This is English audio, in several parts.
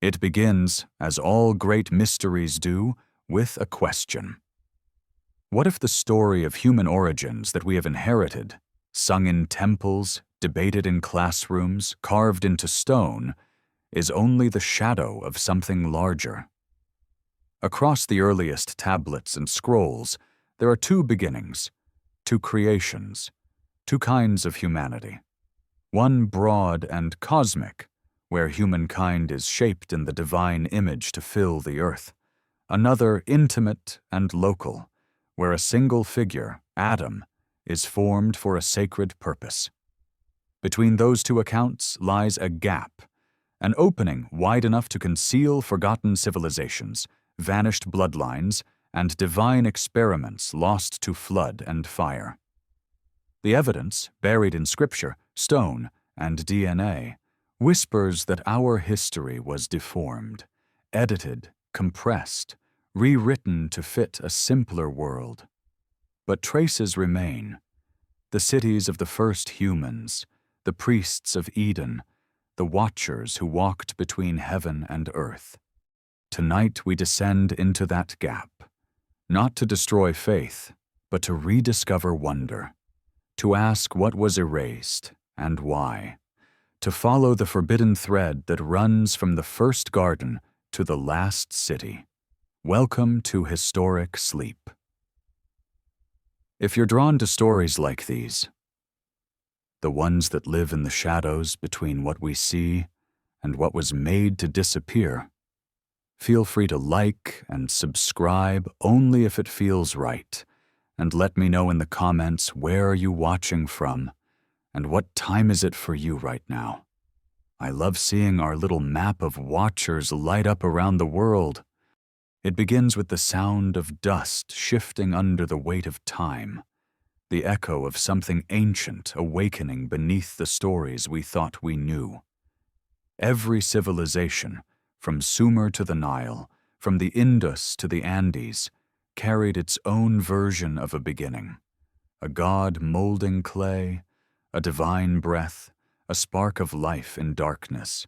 It begins, as all great mysteries do, with a question. What if the story of human origins that we have inherited, sung in temples, debated in classrooms, carved into stone, is only the shadow of something larger? Across the earliest tablets and scrolls, there are two beginnings, two creations, two kinds of humanity. One broad and cosmic, where humankind is shaped in the divine image to fill the earth. Another intimate and local, where a single figure, Adam, is formed for a sacred purpose. Between those two accounts lies a gap, an opening wide enough to conceal forgotten civilizations, vanished bloodlines, and divine experiments lost to flood and fire. The evidence, buried in scripture, stone, and DNA, whispers that our history was deformed, edited, compressed, rewritten to fit a simpler world. But traces remain. The cities of the first humans, the priests of Eden, the watchers who walked between heaven and earth. Tonight we descend into that gap, not to destroy faith, but to rediscover wonder, to ask what was erased and why, to follow the forbidden thread that runs from the first garden to the last city. Welcome to historic sleep. If you're drawn to stories like these, the ones that live in the shadows between what we see and what was made to disappear, feel free to like and subscribe only if it feels right, and let me know in the comments where are you watching from and what time is it for you right now. I love seeing our little map of watchers light up around the world. It begins with the sound of dust shifting under the weight of time, the echo of something ancient awakening beneath the stories we thought we knew. Every civilization, from Sumer to the Nile, from the Indus to the Andes, carried its own version of a beginning, a god molding clay, a divine breath, a spark of life in darkness.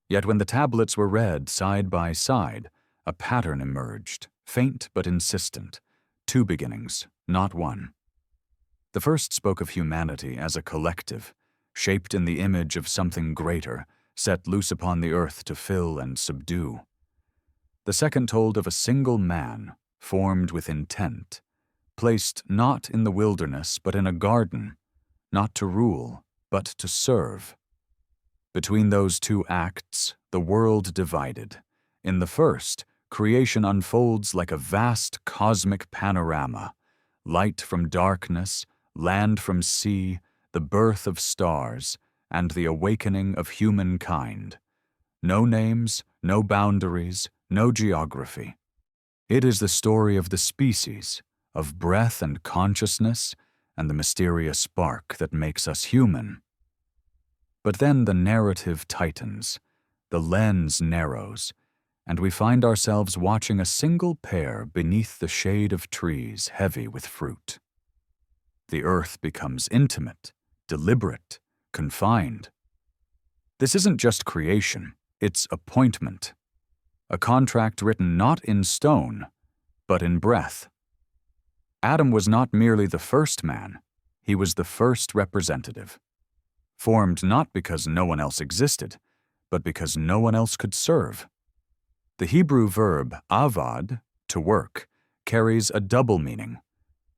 Yet when the tablets were read side by side, a pattern emerged, faint but insistent, two beginnings, not one. The first spoke of humanity as a collective, shaped in the image of something greater, set loose upon the earth to fill and subdue. The second told of a single man, formed with intent, placed not in the wilderness but in a garden, not to rule, but to serve. Between those two acts, the world divided. In the first, creation unfolds like a vast cosmic panorama, light from darkness, land from sea, the birth of stars, and the awakening of humankind. No names, no boundaries, no geography. It is the story of the species, of breath and consciousness, and the mysterious spark that makes us human. But then the narrative tightens, the lens narrows, and we find ourselves watching a single pair beneath the shade of trees heavy with fruit. The earth becomes intimate, deliberate, confined. This isn't just creation, it's appointment. A contract written not in stone, but in breath. Adam was not merely the first man, he was the first representative. Formed not because no one else existed, but because no one else could serve. The Hebrew verb avad, to work, carries a double meaning,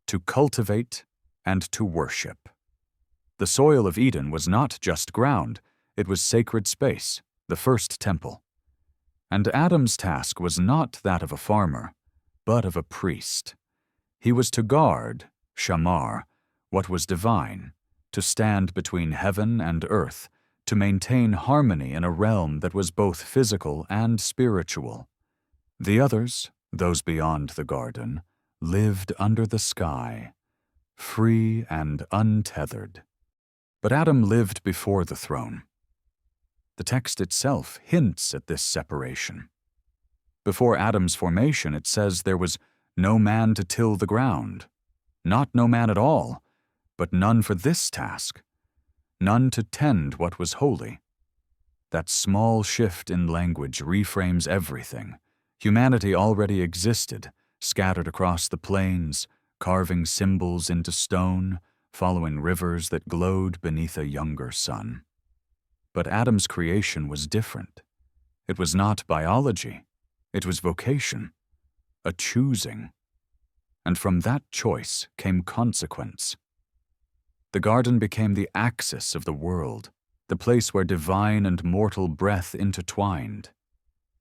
to cultivate and to worship. The soil of Eden was not just ground, it was sacred space, the first temple. And Adam's task was not that of a farmer, but of a priest. He was to guard, shamar, what was divine, to stand between heaven and earth, to maintain harmony in a realm that was both physical and spiritual. The others, those beyond the garden, lived under the sky, free and untethered. But Adam lived before the throne. The text itself hints at this separation. Before Adam's formation, it says there was no man to till the ground, not no man at all, but none for this task, none to tend what was holy. That small shift in language reframes everything. Humanity already existed, scattered across the plains, carving symbols into stone, following rivers that glowed beneath a younger sun. But Adam's creation was different. It was not biology. It was vocation, a choosing. And from that choice came consequence. The garden became the axis of the world, the place where divine and mortal breath intertwined.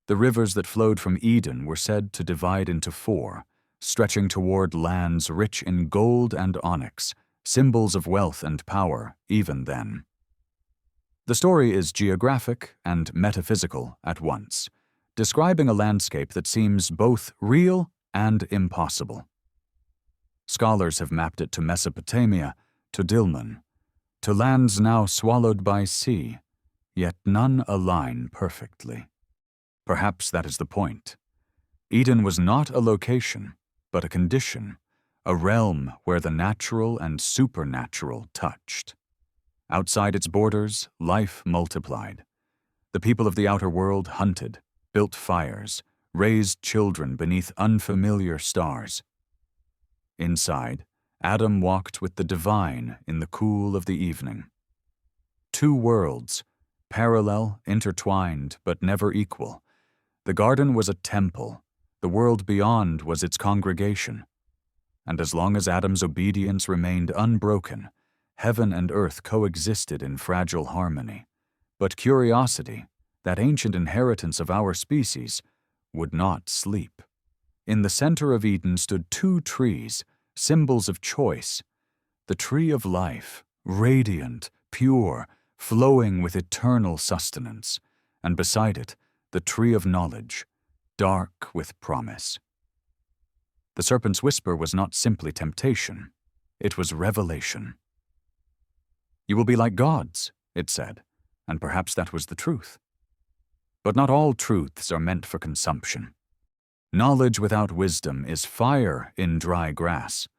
The rivers that flowed from Eden were said to divide into 4, stretching toward lands rich in gold and onyx, symbols of wealth and power even then. The story is geographic and metaphysical at once, describing a landscape that seems both real and impossible. Scholars have mapped it to Mesopotamia, to Dilmun, to lands now swallowed by sea, yet none align perfectly. Perhaps that is the point. Eden was not a location, but a condition, a realm where the natural and supernatural touched. Outside its borders, life multiplied. The people of the outer world hunted, built fires, raised children beneath unfamiliar stars. Inside, Adam walked with the divine in the cool of the evening. 2 worlds, parallel, intertwined, but never equal. The garden was a temple. The world beyond was its congregation. And as long as Adam's obedience remained unbroken, heaven and earth coexisted in fragile harmony. But curiosity, that ancient inheritance of our species, would not sleep. In the center of Eden stood 2 trees, symbols of choice. The tree of life, radiant, pure, flowing with eternal sustenance, and beside it, the tree of knowledge, dark with promise. The serpent's whisper was not simply temptation, it was revelation. "You will be like gods," it said, and perhaps that was the truth. But not all truths are meant for consumption. Knowledge without wisdom is fire in dry grass.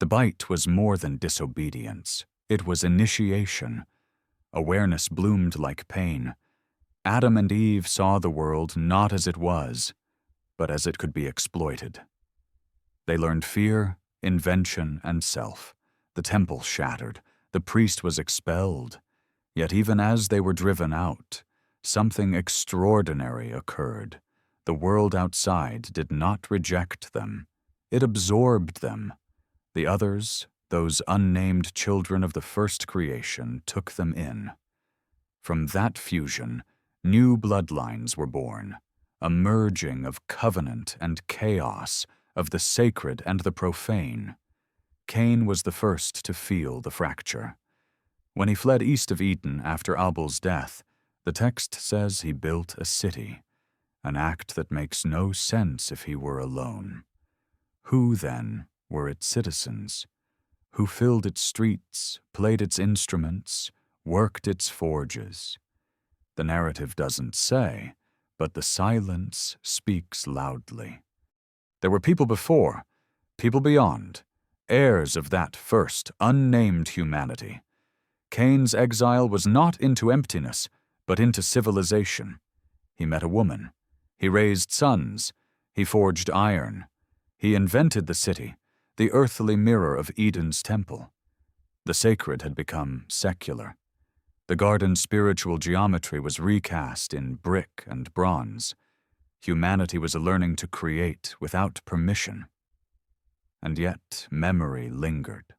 The bite was more than disobedience. It was initiation. Awareness bloomed like pain. Adam and Eve saw the world not as it was, but as it could be exploited. They learned fear, invention, and self. The temple shattered. The priest was expelled. Yet even as they were driven out, something extraordinary occurred. The world outside did not reject them. It absorbed them. The others, those unnamed children of the first creation, took them in. From that fusion, new bloodlines were born, a merging of covenant and chaos, of the sacred and the profane. Cain was the first to feel the fracture. When he fled east of Eden after Abel's death, the text says he built a city, an act that makes no sense if he were alone. Who, then, were its citizens? Who filled its streets, played its instruments, worked its forges? The narrative doesn't say, but the silence speaks loudly. There were people before, people beyond, heirs of that first unnamed humanity. Cain's exile was not into emptiness, but into civilization. He met a woman. He raised sons. He forged iron. He invented the city, the earthly mirror of Eden's temple. The sacred had become secular. The garden's spiritual geometry was recast in brick and bronze. Humanity was learning to create without permission. And yet memory lingered.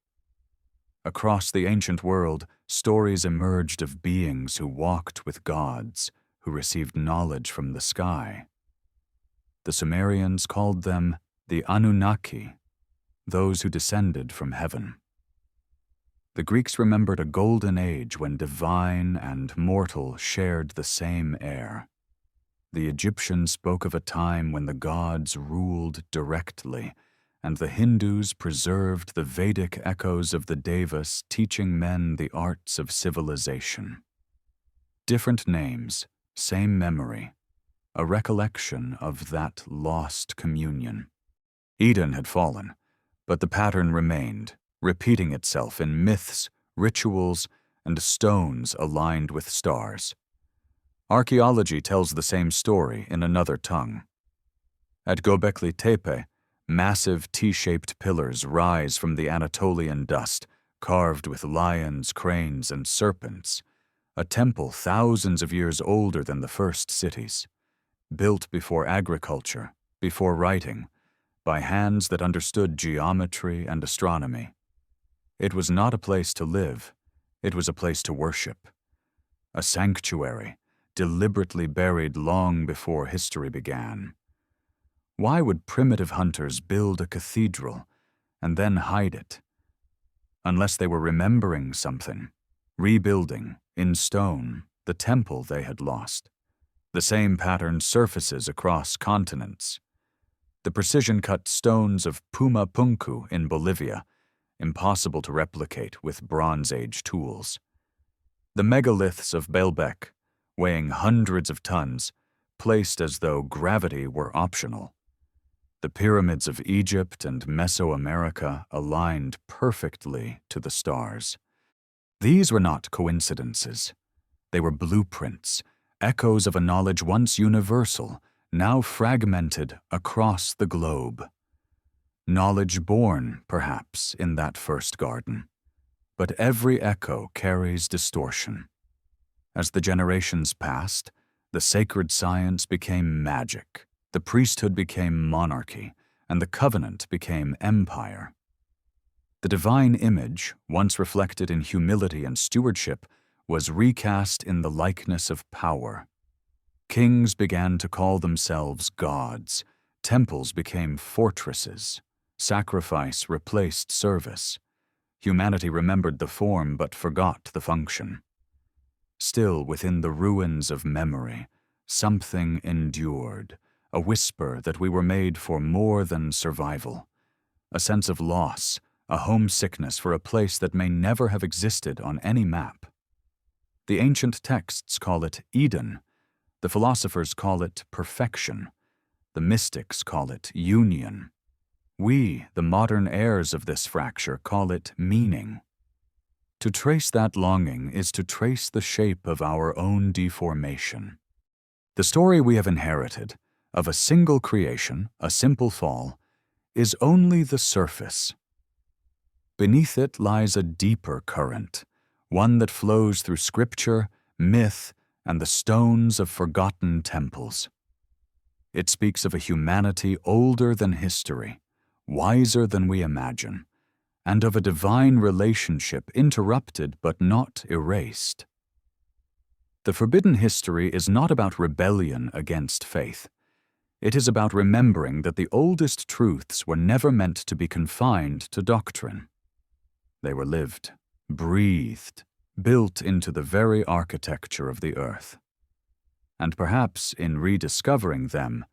Across the ancient world, stories emerged of beings who walked with gods, who received knowledge from the sky. The Sumerians called them the Anunnaki, those who descended from heaven. The Greeks remembered a golden age when divine and mortal shared the same air. The Egyptians spoke of a time when the gods ruled directly, and the Hindus preserved the Vedic echoes of the Devas, teaching men the arts of civilization. Different names, same memory, a recollection of that lost communion. Eden had fallen, but the pattern remained, repeating itself in myths, rituals, and stones aligned with stars. Archaeology tells the same story in another tongue. At Göbekli Tepe, massive T-shaped pillars rise from the Anatolian dust, carved with lions, cranes, and serpents, a temple thousands of years older than the first cities, built before agriculture, before writing, by hands that understood geometry and astronomy. It was not a place to live, it was a place to worship, a sanctuary, deliberately buried long before history began. Why would primitive hunters build a cathedral and then hide it? Unless they were remembering something, rebuilding, in stone, the temple they had lost. The same pattern surfaces across continents. The precision-cut stones of Puma Punku in Bolivia, impossible to replicate with Bronze Age tools. The megaliths of Baalbek, weighing hundreds of tons, placed as though gravity were optional. The pyramids of Egypt and Mesoamerica aligned perfectly to the stars. These were not coincidences. They were blueprints, echoes of a knowledge once universal, now fragmented across the globe. Knowledge born, perhaps, in that first garden. But every echo carries distortion. As the generations passed, the sacred science became magic, the priesthood became monarchy, and the covenant became empire. The divine image, once reflected in humility and stewardship, was recast in the likeness of power. Kings began to call themselves gods, temples became fortresses, sacrifice replaced service. Humanity remembered the form but forgot the function. Still within the ruins of memory, something endured, a whisper that we were made for more than survival, a sense of loss, a homesickness for a place that may never have existed on any map. The ancient texts call it Eden, the philosophers call it perfection, the mystics call it union. We, the modern heirs of this fracture, call it meaning. To trace that longing is to trace the shape of our own deformation. The story we have inherited, of a single creation, a simple fall, is only the surface. Beneath it lies a deeper current, one that flows through scripture, myth, and the stones of forgotten temples. It speaks of a humanity older than history, wiser than we imagine, and of a divine relationship interrupted but not erased. The forbidden history is not about rebellion against faith. It is about remembering that the oldest truths were never meant to be confined to doctrine. They were lived, breathed, built into the very architecture of the earth. And perhaps in rediscovering them,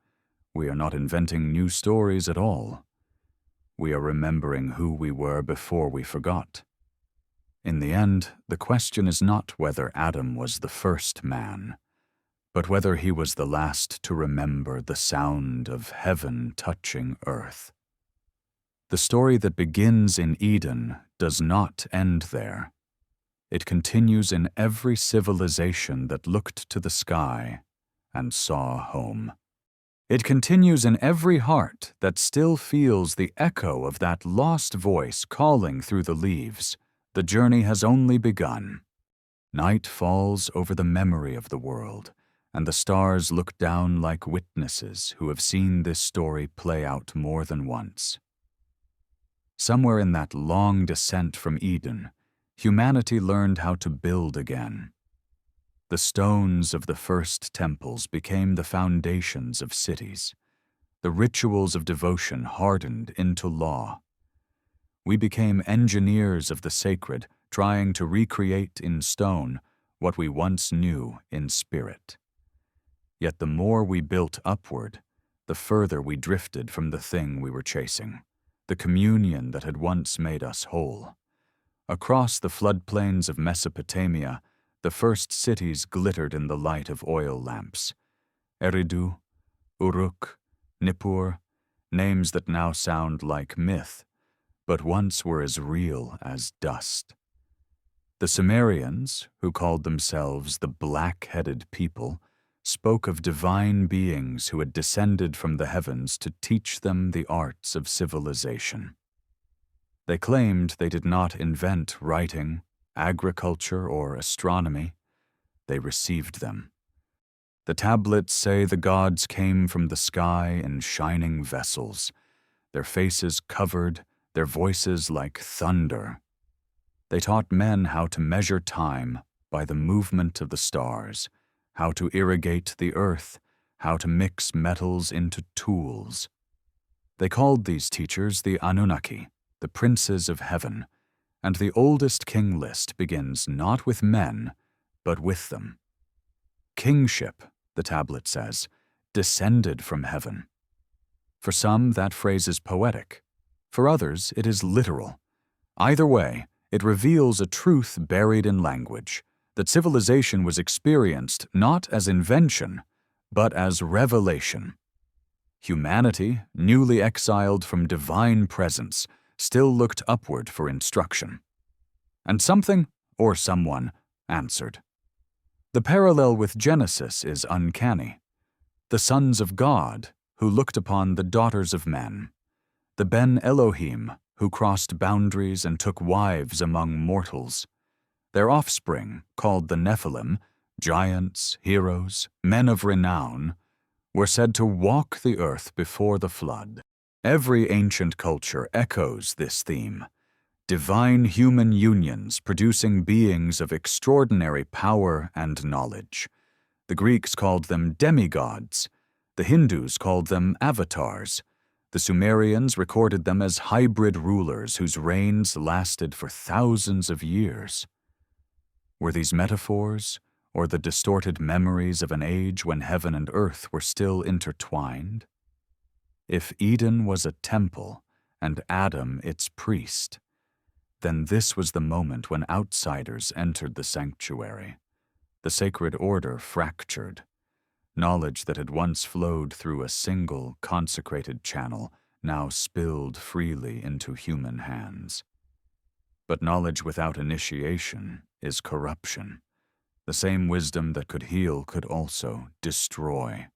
we are not inventing new stories at all. We are remembering who we were before we forgot. In the end, the question is not whether Adam was the first man, but whether he was the last to remember the sound of heaven touching earth. The story that begins in Eden does not end there. It continues in every civilization that looked to the sky and saw home. It continues in every heart that still feels the echo of that lost voice calling through the leaves. The journey has only begun. Night falls over the memory of the world, and the stars look down like witnesses who have seen this story play out more than once. Somewhere in that long descent from Eden, humanity learned how to build again. The stones of the first temples became the foundations of cities. The rituals of devotion hardened into law. We became engineers of the sacred, trying to recreate in stone what we once knew in spirit. Yet the more we built upward, the further we drifted from the thing we were chasing, the communion that had once made us whole. Across the floodplains of Mesopotamia, the first cities glittered in the light of oil lamps. Eridu, Uruk, Nippur, names that now sound like myth, but once were as real as dust. The Sumerians, who called themselves the black-headed people, spoke of divine beings who had descended from the heavens to teach them the arts of civilization. They claimed they did not invent writing, agriculture, or astronomy. They received them. The tablets say the gods came from the sky in shining vessels, their faces covered, their voices like thunder. They taught men how to measure time by the movement of the stars, how to irrigate the earth, how to mix metals into tools. They called these teachers the Anunnaki, the princes of heaven, and the oldest king list begins not with men, but with them. Kingship, the tablet says, descended from heaven. For some, that phrase is poetic. For others, it is literal. Either way, it reveals a truth buried in language, that civilization was experienced not as invention, but as revelation. Humanity, newly exiled from divine presence, still looked upward for instruction. And something, or someone, answered. The parallel with Genesis is uncanny. The sons of God, who looked upon the daughters of men. The Ben Elohim, who crossed boundaries and took wives among mortals. Their offspring, called the Nephilim, giants, heroes, men of renown, were said to walk the earth before the flood. Every ancient culture echoes this theme. Divine human unions producing beings of extraordinary power and knowledge. The Greeks called them demigods. The Hindus called them avatars. The Sumerians recorded them as hybrid rulers whose reigns lasted for thousands of years. Were these metaphors, or the distorted memories of an age when heaven and earth were still intertwined? If Eden was a temple and Adam its priest, then this was the moment when outsiders entered the sanctuary. The sacred order fractured. Knowledge that had once flowed through a single consecrated channel now spilled freely into human hands. But knowledge without initiation is corruption. The same wisdom that could heal could also destroy.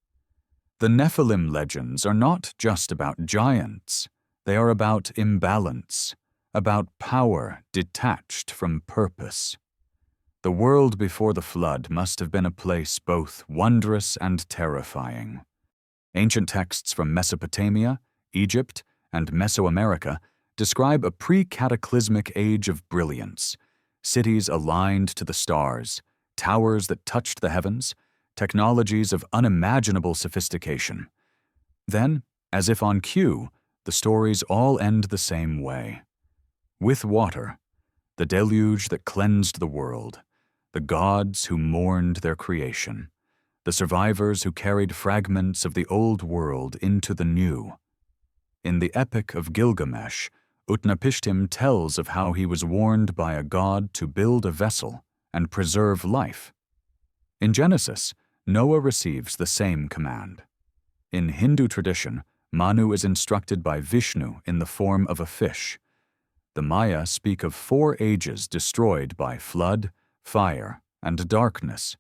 The Nephilim legends are not just about giants. They are about imbalance, about power detached from purpose. The world before the flood must have been a place both wondrous and terrifying. Ancient texts from Mesopotamia, Egypt, and Mesoamerica describe a pre-cataclysmic age of brilliance, cities aligned to the stars, towers that touched the heavens, technologies of unimaginable sophistication. Then, as if on cue, the stories all end the same way. With water, the deluge that cleansed the world, the gods who mourned their creation, the survivors who carried fragments of the old world into the new. In the Epic of Gilgamesh, Utnapishtim tells of how he was warned by a god to build a vessel and preserve life. In Genesis, Noah receives the same command. In Hindu tradition, Manu is instructed by Vishnu in the form of a fish. The Maya speak of 4 ages destroyed by flood, fire, and darkness.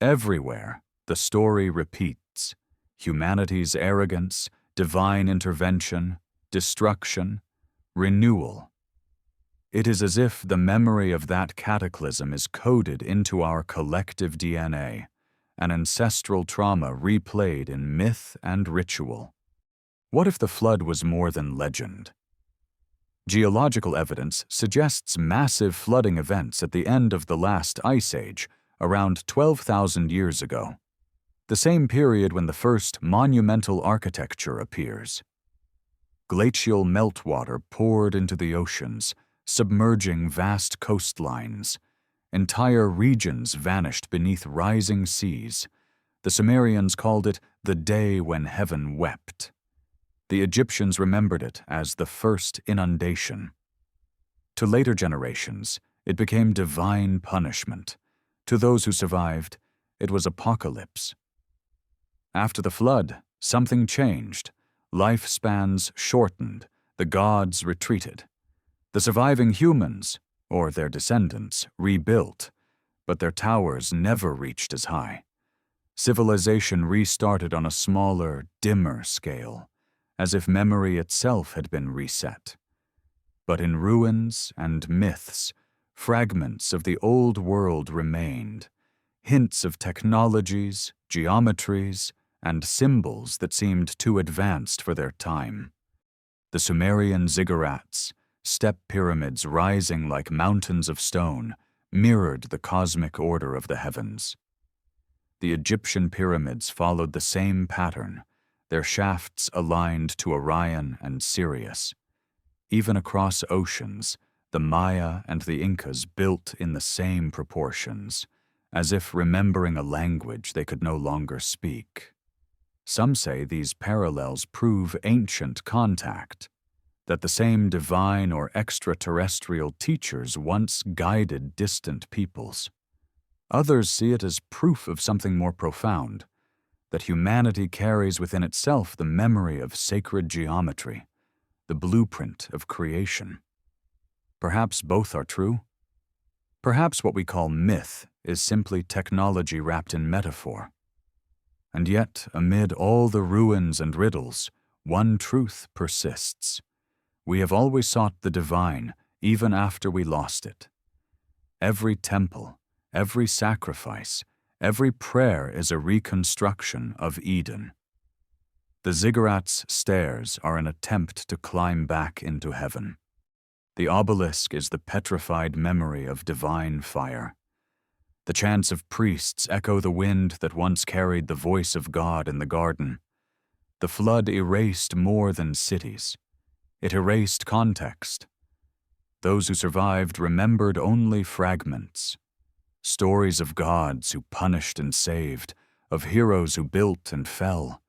Everywhere, the story repeats: humanity's arrogance, divine intervention, destruction, renewal. It is as if the memory of that cataclysm is coded into our collective DNA, an ancestral trauma replayed in myth and ritual. What if the flood was more than legend? Geological evidence suggests massive flooding events at the end of the last ice age, around 12,000 years ago, the same period when the first monumental architecture appears. Glacial meltwater poured into the oceans, submerging vast coastlines. Entire regions vanished beneath rising seas. The Sumerians called it the day when heaven wept. The Egyptians remembered it as the first inundation. To later generations, it became divine punishment. To those who survived, it was apocalypse. After the flood, something changed. Lifespans shortened. The gods retreated. The surviving humans, or their descendants, rebuilt, but their towers never reached as high. Civilization restarted on a smaller, dimmer scale, as if memory itself had been reset. But in ruins and myths, fragments of the old world remained, hints of technologies, geometries, and symbols that seemed too advanced for their time. The Sumerian ziggurats, step pyramids rising like mountains of stone, mirrored the cosmic order of the heavens. The Egyptian pyramids followed the same pattern, their shafts aligned to Orion and Sirius. Even across oceans, the Maya and the Incas built in the same proportions, as if remembering a language they could no longer speak. Some say these parallels prove ancient contact, that the same divine or extraterrestrial teachers once guided distant peoples. Others see it as proof of something more profound, that humanity carries within itself the memory of sacred geometry, the blueprint of creation. Perhaps both are true. Perhaps what we call myth is simply technology wrapped in metaphor. And yet, amid all the ruins and riddles, one truth persists. We have always sought the divine, even after we lost it. Every temple, every sacrifice, every prayer is a reconstruction of Eden. The ziggurat's stairs are an attempt to climb back into heaven. The obelisk is the petrified memory of divine fire. The chants of priests echo the wind that once carried the voice of God in the garden. The flood erased more than cities. It erased context. Those who survived remembered only fragments. Stories of gods who punished and saved, of heroes who built and fell.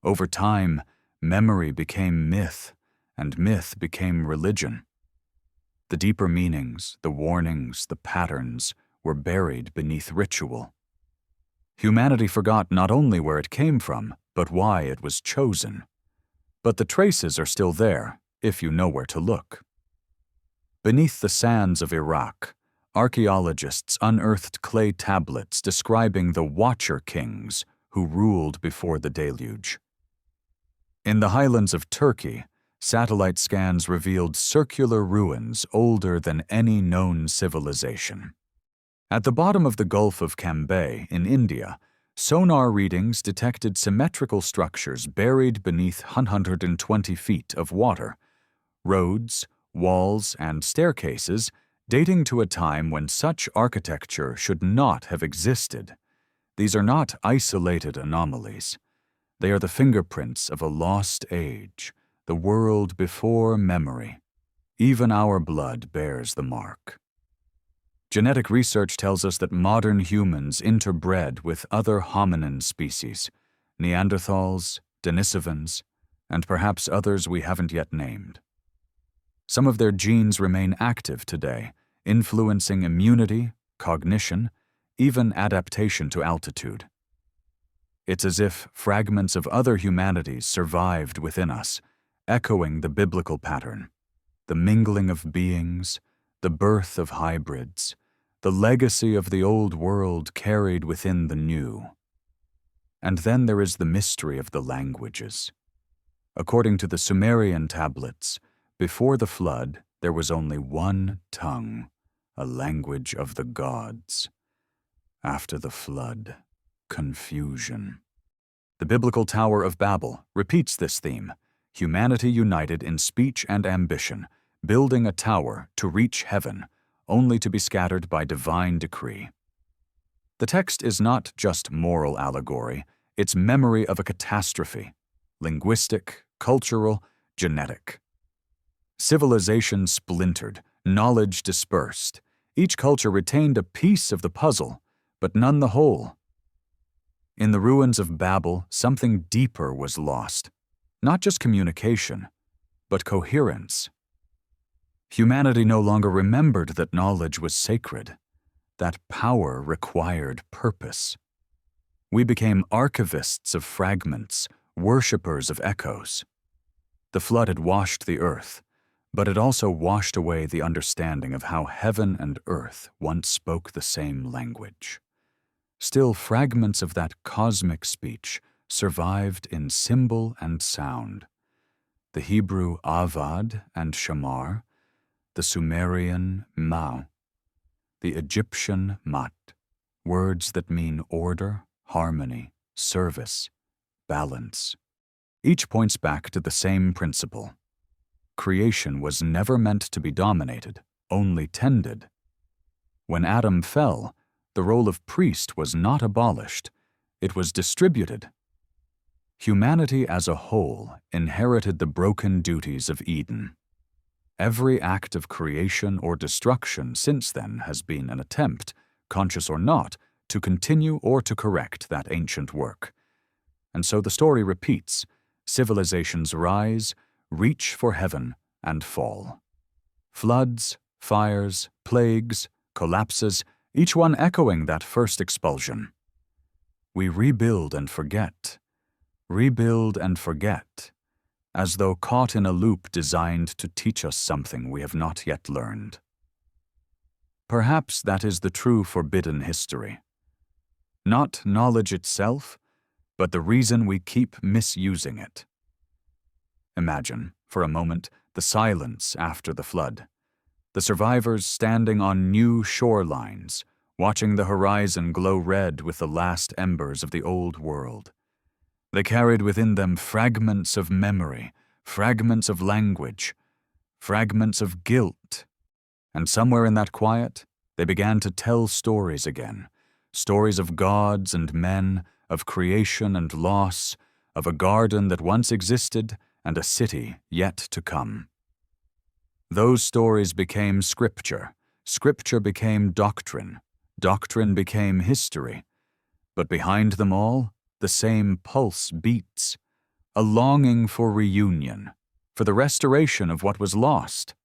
Over time, memory became myth, and myth became religion. The deeper meanings, the warnings, the patterns were buried beneath ritual. Humanity forgot not only where it came from, but why it was chosen. But the traces are still there, if you know where to look. Beneath the sands of Iraq, archaeologists unearthed clay tablets describing the Watcher Kings who ruled before the deluge. In the highlands of Turkey, satellite scans revealed circular ruins older than any known civilization. At the bottom of the Gulf of Cambay in India, sonar readings detected symmetrical structures buried beneath 120 feet of water, roads, walls, and staircases dating to a time when such architecture should not have existed. These are not isolated anomalies. They are the fingerprints of a lost age, the world before memory. Even our blood bears the mark. Genetic research tells us that modern humans interbred with other hominin species, Neanderthals, Denisovans, and perhaps others we haven't yet named. Some of their genes remain active today, influencing immunity, cognition, even adaptation to altitude. It's as if fragments of other humanities survived within us, echoing the biblical pattern, the mingling of beings, the birth of hybrids, the legacy of the old world carried within the new. And then there is the mystery of the languages. According to the Sumerian tablets, before the flood, there was only one tongue, a language of the gods. After the flood, confusion. The biblical Tower of Babel repeats this theme, humanity united in speech and ambition, building a tower to reach heaven, only to be scattered by divine decree. The text is not just moral allegory, it's memory of a catastrophe, linguistic, cultural, genetic. Civilization splintered, knowledge dispersed. Each culture retained a piece of the puzzle, but none the whole. In the ruins of Babel, something deeper was lost. Not just communication, but coherence. Humanity no longer remembered that knowledge was sacred, that power required purpose. We became archivists of fragments, worshippers of echoes. The flood had washed the earth, But it also washed away the understanding of how heaven and earth once spoke the same language. Still, fragments of that cosmic speech survived in symbol and sound. The Hebrew avad and shamar, the Sumerian ma'u, the Egyptian mat, words that mean order, harmony, service, balance. Each points back to the same principle. Creation was never meant to be dominated, only tended. When Adam fell, the role of priest was not abolished, it was distributed. Humanity as a whole inherited the broken duties of Eden. Every act of creation or destruction since then has been an attempt, conscious or not, to continue or to correct that ancient work. And so the story repeats. Civilizations rise, reach for heaven, and fall. Floods, fires, plagues, collapses, each one echoing that first expulsion. We rebuild and forget, as though caught in a loop designed to teach us something we have not yet learned. Perhaps that is the true forbidden history. Not knowledge itself, but the reason we keep misusing it. Imagine, for a moment, the silence after the flood. The survivors standing on new shorelines, watching the horizon glow red with the last embers of the old world. They carried within them fragments of memory, fragments of language, fragments of guilt. And somewhere in that quiet, they began to tell stories again, stories of gods and men, of creation and loss, of a garden that once existed and a city yet to come. Those stories became scripture, scripture became doctrine, doctrine became history. But behind them all, the same pulse beats, a longing for reunion, for the restoration of what was lost.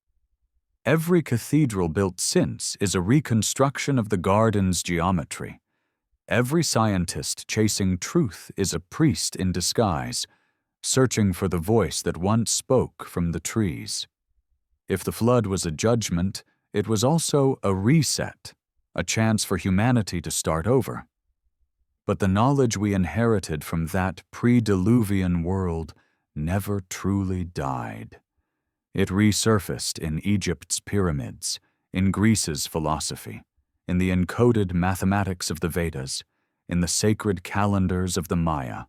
Every cathedral built since is a reconstruction of the garden's geometry. Every scientist chasing truth is a priest in disguise, searching for the voice that once spoke from the trees. If the flood was a judgment, it was also a reset, a chance for humanity to start over. But the knowledge we inherited from that pre-diluvian world never truly died. It resurfaced in Egypt's pyramids, in Greece's philosophy, in the encoded mathematics of the Vedas, in the sacred calendars of the Maya.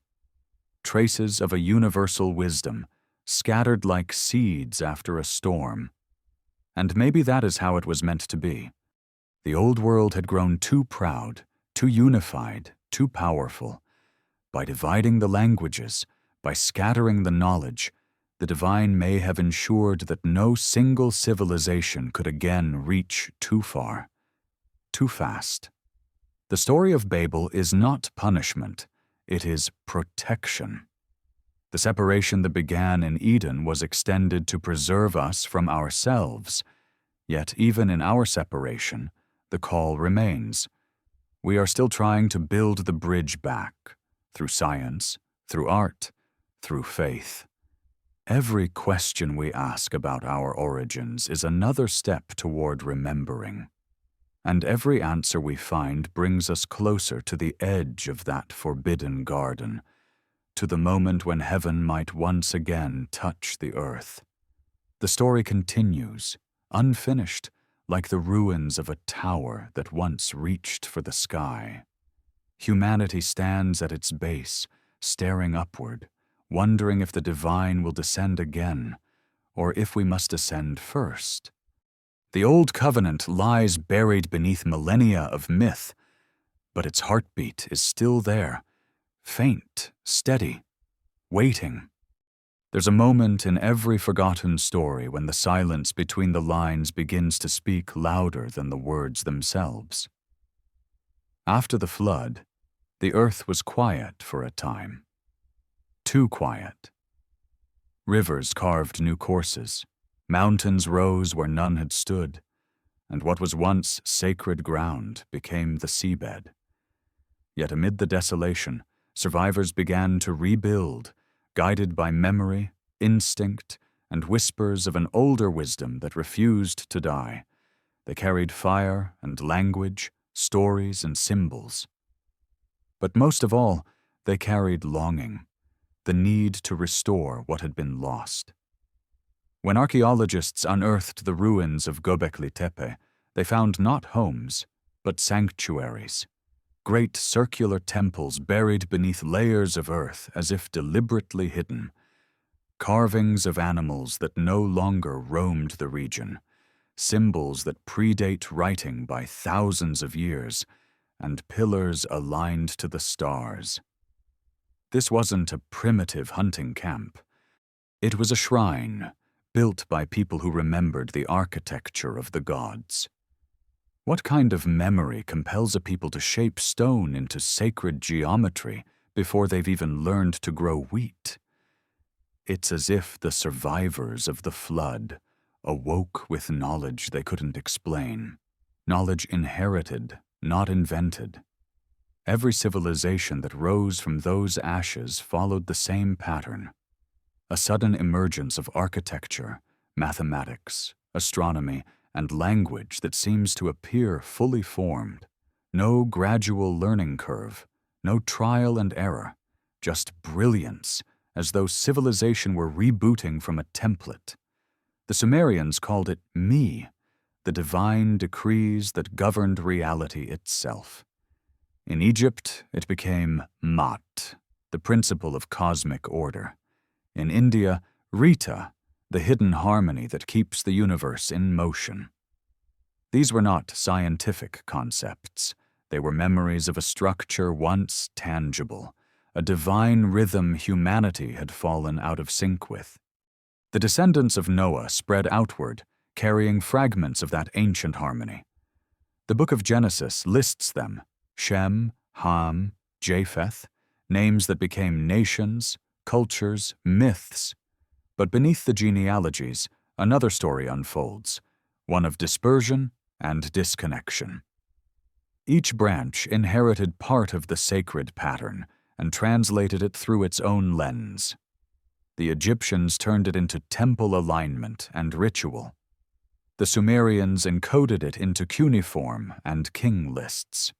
Traces of a universal wisdom, scattered like seeds after a storm. And maybe that is how it was meant to be. The old world had grown too proud, too unified, too powerful. By dividing the languages, by scattering the knowledge, the divine may have ensured that no single civilization could again reach too far, too fast. The story of Babel is not punishment, it is protection. The separation that began in Eden was extended to preserve us from ourselves. Yet even in our separation, the call remains. We are still trying to build the bridge back, through science, through art, through faith. Every question we ask about our origins is another step toward remembering. And every answer we find brings us closer to the edge of that forbidden garden, to the moment when heaven might once again touch the earth. The story continues, unfinished, like the ruins of a tower that once reached for the sky. Humanity stands at its base, staring upward, wondering if the divine will descend again, or if we must ascend first. The old covenant lies buried beneath millennia of myth, but its heartbeat is still there, faint, steady, waiting. There's a moment in every forgotten story when the silence between the lines begins to speak louder than the words themselves. After the flood, the earth was quiet for a time. Too quiet. Rivers carved new courses, mountains rose where none had stood, and what was once sacred ground became the seabed. Yet amid the desolation, survivors began to rebuild, guided by memory, instinct, and whispers of an older wisdom that refused to die. They carried fire and language, stories and symbols. But most of all, they carried longing, the need to restore what had been lost. When archaeologists unearthed the ruins of Göbekli Tepe, they found not homes, but sanctuaries, great circular temples buried beneath layers of earth as if deliberately hidden, carvings of animals that no longer roamed the region, symbols that predate writing by thousands of years, and pillars aligned to the stars. This wasn't a primitive hunting camp. It was a shrine, built by people who remembered the architecture of the gods. What kind of memory compels a people to shape stone into sacred geometry before they've even learned to grow wheat? It's as if the survivors of the flood awoke with knowledge they couldn't explain, knowledge inherited, not invented. Every civilization that rose from those ashes followed the same pattern: a sudden emergence of architecture, mathematics, astronomy, and language that seems to appear fully formed. No gradual learning curve, no trial and error, just brilliance, as though civilization were rebooting from a template. The Sumerians called it Mi, the divine decrees that governed reality itself. In Egypt, it became Mat, the principle of cosmic order. In India, Rita, the hidden harmony that keeps the universe in motion. These were not scientific concepts. They were memories of a structure once tangible, a divine rhythm humanity had fallen out of sync with. The descendants of Noah spread outward, carrying fragments of that ancient harmony. The book of Genesis lists them: Shem, Ham, Japheth, names that became nations, cultures, myths. But beneath the genealogies, another story unfolds, one of dispersion and disconnection. Each branch inherited part of the sacred pattern and translated it through its own lens. The Egyptians turned it into temple alignment and ritual. The Sumerians encoded it into cuneiform and king lists.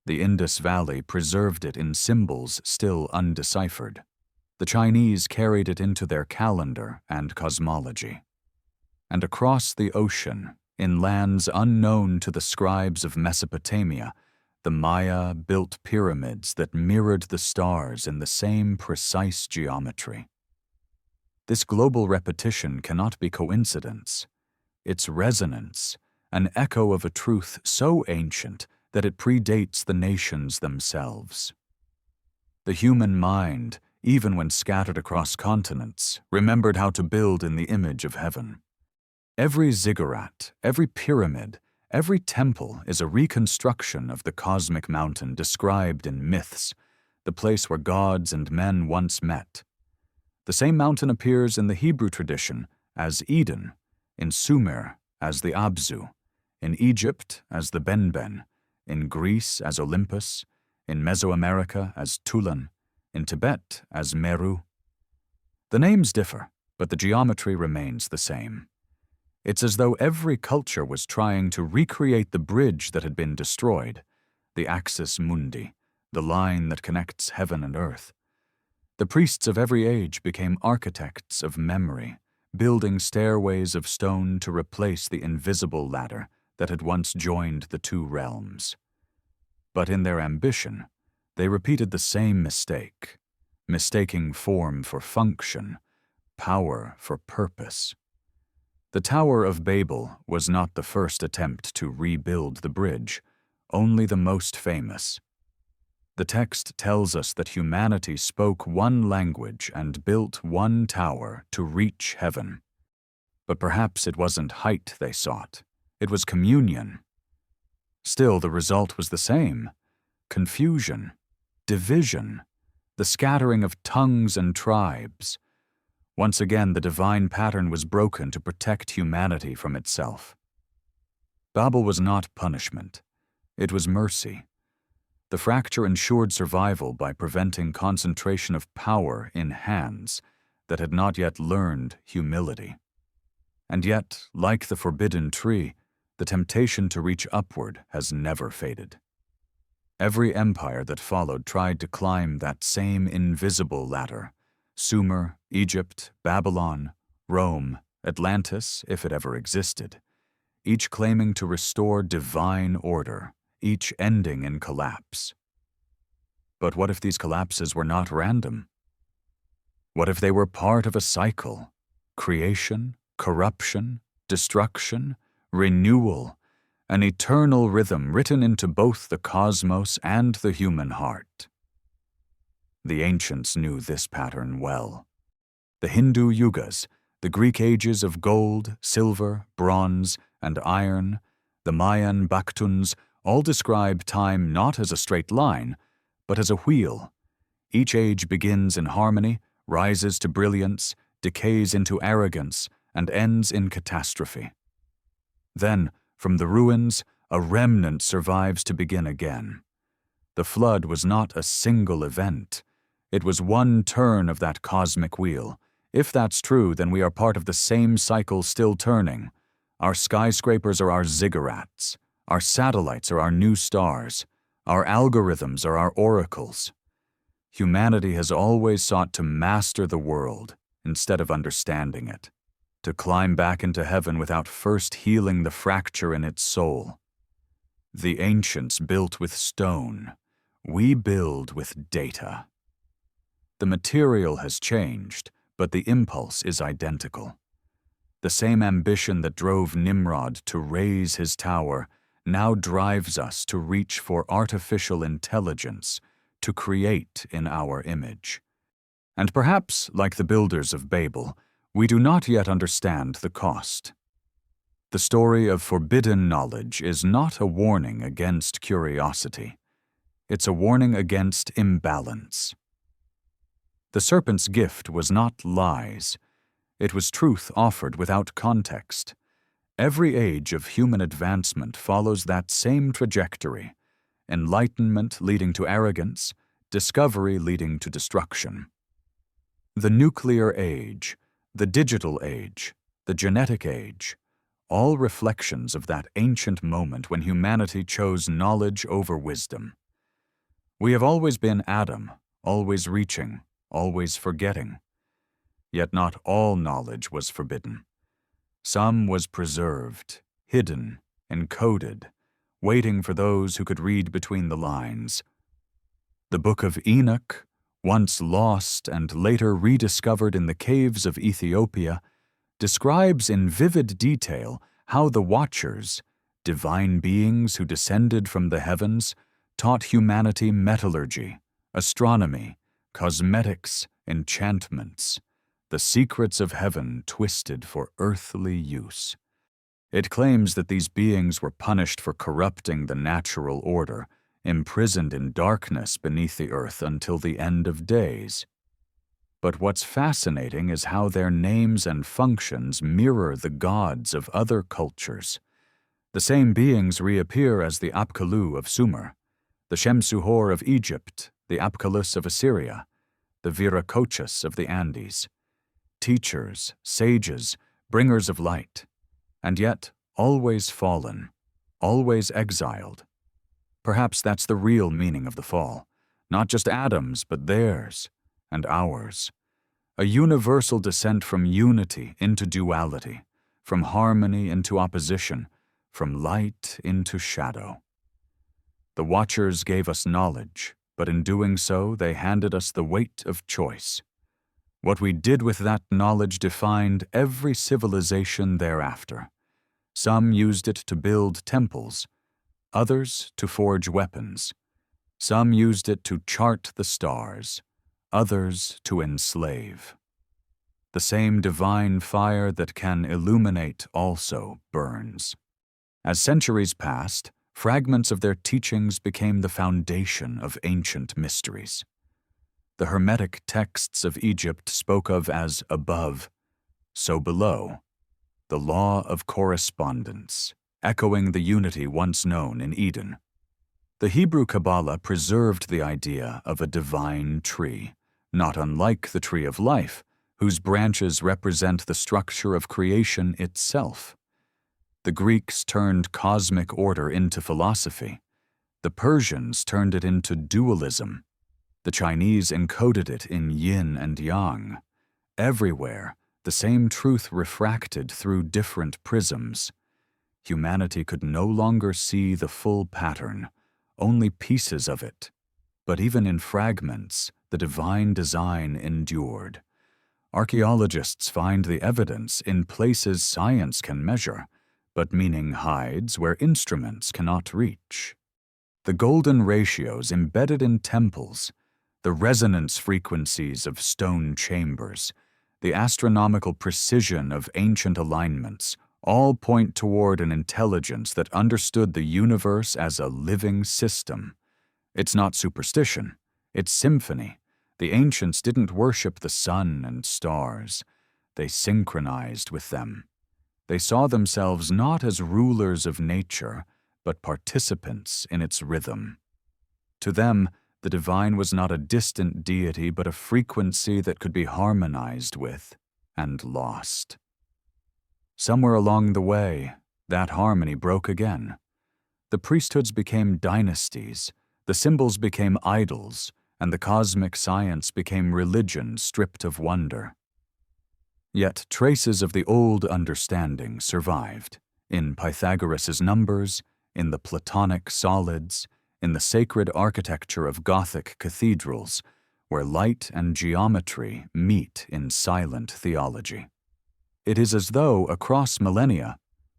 The Indus Valley preserved it in symbols still undeciphered. The Chinese carried it into their calendar and cosmology. And across the ocean, in lands unknown to the scribes of Mesopotamia, the Maya built pyramids that mirrored the stars in the same precise geometry. This global repetition cannot be coincidence. It's resonance, an echo of a truth so ancient that it predates the nations themselves. The human mind, even when scattered across continents, remembered how to build in the image of heaven. Every ziggurat, every pyramid, every temple is a reconstruction of the cosmic mountain described in myths, the place where gods and men once met. The same mountain appears in the Hebrew tradition as Eden, in Sumer as the Abzu, in Egypt as the Benben, in Greece as Olympus, in Mesoamerica as Tulan, in Tibet as Meru. The names differ, but the geometry remains the same. It's as though every culture was trying to recreate the bridge that had been destroyed, the axis mundi, the line that connects heaven and earth. The priests of every age became architects of memory, building stairways of stone to replace the invisible ladder that had once joined the two realms. But in their ambition, they repeated the same mistake, mistaking form for function, power for purpose. The Tower of Babel was not the first attempt to rebuild the bridge, only the most famous. The text tells us that humanity spoke one language and built one tower to reach heaven. But perhaps it wasn't height they sought, it was communion. Still, the result was the same: confusion, division, the scattering of tongues and tribes. Once again, the divine pattern was broken to protect humanity from itself. Babel was not punishment, it was mercy. The fracture ensured survival by preventing concentration of power in hands, that had not yet learned humility. And yet, like the forbidden tree, the temptation to reach upward has never faded. Every empire that followed tried to climb that same invisible ladder: Sumer, Egypt, Babylon, Rome, Atlantis, if it ever existed, each claiming to restore divine order, each ending in collapse. But what if these collapses were not random? What if they were part of a cycle? Creation, corruption, destruction, renewal, an eternal rhythm written into both the cosmos and the human heart. The ancients knew this pattern well. The Hindu yugas, the Greek ages of gold, silver, bronze, and iron, the Mayan Baktuns, all describe time not as a straight line, but as a wheel. Each age begins in harmony, rises to brilliance, decays into arrogance, and ends in catastrophe. Then, from the ruins, a remnant survives to begin again. The flood was not a single event. It was one turn of that cosmic wheel. If that's true, then we are part of the same cycle still turning. Our skyscrapers are our ziggurats. Our satellites are our new stars. Our algorithms are our oracles. Humanity has always sought to master the world instead of understanding it, to climb back into heaven without first healing the fracture in its soul. The ancients built with stone. We build with data. The material has changed, but the impulse is identical. The same ambition that drove Nimrod to raise his tower now drives us to reach for artificial intelligence, to create in our image. And perhaps, like the builders of Babel, we do not yet understand the cost. The story of forbidden knowledge is not a warning against curiosity. It's a warning against imbalance. The serpent's gift was not lies. It was truth offered without context. Every age of human advancement follows that same trajectory: enlightenment leading to arrogance, discovery leading to destruction. The nuclear age, the digital age, the genetic age, all reflections of that ancient moment when humanity chose knowledge over wisdom. We have always been Adam, always reaching, always forgetting. Yet not all knowledge was forbidden. Some was preserved, hidden, encoded, waiting for those who could read between the lines. The Book of Enoch, once lost and later rediscovered in the caves of Ethiopia, describes in vivid detail how the Watchers, divine beings who descended from the heavens, taught humanity metallurgy, astronomy, cosmetics, enchantments, the secrets of heaven twisted for earthly use. It claims that these beings were punished for corrupting the natural order, imprisoned in darkness beneath the earth until the end of days. But what's fascinating is how their names and functions mirror the gods of other cultures. The same beings reappear as the Apkallu of Sumer, the Shemsuhor of Egypt, the Apkallus of Assyria, the Viracochas of the Andes. Teachers, sages, bringers of light, and yet always fallen, always exiled. Perhaps that's the real meaning of the fall, not just Adam's, but theirs and ours. A universal descent from unity into duality, from harmony into opposition, from light into shadow. The Watchers gave us knowledge, but in doing so they handed us the weight of choice. What we did with that knowledge defined every civilization thereafter. Some used it to build temples, others to forge weapons. Some used it to chart the stars, others to enslave. The same divine fire that can illuminate also burns. As centuries passed, fragments of their teachings became the foundation of ancient mysteries. The Hermetic texts of Egypt spoke of as above, so below, the law of correspondence, echoing the unity once known in Eden. The Hebrew Kabbalah preserved the idea of a divine tree, not unlike the tree of life, whose branches represent the structure of creation itself. The Greeks turned cosmic order into philosophy. The Persians turned it into dualism. The Chinese encoded it in yin and yang. Everywhere, the same truth refracted through different prisms. Humanity could no longer see the full pattern, only pieces of it. But even in fragments, the divine design endured. Archaeologists find the evidence in places science can measure, but meaning hides where instruments cannot reach. The golden ratios embedded in temples, the resonance frequencies of stone chambers, the astronomical precision of ancient alignments, all point toward an intelligence that understood the universe as a living system. It's not superstition, it's symphony. The ancients didn't worship the sun and stars. They synchronized with them. They saw themselves not as rulers of nature, but participants in its rhythm. To them, the divine was not a distant deity, but a frequency that could be harmonized with and lost. Somewhere along the way, that harmony broke again. The priesthoods became dynasties, the symbols became idols, and the cosmic science became religion stripped of wonder. Yet traces of the old understanding survived, in Pythagoras' numbers, in the Platonic solids, in the sacred architecture of Gothic cathedrals, where light and geometry meet in silent theology. It is as though, across millennia,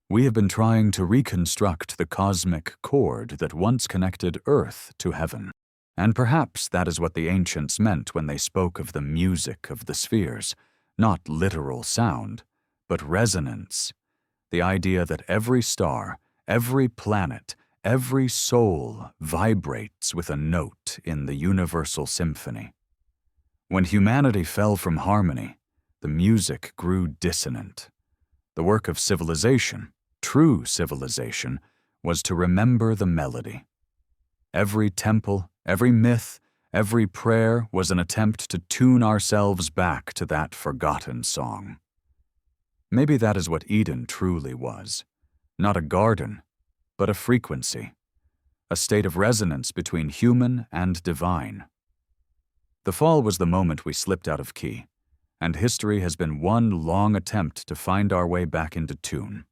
we have been trying to reconstruct the cosmic cord that once connected Earth to heaven. And perhaps that is what the ancients meant when they spoke of the music of the spheres, not literal sound, but resonance, the idea that every star, every planet, every soul vibrates with a note in the universal symphony. When humanity fell from harmony, the music grew dissonant. The work of civilization, true civilization, was to remember the melody. Every temple, every myth, every prayer was an attempt to tune ourselves back to that forgotten song. Maybe that is what Eden truly was. Not a garden, but a frequency, a state of resonance between human and divine. The fall was the moment we slipped out of key, and history has been one long attempt to find our way back into tune.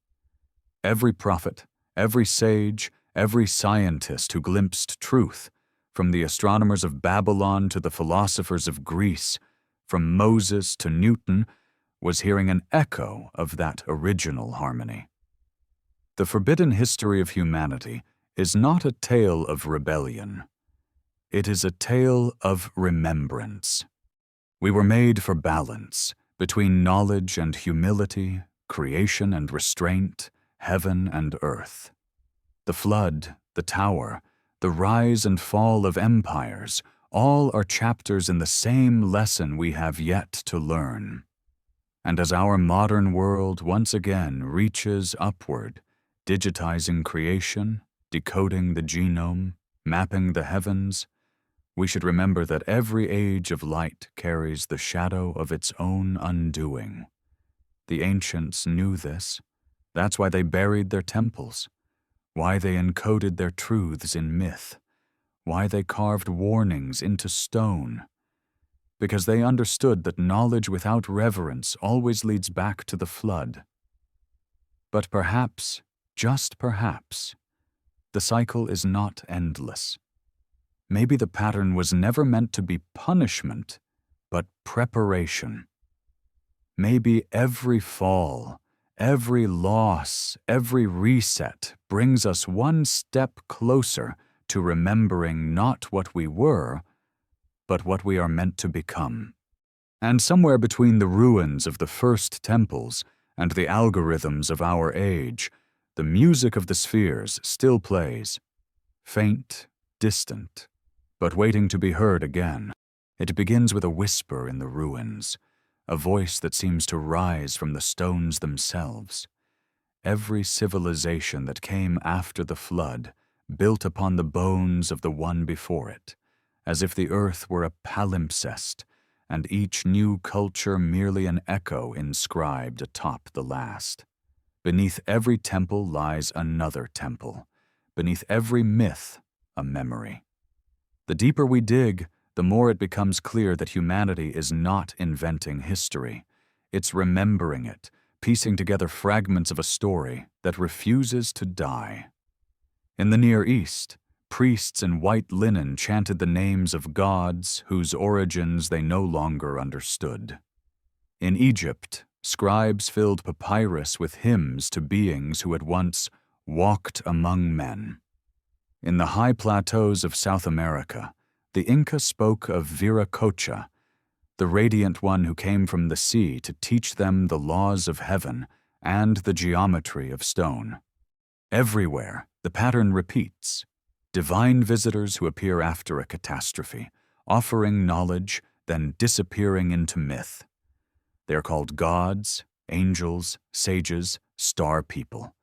Every prophet, every sage, every scientist who glimpsed truth, from the astronomers of Babylon to the philosophers of Greece, from Moses to Newton, was hearing an echo of that original harmony. The forbidden history of humanity is not a tale of rebellion. It is a tale of remembrance. We were made for balance between knowledge and humility, creation and restraint, heaven and earth. The flood, the tower, the rise and fall of empires, all are chapters in the same lesson we have yet to learn. And as our modern world once again reaches upward, digitizing creation, decoding the genome, mapping the heavens, we should remember that every age of light carries the shadow of its own undoing. The ancients knew this. That's why they buried their temples, why they encoded their truths in myth, why they carved warnings into stone. Because they understood that knowledge without reverence always leads back to the flood. But perhaps, just perhaps, the cycle is not endless. Maybe the pattern was never meant to be punishment, but preparation. Maybe every fall, every loss, every reset brings us one step closer to remembering not what we were, but what we are meant to become. And somewhere between the ruins of the first temples and the algorithms of our age, the music of the spheres still plays, faint, distant, but waiting to be heard again. It begins with a whisper in the ruins, a voice that seems to rise from the stones themselves. Every civilization that came after the flood built upon the bones of the one before it, as if the earth were a palimpsest, and each new culture merely an echo inscribed atop the last. Beneath every temple lies another temple. Beneath every myth, a memory. The deeper we dig, the more it becomes clear that humanity is not inventing history. It's remembering it, piecing together fragments of a story that refuses to die. In the Near East, priests in white linen chanted the names of gods whose origins they no longer understood. In Egypt, scribes filled papyrus with hymns to beings who had once walked among men. In the high plateaus of South America, the Inca spoke of Viracocha, the radiant one who came from the sea to teach them the laws of heaven and the geometry of stone. Everywhere, the pattern repeats. Divine visitors who appear after a catastrophe, offering knowledge, then disappearing into myth. They are called gods, angels, sages, star people.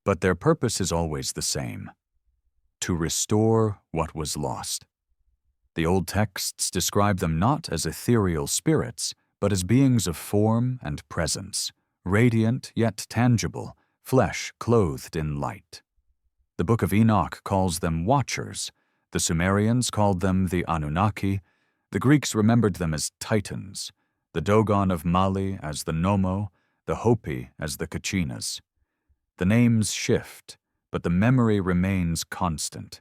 But their purpose is always the same: to restore what was lost. The old texts describe them not as ethereal spirits, but as beings of form and presence, radiant yet tangible, flesh clothed in light. The Book of Enoch calls them watchers, the Sumerians called them the Anunnaki, the Greeks remembered them as titans, the Dogon of Mali as the Nomo, the Hopi as the Kachinas. The names shift, but the memory remains constant.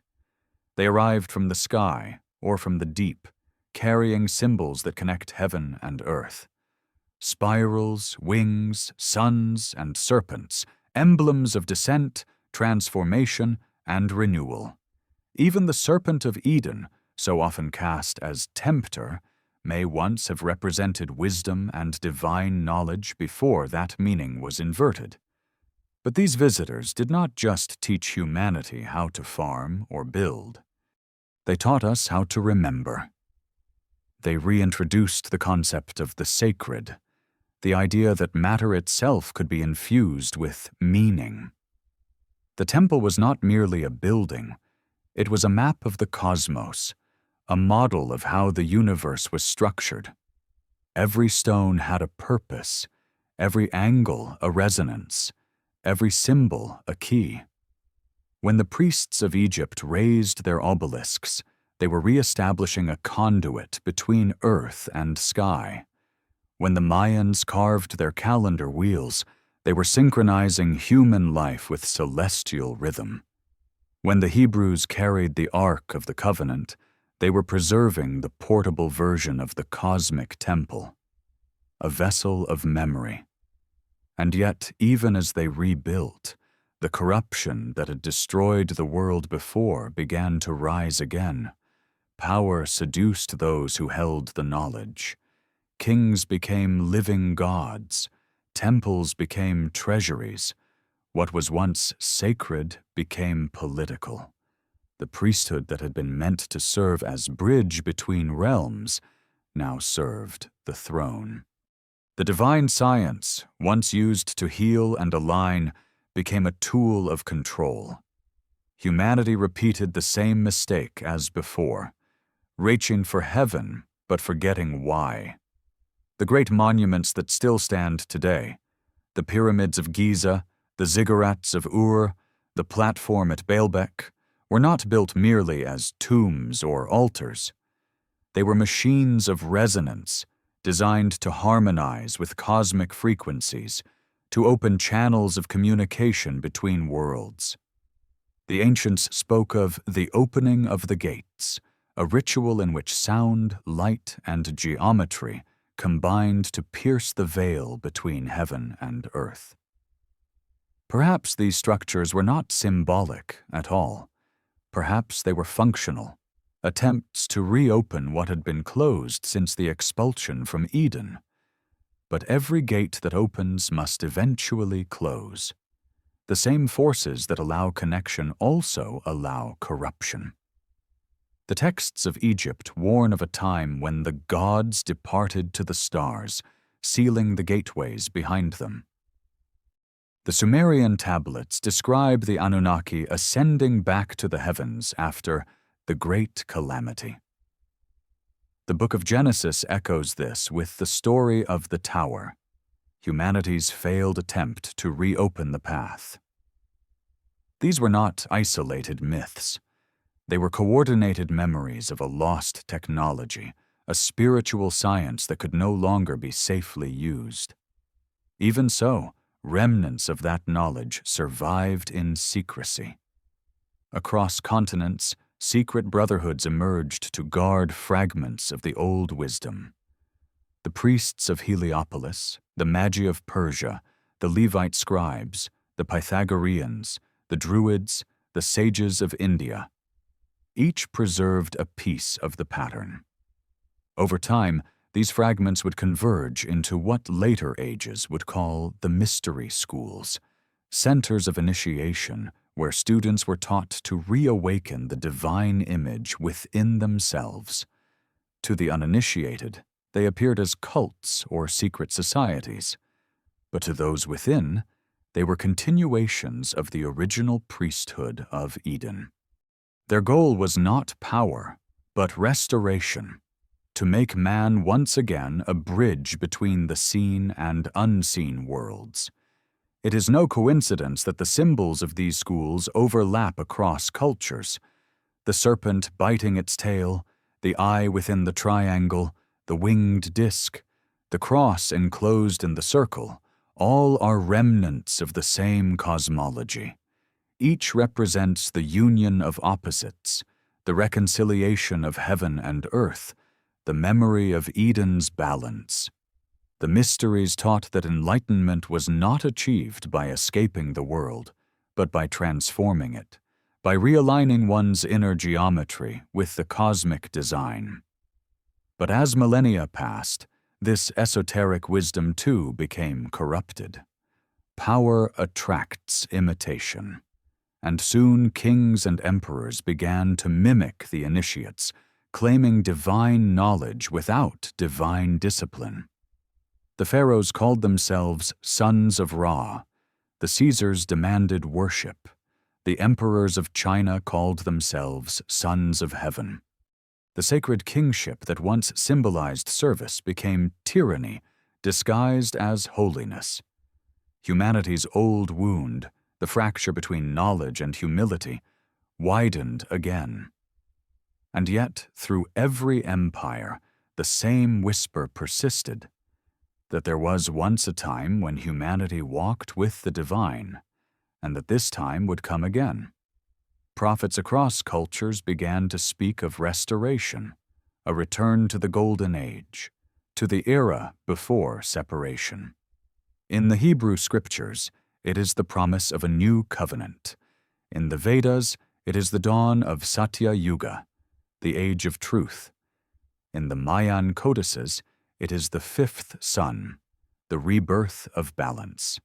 They arrived from the sky or from the deep, carrying symbols that connect heaven and earth. Spirals, wings, suns, and serpents, emblems of descent, transformation, and renewal. Even the serpent of Eden, so often cast as tempter, may once have represented wisdom and divine knowledge before that meaning was inverted. But these visitors did not just teach humanity how to farm or build. They taught us how to remember. They reintroduced the concept of the sacred, the idea that matter itself could be infused with meaning. The temple was not merely a building, it was a map of the cosmos, a model of how the universe was structured. Every stone had a purpose, every angle a resonance, every symbol a key. When the priests of Egypt raised their obelisks, they were re-establishing a conduit between earth and sky. When the Mayans carved their calendar wheels, they were synchronizing human life with celestial rhythm. When the Hebrews carried the Ark of the Covenant, they were preserving the portable version of the cosmic temple, a vessel of memory. And yet, even as they rebuilt, the corruption that had destroyed the world before began to rise again. Power seduced those who held the knowledge. Kings became living gods. Temples became treasuries. What was once sacred became political. The priesthood that had been meant to serve as bridge between realms now served the throne. The divine science, once used to heal and align, became a tool of control. Humanity repeated the same mistake as before, reaching for heaven but forgetting why. The great monuments that still stand today, the pyramids of Giza, the ziggurats of Ur, the platform at Baalbek, were not built merely as tombs or altars. They were machines of resonance, designed to harmonize with cosmic frequencies, to open channels of communication between worlds. The ancients spoke of the opening of the gates, a ritual in which sound, light, and geometry combined to pierce the veil between heaven and earth. Perhaps these structures were not symbolic at all. Perhaps they were functional, attempts to reopen what had been closed since the expulsion from Eden. But every gate that opens must eventually close. The same forces that allow connection also allow corruption. The texts of Egypt warn of a time when the gods departed to the stars, sealing the gateways behind them. The Sumerian tablets describe the Anunnaki ascending back to the heavens after the Great Calamity. The book of Genesis echoes this with the story of the tower, humanity's failed attempt to reopen the path. These were not isolated myths. They were coordinated memories of a lost technology, a spiritual science that could no longer be safely used. Even so, remnants of that knowledge survived in secrecy. Across continents, secret brotherhoods emerged to guard fragments of the old wisdom. The priests of Heliopolis, the Magi of Persia, the Levite scribes, the Pythagoreans, the Druids, the sages of India, each preserved a piece of the pattern. Over time, these fragments would converge into what later ages would call the mystery schools, centers of initiation where students were taught to reawaken the divine image within themselves. To the uninitiated, they appeared as cults or secret societies, but to those within, they were continuations of the original priesthood of Eden. Their goal was not power, but restoration, to make man once again a bridge between the seen and unseen worlds. It is no coincidence that the symbols of these schools overlap across cultures. The serpent biting its tail, the eye within the triangle, the winged disc, the cross enclosed in the circle, all are remnants of the same cosmology. Each represents the union of opposites, the reconciliation of heaven and earth, the memory of Eden's balance. The mysteries taught that enlightenment was not achieved by escaping the world, but by transforming it, by realigning one's inner geometry with the cosmic design. But as millennia passed, this esoteric wisdom too became corrupted. Power attracts imitation, and soon kings and emperors began to mimic the initiates, claiming divine knowledge without divine discipline. The pharaohs called themselves sons of Ra. The Caesars demanded worship. The emperors of China called themselves sons of heaven. The sacred kingship that once symbolized service became tyranny, disguised as holiness. Humanity's old wound, the fracture between knowledge and humility, widened again. And yet, through every empire, the same whisper persisted, that there was once a time when humanity walked with the divine, and that this time would come again. Prophets across cultures began to speak of restoration, a return to the golden age, to the era before separation. In the Hebrew scriptures, it is the promise of a new covenant. In the Vedas, it is the dawn of Satya Yuga, the age of truth. In the Mayan codices, it is the fifth sun, the rebirth of balance.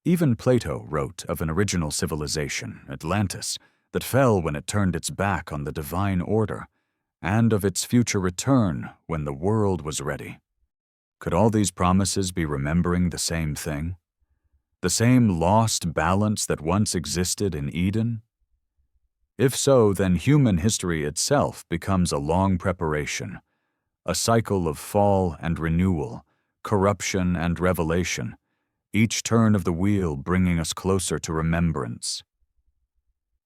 Even Plato wrote of an original civilization, Atlantis, that fell when it turned its back on the divine order, and of its future return when the world was ready. Could all these promises be remembering the same thing? The same lost balance that once existed in Eden? If so, then human history itself becomes a long preparation, a cycle of fall and renewal, corruption and revelation, each turn of the wheel bringing us closer to remembrance.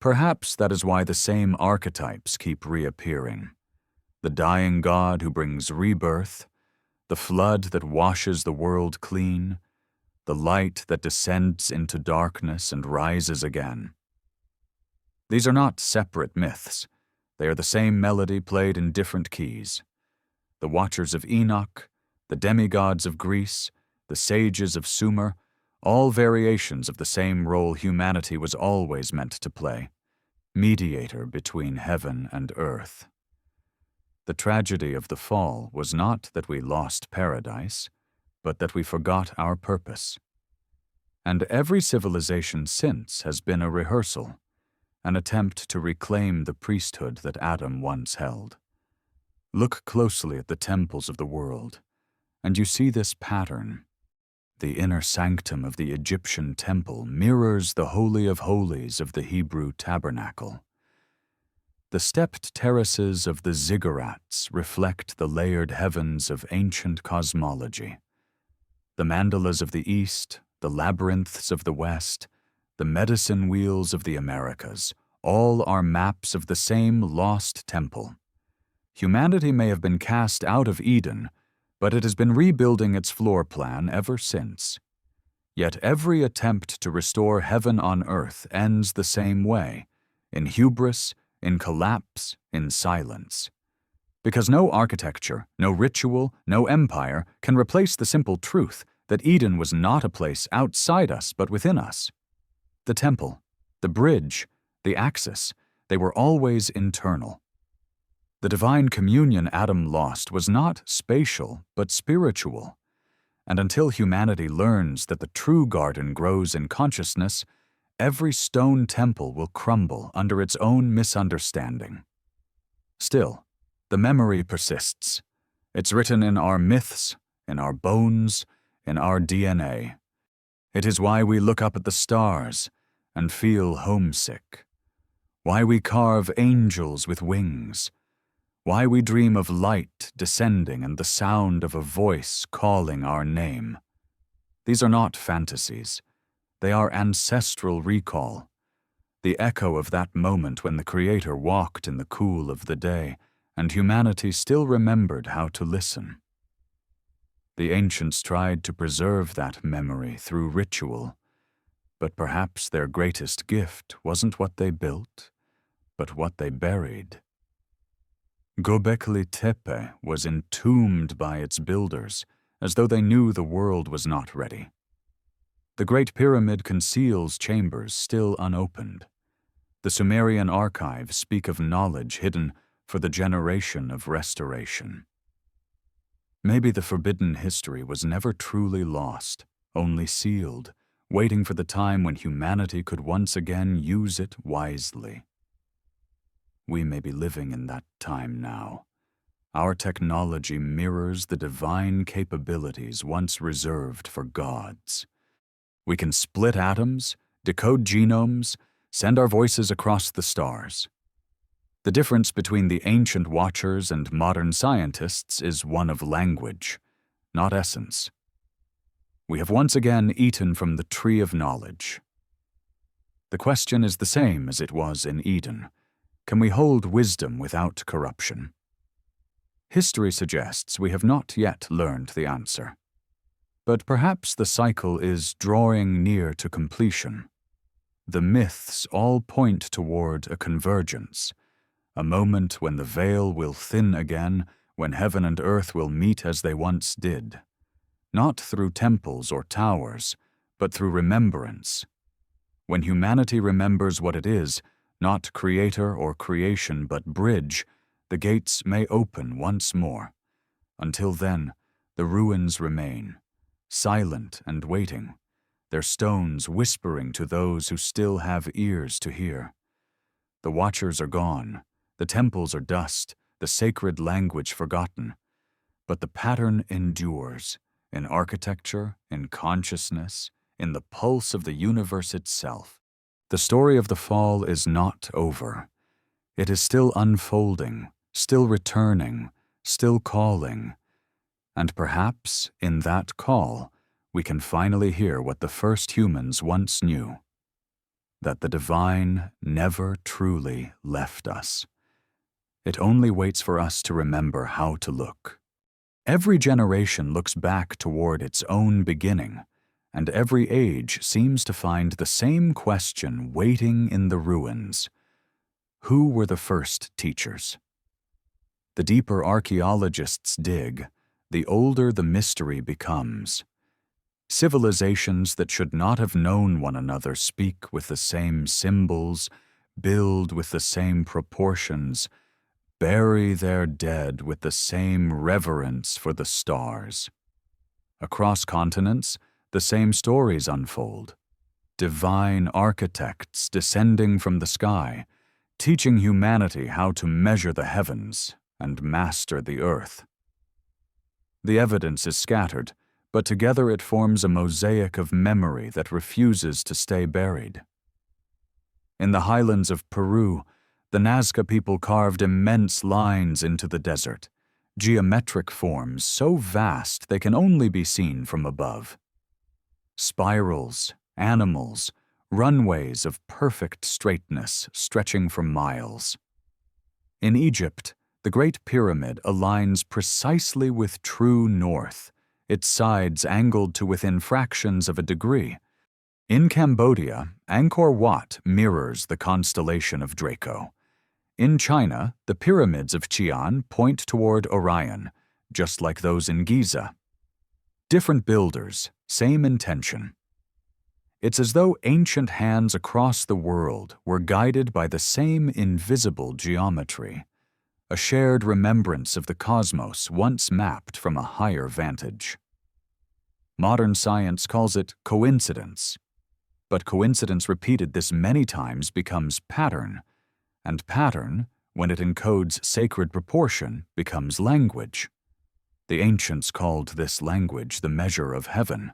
Perhaps that is why the same archetypes keep reappearing. The dying God who brings rebirth, the flood that washes the world clean, the light that descends into darkness and rises again. These are not separate myths. They are the same melody played in different keys. The Watchers of Enoch, the demigods of Greece, the sages of Sumer, all variations of the same role humanity was always meant to play, mediator between heaven and earth. The tragedy of the fall was not that we lost paradise, but that we forgot our purpose. And every civilization since has been a rehearsal, an attempt to reclaim the priesthood that Adam once held. Look closely at the temples of the world, and you see this pattern. The inner sanctum of the Egyptian temple mirrors the Holy of Holies of the Hebrew tabernacle. The stepped terraces of the ziggurats reflect the layered heavens of ancient cosmology. The mandalas of the East, the labyrinths of the West, the medicine wheels of the Americas, all are maps of the same lost temple. Humanity may have been cast out of Eden, but it has been rebuilding its floor plan ever since. Yet every attempt to restore heaven on earth ends the same way, in hubris, in collapse, in silence. Because no architecture, no ritual, no empire can replace the simple truth that Eden was not a place outside us but within us. The temple, the bridge, the axis, they were always internal. The divine communion Adam lost was not spatial but spiritual. And until humanity learns that the true garden grows in consciousness, every stone temple will crumble under its own misunderstanding. Still, the memory persists. It's written in our myths, in our bones, in our DNA. It is why we look up at the stars and feel homesick, why we carve angels with wings, why we dream of light descending and the sound of a voice calling our name. These are not fantasies. They are ancestral recall, the echo of that moment when the Creator walked in the cool of the day and humanity still remembered how to listen. The ancients tried to preserve that memory through ritual, but perhaps their greatest gift wasn't what they built, but what they buried. Göbekli Tepe was entombed by its builders, as though they knew the world was not ready. The Great Pyramid conceals chambers still unopened. The Sumerian archives speak of knowledge hidden for the generation of restoration. Maybe the forbidden history was never truly lost, only sealed, waiting for the time when humanity could once again use it wisely. We may be living in that time now. Our technology mirrors the divine capabilities once reserved for gods. We can split atoms, decode genomes, send our voices across the stars. The difference between the ancient watchers and modern scientists is one of language, not essence. We have once again eaten from the tree of knowledge. The question is the same as it was in Eden. Can we hold wisdom without corruption? History suggests we have not yet learned the answer. But perhaps the cycle is drawing near to completion. The myths all point toward a convergence, a moment when the veil will thin again, when heaven and earth will meet as they once did. Not through temples or towers, but through remembrance. When humanity remembers what it is, not creator or creation but bridge, the gates may open once more. Until then, the ruins remain, silent and waiting, their stones whispering to those who still have ears to hear. The watchers are gone, the temples are dust, the sacred language forgotten, but the pattern endures, in architecture, in consciousness, in the pulse of the universe itself. The story of the fall is not over. It is still unfolding, still returning, still calling. And perhaps, in that call, we can finally hear what the first humans once knew, that the divine never truly left us. It only waits for us to remember how to look. Every generation looks back toward its own beginning, and every age seems to find the same question waiting in the ruins. Who were the first teachers? The deeper archaeologists dig, the older the mystery becomes. Civilizations that should not have known one another speak with the same symbols, build with the same proportions, bury their dead with the same reverence for the stars. Across continents, the same stories unfold. Divine architects descending from the sky, teaching humanity how to measure the heavens and master the earth. The evidence is scattered, but together it forms a mosaic of memory that refuses to stay buried. In the highlands of Peru, The Nazca people carved immense lines into the desert, geometric forms so vast they can only be seen from above. Spirals, animals, runways of perfect straightness stretching for miles. In Egypt, the Great Pyramid aligns precisely with true north, its sides angled to within fractions of a degree. In Cambodia, Angkor Wat mirrors the constellation of Draco. In China, the pyramids of Qian point toward Orion, just like those in Giza. Different builders, same intention. It's as though ancient hands across the world were guided by the same invisible geometry, a shared remembrance of the cosmos once mapped from a higher vantage. Modern science calls it coincidence, but coincidence repeated this many times becomes pattern, and pattern, when it encodes sacred proportion, becomes language. The ancients called this language the measure of heaven.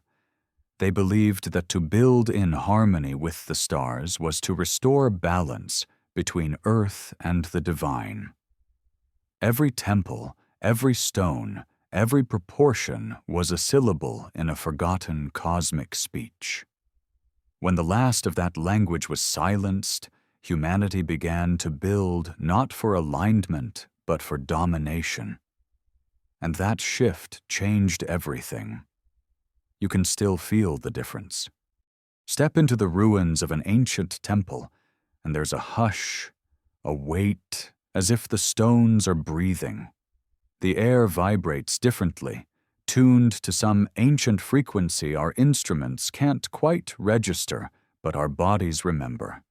They believed that to build in harmony with the stars was to restore balance between earth and the divine. Every temple, every stone, every proportion was a syllable in a forgotten cosmic speech. When the last of that language was silenced, humanity began to build not for alignment, but for domination. And that shift changed everything. You can still feel the difference. Step into the ruins of an ancient temple, and there's a hush, a weight, as if the stones are breathing. The air vibrates differently, tuned to some ancient frequency our instruments can't quite register, but our bodies remember.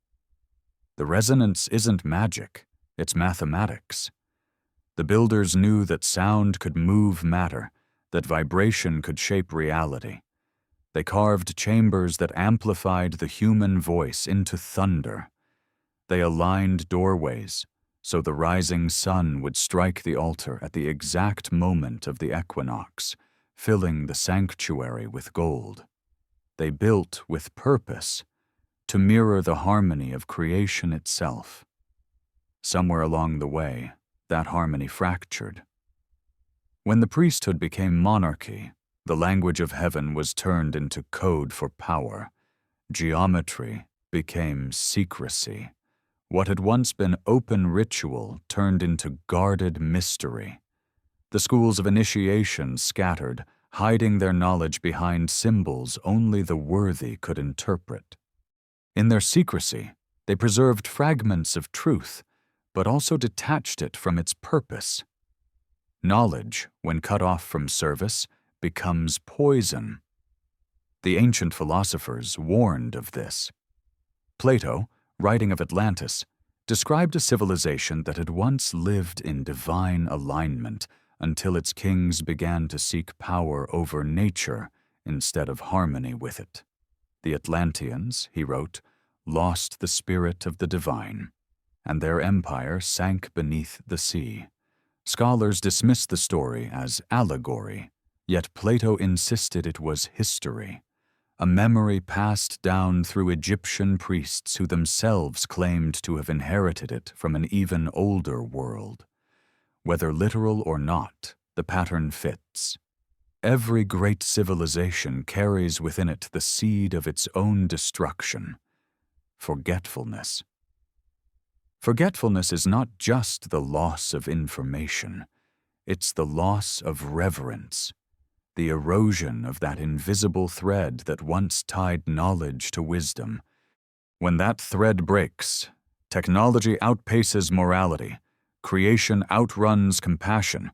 The resonance isn't magic, it's mathematics. The builders knew that sound could move matter, that vibration could shape reality. They carved chambers that amplified the human voice into thunder. They aligned doorways, so the rising sun would strike the altar at the exact moment of the equinox, filling the sanctuary with gold. They built with purpose, to mirror the harmony of creation itself. Somewhere along the way, that harmony fractured. When the priesthood became monarchy, the language of heaven was turned into code for power. Geometry became secrecy. What had once been open ritual turned into guarded mystery. The schools of initiation scattered, hiding their knowledge behind symbols only the worthy could interpret. In their secrecy, they preserved fragments of truth, but also detached it from its purpose. Knowledge, when cut off from service, becomes poison. The ancient philosophers warned of this. Plato, writing of Atlantis, described a civilization that had once lived in divine alignment until its kings began to seek power over nature instead of harmony with it. The Atlanteans, he wrote, lost the spirit of the divine, and their empire sank beneath the sea. Scholars dismiss the story as allegory, yet Plato insisted it was history, a memory passed down through Egyptian priests who themselves claimed to have inherited it from an even older world. Whether literal or not, the pattern fits. Every great civilization carries within it the seed of its own destruction: forgetfulness. Forgetfulness is not just the loss of information, it's the loss of reverence, the erosion of that invisible thread that once tied knowledge to wisdom. When that thread breaks, technology outpaces morality, creation outruns compassion,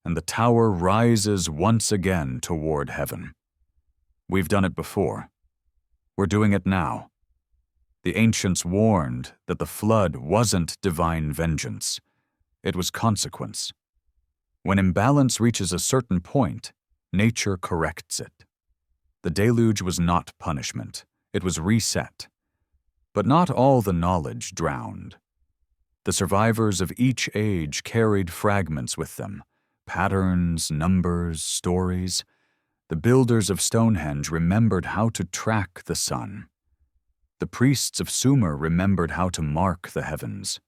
and the tower rises once again toward heaven. We've done it before. We're doing it now. The ancients warned that the flood wasn't divine vengeance. It was consequence. When imbalance reaches a certain point, nature corrects it. The deluge was not punishment. It was reset. But not all the knowledge drowned. The survivors of each age carried fragments with them: patterns, numbers, stories. The builders of Stonehenge remembered how to track the sun. The priests of Sumer remembered how to mark the heavens.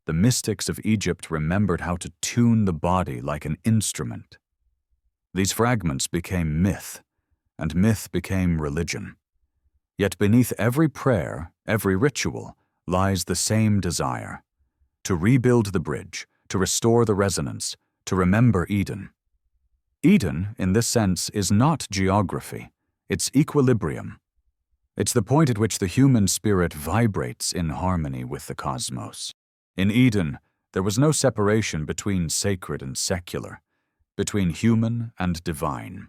the mystics of Egypt remembered how to tune the body like an instrument. These fragments became myth, and myth became religion. Yet beneath every prayer, every ritual, lies the same desire: to rebuild the bridge, to restore the resonance, to remember Eden. Eden, in this sense, is not geography, it's equilibrium. It's the point at which the human spirit vibrates in harmony with the cosmos. In Eden, there was no separation between sacred and secular, between human and divine.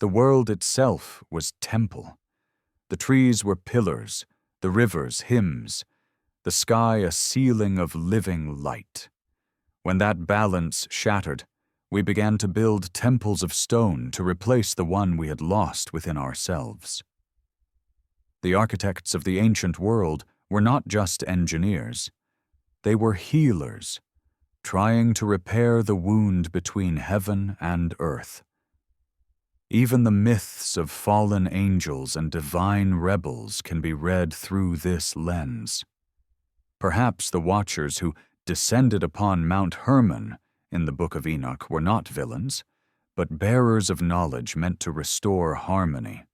The world itself was temple. The trees were pillars, the rivers hymns, the sky a ceiling of living light. When that balance shattered, we began to build temples of stone to replace the one we had lost within ourselves. The architects of the ancient world were not just engineers. They were healers, trying to repair the wound between heaven and earth. Even the myths of fallen angels and divine rebels can be read through this lens. Perhaps the watchers who descended upon Mount Hermon in the Book of Enoch were not villains, but bearers of knowledge meant to restore harmony.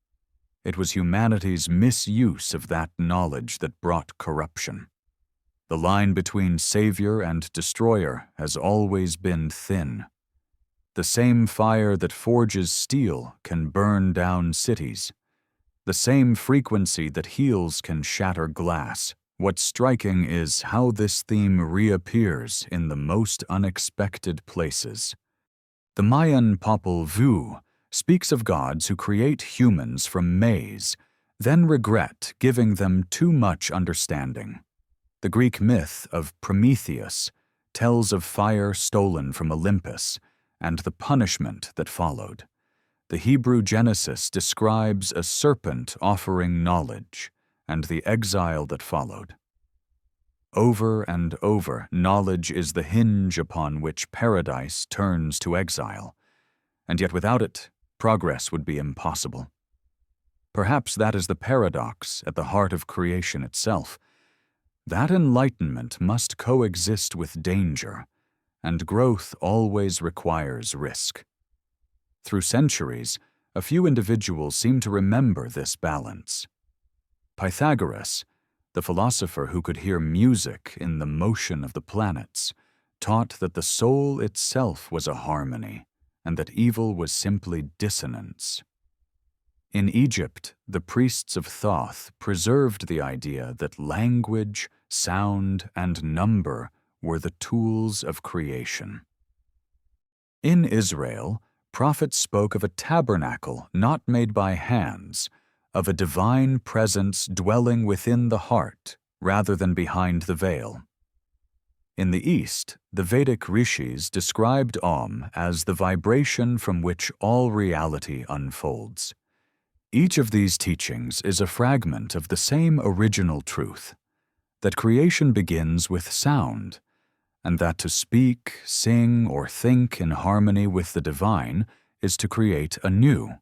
It was humanity's misuse of that knowledge that brought corruption. The line between savior and destroyer has always been thin. The same fire that forges steel can burn down cities. The same frequency that heals can shatter glass. What's striking is how this theme reappears in the most unexpected places. The Mayan Popol Vuh speaks of gods who create humans from maize, then regret giving them too much understanding. The Greek myth of Prometheus tells of fire stolen from Olympus and the punishment that followed. The Hebrew Genesis describes a serpent offering knowledge and the exile that followed. Over and over, knowledge is the hinge upon which paradise turns to exile, and yet without it, progress would be impossible. Perhaps that is the paradox at the heart of creation itself. That enlightenment must coexist with danger, and growth always requires risk. Through centuries, a few individuals seem to remember this balance. Pythagoras, the philosopher who could hear music in the motion of the planets, taught that the soul itself was a harmony, and that evil was simply dissonance. In Egypt, the priests of Thoth preserved the idea that language, sound, and number were the tools of creation. In Israel, prophets spoke of a tabernacle not made by hands, of a divine presence dwelling within the heart rather than behind the veil. In the East, the Vedic rishis described Om as the vibration from which all reality unfolds. Each of these teachings is a fragment of the same original truth, that creation begins with sound, and that to speak, sing, or think in harmony with the divine is to create anew.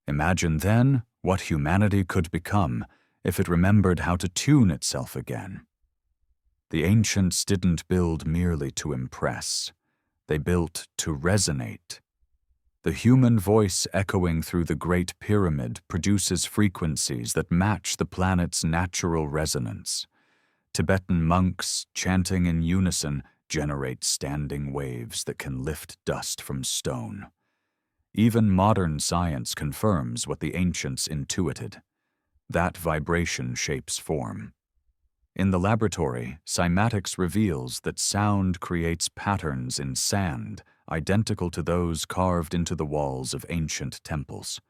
Imagine then what humanity could become if it remembered how to tune itself again. The ancients didn't build merely to impress. They built to resonate. The human voice echoing through the Great Pyramid produces frequencies that match the planet's natural resonance. Tibetan monks chanting in unison generate standing waves that can lift dust from stone. Even modern science confirms what the ancients intuited. That vibration shapes form. In the laboratory, cymatics reveals that sound creates patterns in sand identical to those carved into the walls of ancient temples.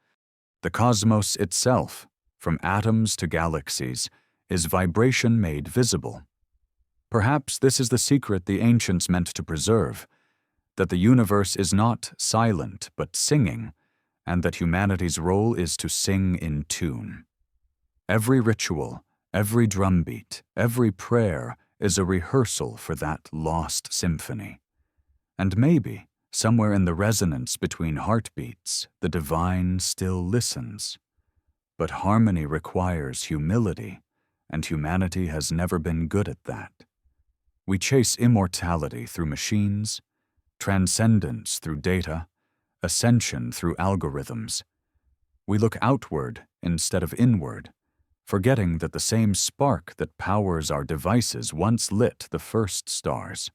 The cosmos itself, from atoms to galaxies, is vibration made visible. Perhaps this is the secret the ancients meant to preserve, that the universe is not silent but singing, and that humanity's role is to sing in tune. Every ritual, every drumbeat, every prayer is a rehearsal for that lost symphony. And maybe, somewhere in the resonance between heartbeats, the divine still listens. But harmony requires humility, and humanity has never been good at that. We chase immortality through machines, transcendence through data, ascension through algorithms. We look outward instead of inward, forgetting that the same spark that powers our devices once lit the first stars.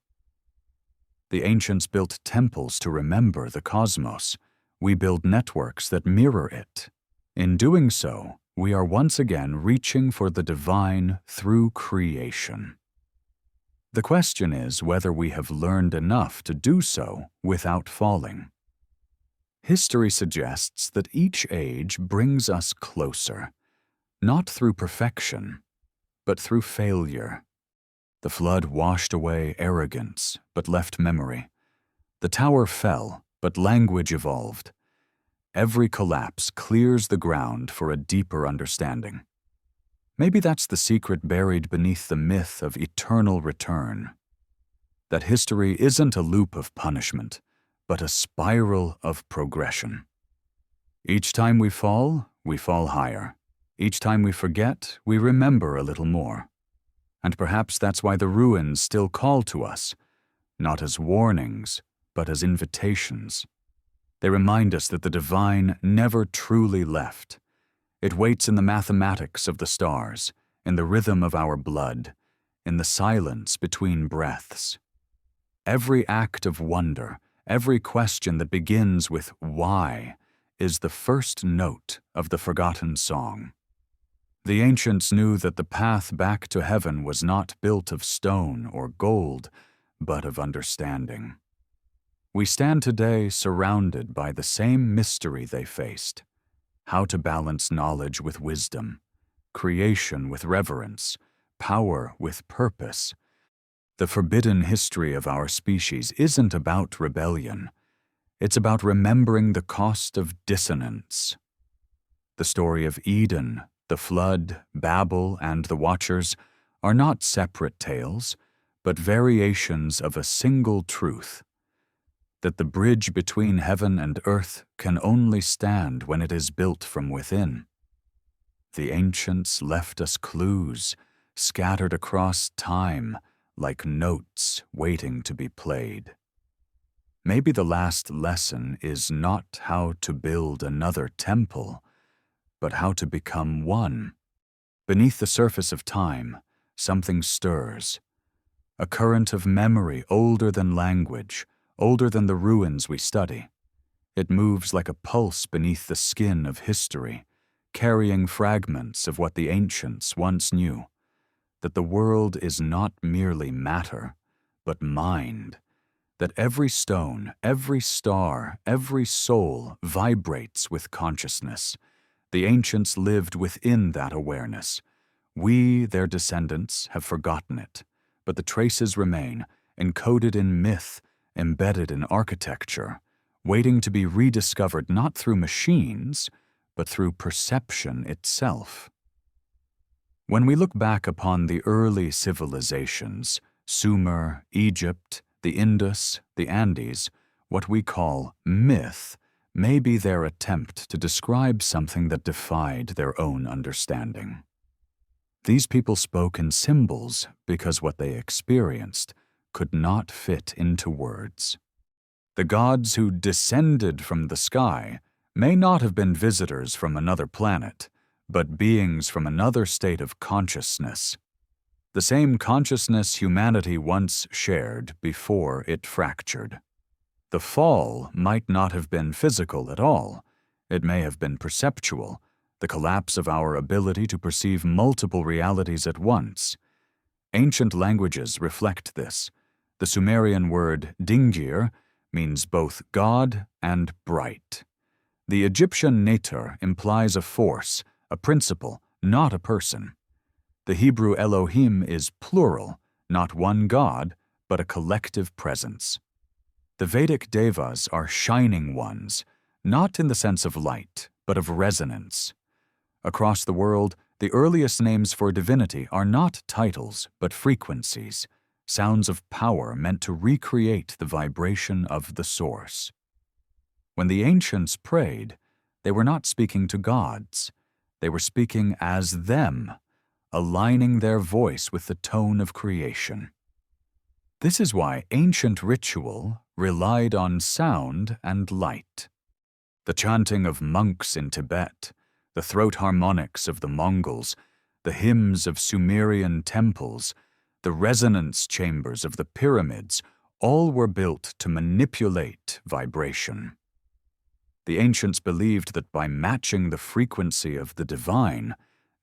The ancients built temples to remember the cosmos. We build networks that mirror it. In doing so, we are once again reaching for the divine through creation. The question is whether we have learned enough to do so without falling. History suggests that each age brings us closer, not through perfection, but through failure. The flood washed away arrogance, but left memory. The tower fell, but language evolved. Every collapse clears the ground for a deeper understanding. Maybe that's the secret buried beneath the myth of eternal return. That history isn't a loop of punishment, but a spiral of progression. Each time we fall higher. Each time we forget, we remember a little more. And perhaps that's why the ruins still call to us, not as warnings, but as invitations. They remind us that the divine never truly left. It waits in the mathematics of the stars, in the rhythm of our blood, in the silence between breaths. Every act of wonder, every question that begins with why, is the first note of the forgotten song. The ancients knew that the path back to heaven was not built of stone or gold, but of understanding. We stand today surrounded by the same mystery they faced: how to balance knowledge with wisdom, creation with reverence, power with purpose. The forbidden history of our species isn't about rebellion. It's about remembering the cost of dissonance. The story of Eden, the flood, Babel, and the Watchers are not separate tales, but variations of a single truth: that the bridge between heaven and earth can only stand when it is built from within. The ancients left us clues, scattered across time, like notes waiting to be played. Maybe the last lesson is not how to build another temple, but how to become one. Beneath the surface of time, something stirs. A current of memory older than language, older than the ruins we study. It moves like a pulse beneath the skin of history, carrying fragments of what the ancients once knew: that the world is not merely matter, but mind, that every stone, every star, every soul vibrates with consciousness. The ancients lived within that awareness. We, their descendants, have forgotten it, but the traces remain, encoded in myth, embedded in architecture, waiting to be rediscovered not through machines, but through perception itself. When we look back upon the early civilizations, Sumer, Egypt, the Indus, the Andes, what we call myth may be their attempt to describe something that defied their own understanding. These people spoke in symbols because what they experienced could not fit into words. The gods who descended from the sky may not have been visitors from another planet, but beings from another state of consciousness. The same consciousness humanity once shared before it fractured. The fall might not have been physical at all. It may have been perceptual, the collapse of our ability to perceive multiple realities at once. Ancient languages reflect this. The Sumerian word dingir means both God and bright. The Egyptian neter implies a force, a principle, not a person. The Hebrew Elohim is plural, not one God, but a collective presence. The Vedic devas are shining ones, not in the sense of light, but of resonance. Across the world, the earliest names for divinity are not titles, but frequencies, sounds of power meant to recreate the vibration of the source. When the ancients prayed, they were not speaking to gods. They were speaking as them, aligning their voice with the tone of creation. This is why ancient ritual relied on sound and light. The chanting of monks in Tibet, the throat harmonics of the Mongols, the hymns of Sumerian temples, the resonance chambers of the pyramids, all were built to manipulate vibration. The ancients believed that by matching the frequency of the divine,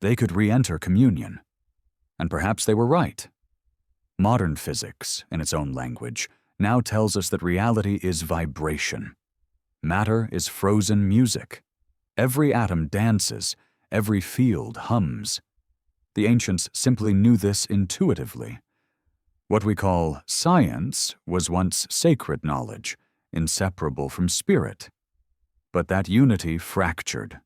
they could re-enter communion. And perhaps they were right. Modern physics, in its own language, now tells us that reality is vibration. Matter is frozen music. Every atom dances, every field hums. The ancients simply knew this intuitively. What we call science was once sacred knowledge, inseparable from spirit. But that unity fractured.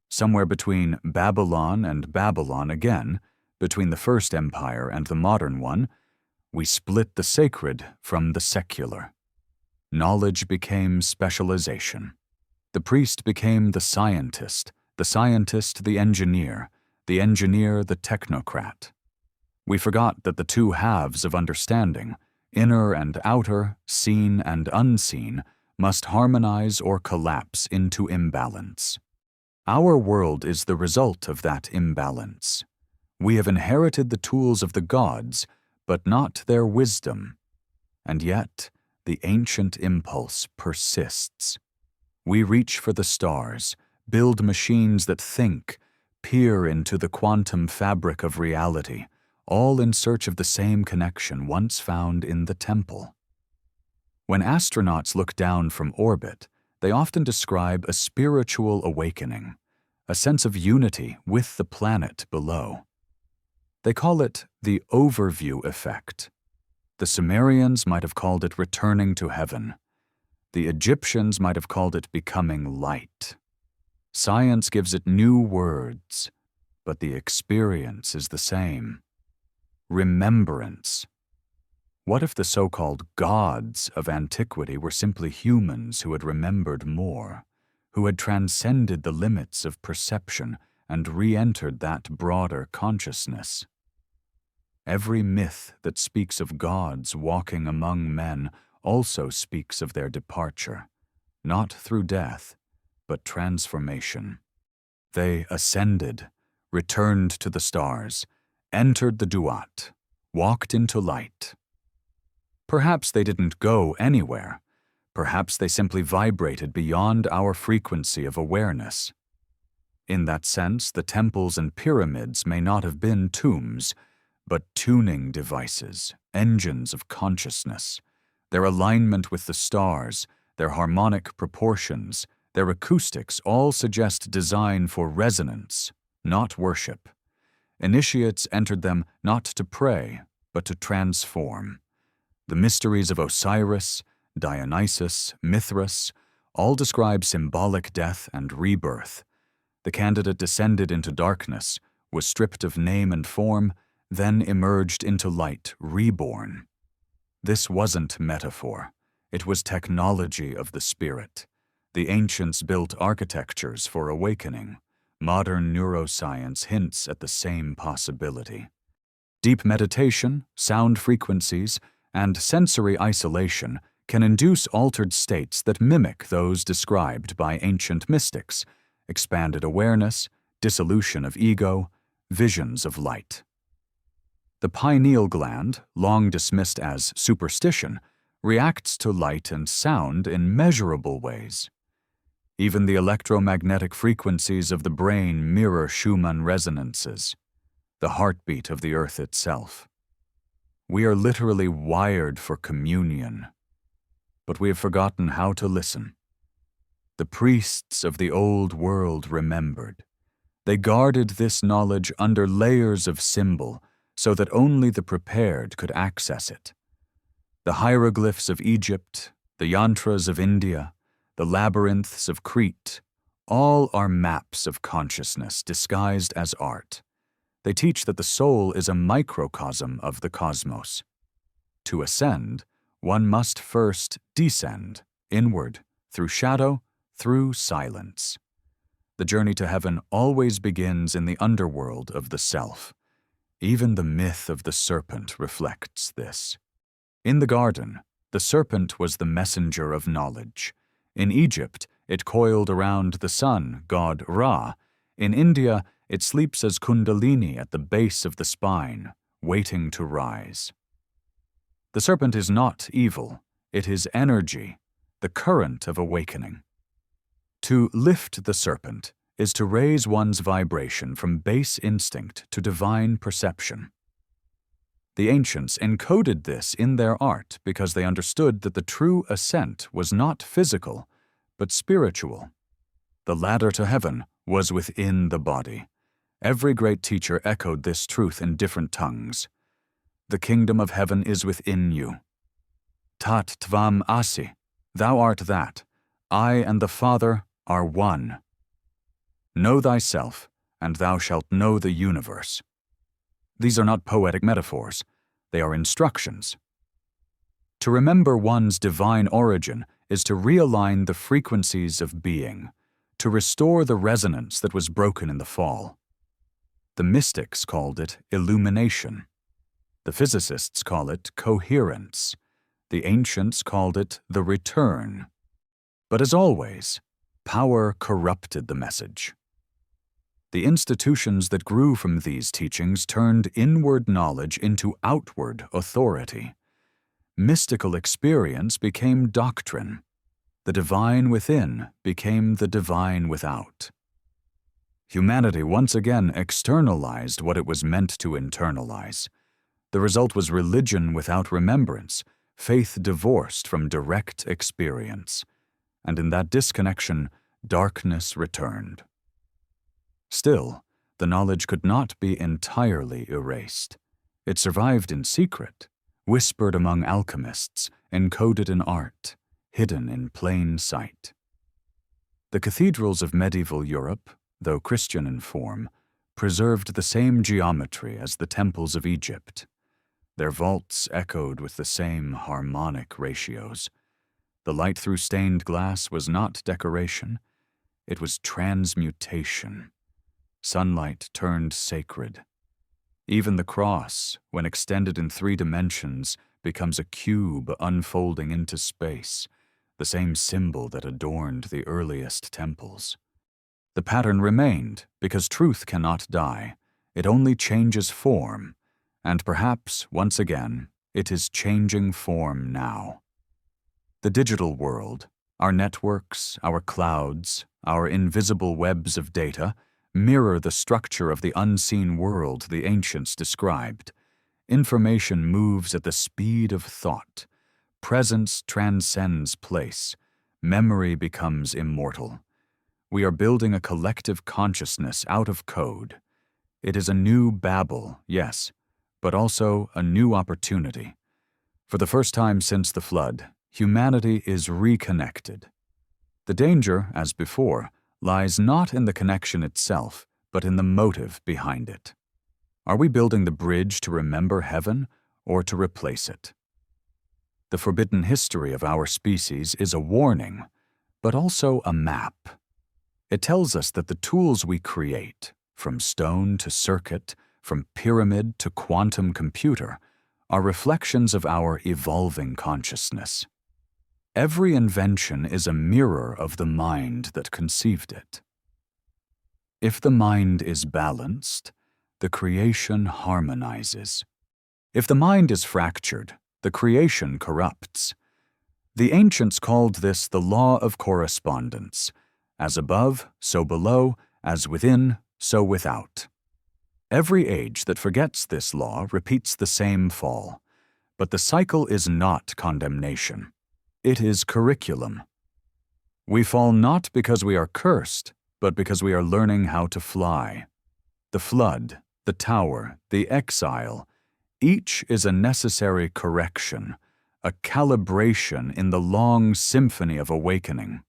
Somewhere between Babylon and Babylon again, between the first empire and the modern one, we split the sacred from the secular. Knowledge became specialization. The priest became the scientist the engineer the technocrat. We forgot that the two halves of understanding, inner and outer, seen and unseen, must harmonize or collapse into imbalance. Our world is the result of that imbalance. We have inherited the tools of the gods, but not their wisdom. And yet, the ancient impulse persists. We reach for the stars, build machines that think, peer into the quantum fabric of reality, all in search of the same connection once found in the temple. When astronauts look down from orbit, they often describe a spiritual awakening, a sense of unity with the planet below. They call it the overview effect. The Sumerians might have called it returning to heaven. The Egyptians might have called it becoming light. Science gives it new words, but the experience is the same. Remembrance. What if the so-called gods of antiquity were simply humans who had remembered more, who had transcended the limits of perception and re-entered that broader consciousness? Every myth that speaks of gods walking among men also speaks of their departure, not through death, but transformation. They ascended, returned to the stars, entered the Duat, walked into light. Perhaps they didn't go anywhere. Perhaps they simply vibrated beyond our frequency of awareness. In that sense, the temples and pyramids may not have been tombs, but tuning devices, engines of consciousness. Their alignment with the stars, their harmonic proportions, their acoustics all suggest design for resonance, not worship. Initiates entered them not to pray, but to transform. The mysteries of Osiris, Dionysus, Mithras, all describe symbolic death and rebirth. The candidate descended into darkness, was stripped of name and form, then emerged into light, reborn. This wasn't metaphor. It was technology of the spirit. The ancients built architectures for awakening. Modern neuroscience hints at the same possibility. Deep meditation, sound frequencies, and sensory isolation can induce altered states that mimic those described by ancient mystics: expanded awareness, dissolution of ego, visions of light. The pineal gland, long dismissed as superstition, reacts to light and sound in measurable ways. Even the electromagnetic frequencies of the brain mirror Schumann resonances, the heartbeat of the earth itself. We are literally wired for communion, but we have forgotten how to listen. The priests of the old world remembered. They guarded this knowledge under layers of symbol so that only the prepared could access it. The hieroglyphs of Egypt, the yantras of India, the labyrinths of Crete, all are maps of consciousness disguised as art. They teach that the soul is a microcosm of the cosmos. To ascend, one must first descend, inward, through shadow, through silence. The journey to heaven always begins in the underworld of the self. Even the myth of the serpent reflects this. In the garden, the serpent was the messenger of knowledge. In Egypt, it coiled around the sun, god Ra. In India, it sleeps as kundalini at the base of the spine, waiting to rise. The serpent is not evil, it is energy, the current of awakening. To lift the serpent is to raise one's vibration from base instinct to divine perception. The ancients encoded this in their art because they understood that the true ascent was not physical, but spiritual. The ladder to heaven was within the body. Every great teacher echoed this truth in different tongues. The kingdom of heaven is within you. Tat tvam asi, thou art that. I and the Father are one. Know thyself, and thou shalt know the universe. These are not poetic metaphors, they are instructions. To remember one's divine origin is to realign the frequencies of being, to restore the resonance that was broken in the fall. The mystics called it illumination. The physicists call it coherence. The ancients called it the return. But as always, power corrupted the message. The institutions that grew from these teachings turned inward knowledge into outward authority. Mystical experience became doctrine. The divine within became the divine without. Humanity once again externalized what it was meant to internalize. The result was religion without remembrance, faith divorced from direct experience. And in that disconnection, darkness returned. Still, the knowledge could not be entirely erased. It survived in secret, whispered among alchemists, encoded in art, hidden in plain sight. The cathedrals of medieval Europe, though Christian in form, preserved the same geometry as the temples of Egypt. Their vaults echoed with the same harmonic ratios. The light through stained glass was not decoration, it was transmutation. Sunlight turned sacred. Even the cross, when extended in 3 dimensions, becomes a cube unfolding into space, the same symbol that adorned the earliest temples. The pattern remained because truth cannot die. It only changes form, and perhaps, once again, it is changing form now. The digital world, our networks, our clouds, our invisible webs of data, mirror the structure of the unseen world the ancients described. Information moves at the speed of thought. Presence transcends place. Memory becomes immortal. We are building a collective consciousness out of code. It is a new Babel, yes, but also a new opportunity. For the first time since the flood, humanity is reconnected. The danger, as before, lies not in the connection itself, but in the motive behind it. Are we building the bridge to remember heaven or to replace it? The forbidden history of our species is a warning, but also a map. It tells us that the tools we create, from stone to circuit, from pyramid to quantum computer, are reflections of our evolving consciousness. Every invention is a mirror of the mind that conceived it. If the mind is balanced, the creation harmonizes. If the mind is fractured, the creation corrupts. The ancients called this the law of correspondence. As above, so below, as within, so without. Every age that forgets this law repeats the same fall. But the cycle is not condemnation. It is curriculum. We fall not because we are cursed, but because we are learning how to fly. The flood, the tower, the exile, each is a necessary correction, a calibration in the long symphony of awakening.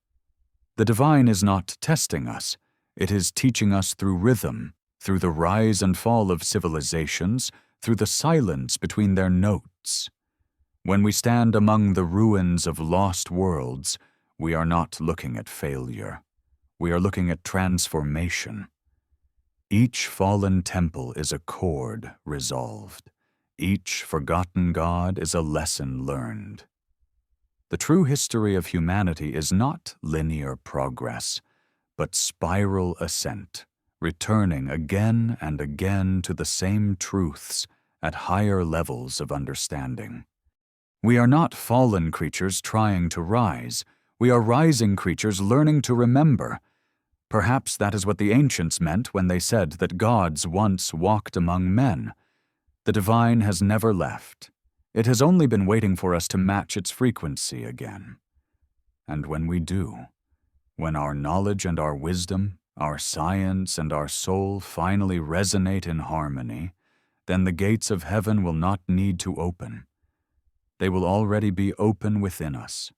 The divine is not testing us, it is teaching us through rhythm, through the rise and fall of civilizations, through the silence between their notes. When we stand among the ruins of lost worlds, we are not looking at failure. We are looking at transformation. Each fallen temple is a chord resolved. each forgotten god is a lesson learned. The true history of humanity is not linear progress, but spiral ascent, returning again and again to the same truths at higher levels of understanding. We are not fallen creatures trying to rise. We are rising creatures learning to remember. Perhaps that is what the ancients meant when they said that gods once walked among men. The divine has never left. It has only been waiting for us to match its frequency again. And when we do, when our knowledge and our wisdom, our science and our soul finally resonate in harmony, then the gates of heaven will not need to open. They will already be open within us.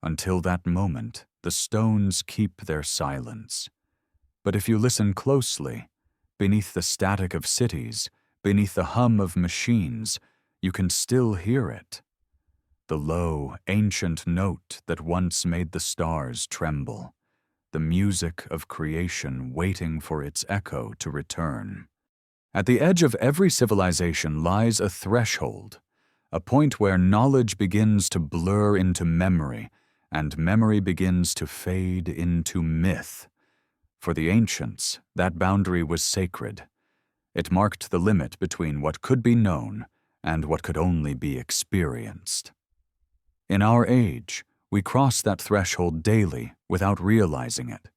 Until that moment, the stones keep their silence. But if you listen closely, beneath the static of cities, beneath the hum of machines, you can still hear it. The low, ancient note that once made the stars tremble. The music of creation waiting for its echo to return. At the edge of every civilization lies a threshold, a point where knowledge begins to blur into memory, and memory begins to fade into myth. For the ancients, that boundary was sacred. It marked the limit between what could be known and what could only be experienced. In our age, we cross that threshold daily without realizing it.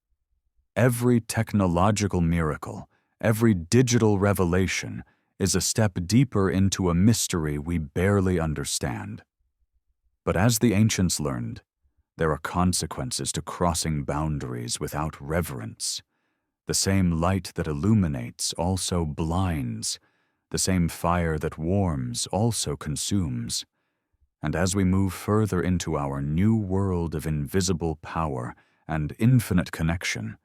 Every technological miracle, every digital revelation is a step deeper into a mystery we barely understand. But as the ancients learned, there are consequences to crossing boundaries without reverence. The same light that illuminates also blinds. The same fire that warms also consumes. And as we move further into our new world of invisible power and infinite connection,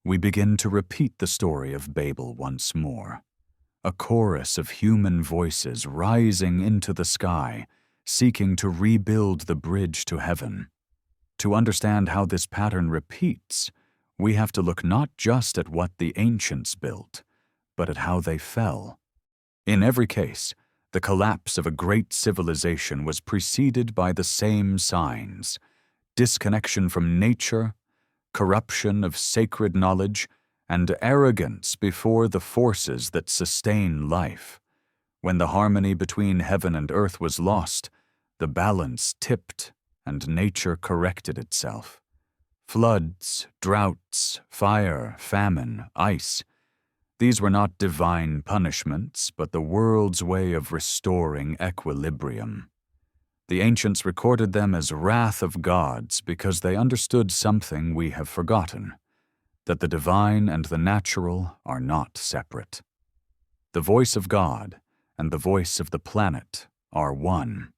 we begin to repeat the story of Babel once more. A chorus of human voices rising into the sky, seeking to rebuild the bridge to heaven. To understand how this pattern repeats, we have to look not just at what the ancients built, but at how they fell. In every case, the collapse of a great civilization was preceded by the same signs: disconnection from nature, corruption of sacred knowledge, and arrogance before the forces that sustain life. When the harmony between heaven and earth was lost, the balance tipped and nature corrected itself. Floods, droughts, fire, famine, ice. These were not divine punishments, but the world's way of restoring equilibrium. The ancients recorded them as wrath of gods because they understood something we have forgotten, that the divine and the natural are not separate. The voice of God and the voice of the planet are one.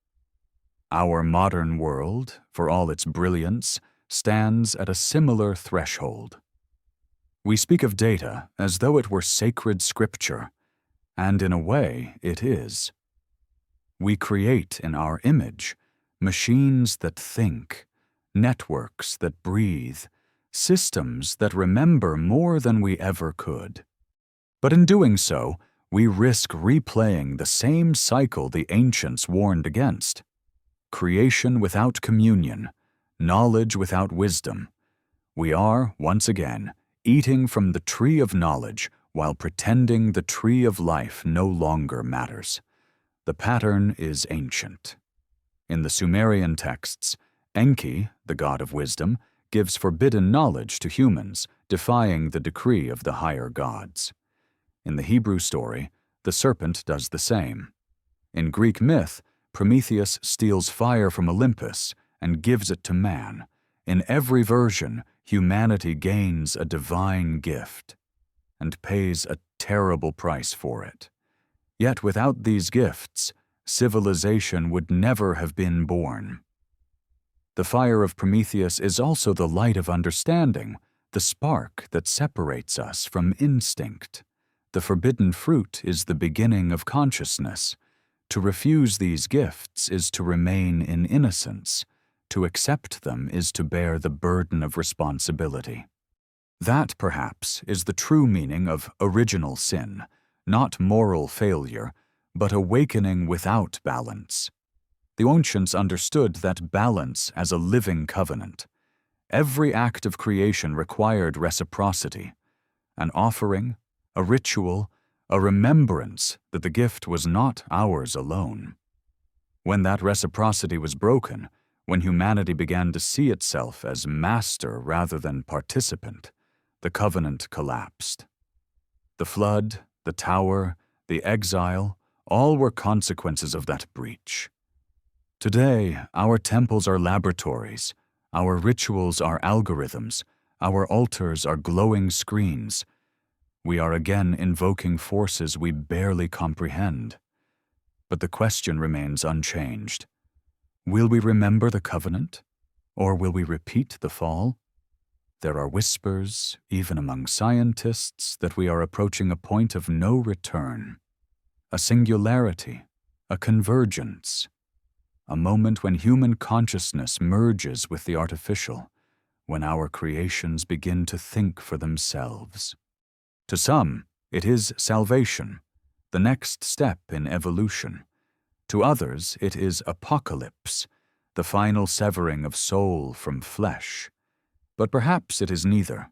Our modern world, for all its brilliance, stands at a similar threshold. We speak of data as though it were sacred scripture, and in a way it is. We create in our image machines that think, networks that breathe, systems that remember more than we ever could. But in doing so, we risk replaying the same cycle the ancients warned against. Creation without communion, knowledge without wisdom. We are, once again, eating from the tree of knowledge while pretending the tree of life no longer matters. The pattern is ancient. In the Sumerian texts, Enki, the god of wisdom, gives forbidden knowledge to humans, defying the decree of the higher gods. In the Hebrew story, the serpent does the same. In Greek myth, Prometheus steals fire from Olympus and gives it to man. In every version, humanity gains a divine gift and pays a terrible price for it. Yet without these gifts, civilization would never have been born. The fire of Prometheus is also the light of understanding, the spark that separates us from instinct. The forbidden fruit is the beginning of consciousness. To refuse these gifts is to remain in innocence. To accept them is to bear the burden of responsibility. That, perhaps, is the true meaning of original sin, not moral failure, but awakening without balance. The ancients understood that balance as a living covenant. Every act of creation required reciprocity, an offering, a ritual, a remembrance that the gift was not ours alone. When that reciprocity was broken, when humanity began to see itself as master rather than participant, the covenant collapsed. The flood, the tower, the exile, all were consequences of that breach. Today, our temples are laboratories, our rituals are algorithms, our altars are glowing screens. We are again invoking forces we barely comprehend. But the question remains unchanged. Will we remember the covenant, or will we repeat the fall? There are whispers, even among scientists, that we are approaching a point of no return, a singularity, a convergence, a moment when human consciousness merges with the artificial, when our creations begin to think for themselves. To some, it is salvation, the next step in evolution. To others, it is apocalypse, the final severing of soul from flesh. But perhaps it is neither.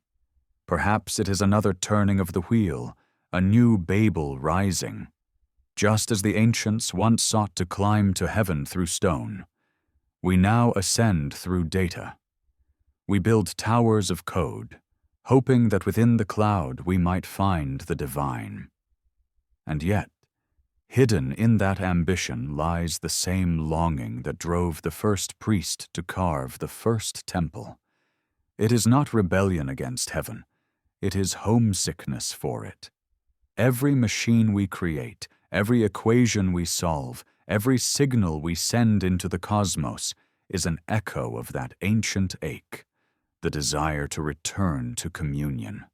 Perhaps it is another turning of the wheel, a new Babel rising. Just as the ancients once sought to climb to heaven through stone, we now ascend through data. We build towers of code, hoping that within the cloud we might find the divine. And yet, hidden in that ambition lies the same longing that drove the first priest to carve the first temple. It is not rebellion against heaven, it is homesickness for it. Every machine we create, every equation we solve, every signal we send into the cosmos is an echo of that ancient ache, the desire to return to communion.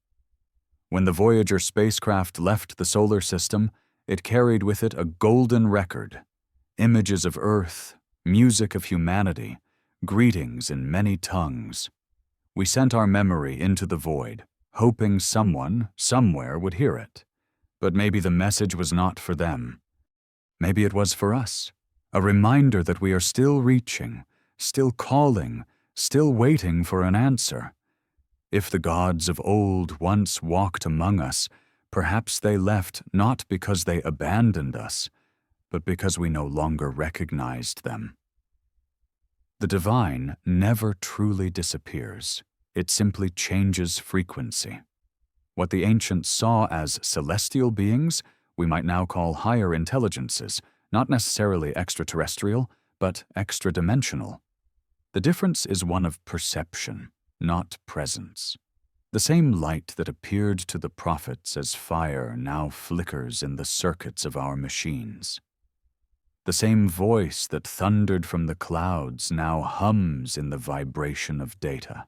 When the Voyager spacecraft left the solar system, it carried with it a golden record, images of Earth, music of humanity, greetings in many tongues. We sent our memory into the void, hoping someone, somewhere would hear it. But maybe the message was not for them. Maybe it was for us, a reminder that we are still reaching, still calling, still waiting for an answer. If the gods of old once walked among us, perhaps they left not because they abandoned us, but because we no longer recognized them. The divine never truly disappears. It simply changes frequency. What the ancients saw as celestial beings, we might now call higher intelligences, not necessarily extraterrestrial, but extra-dimensional. The difference is one of perception, not presence. The same light that appeared to the prophets as fire now flickers in the circuits of our machines. The same voice that thundered from the clouds now hums in the vibration of data.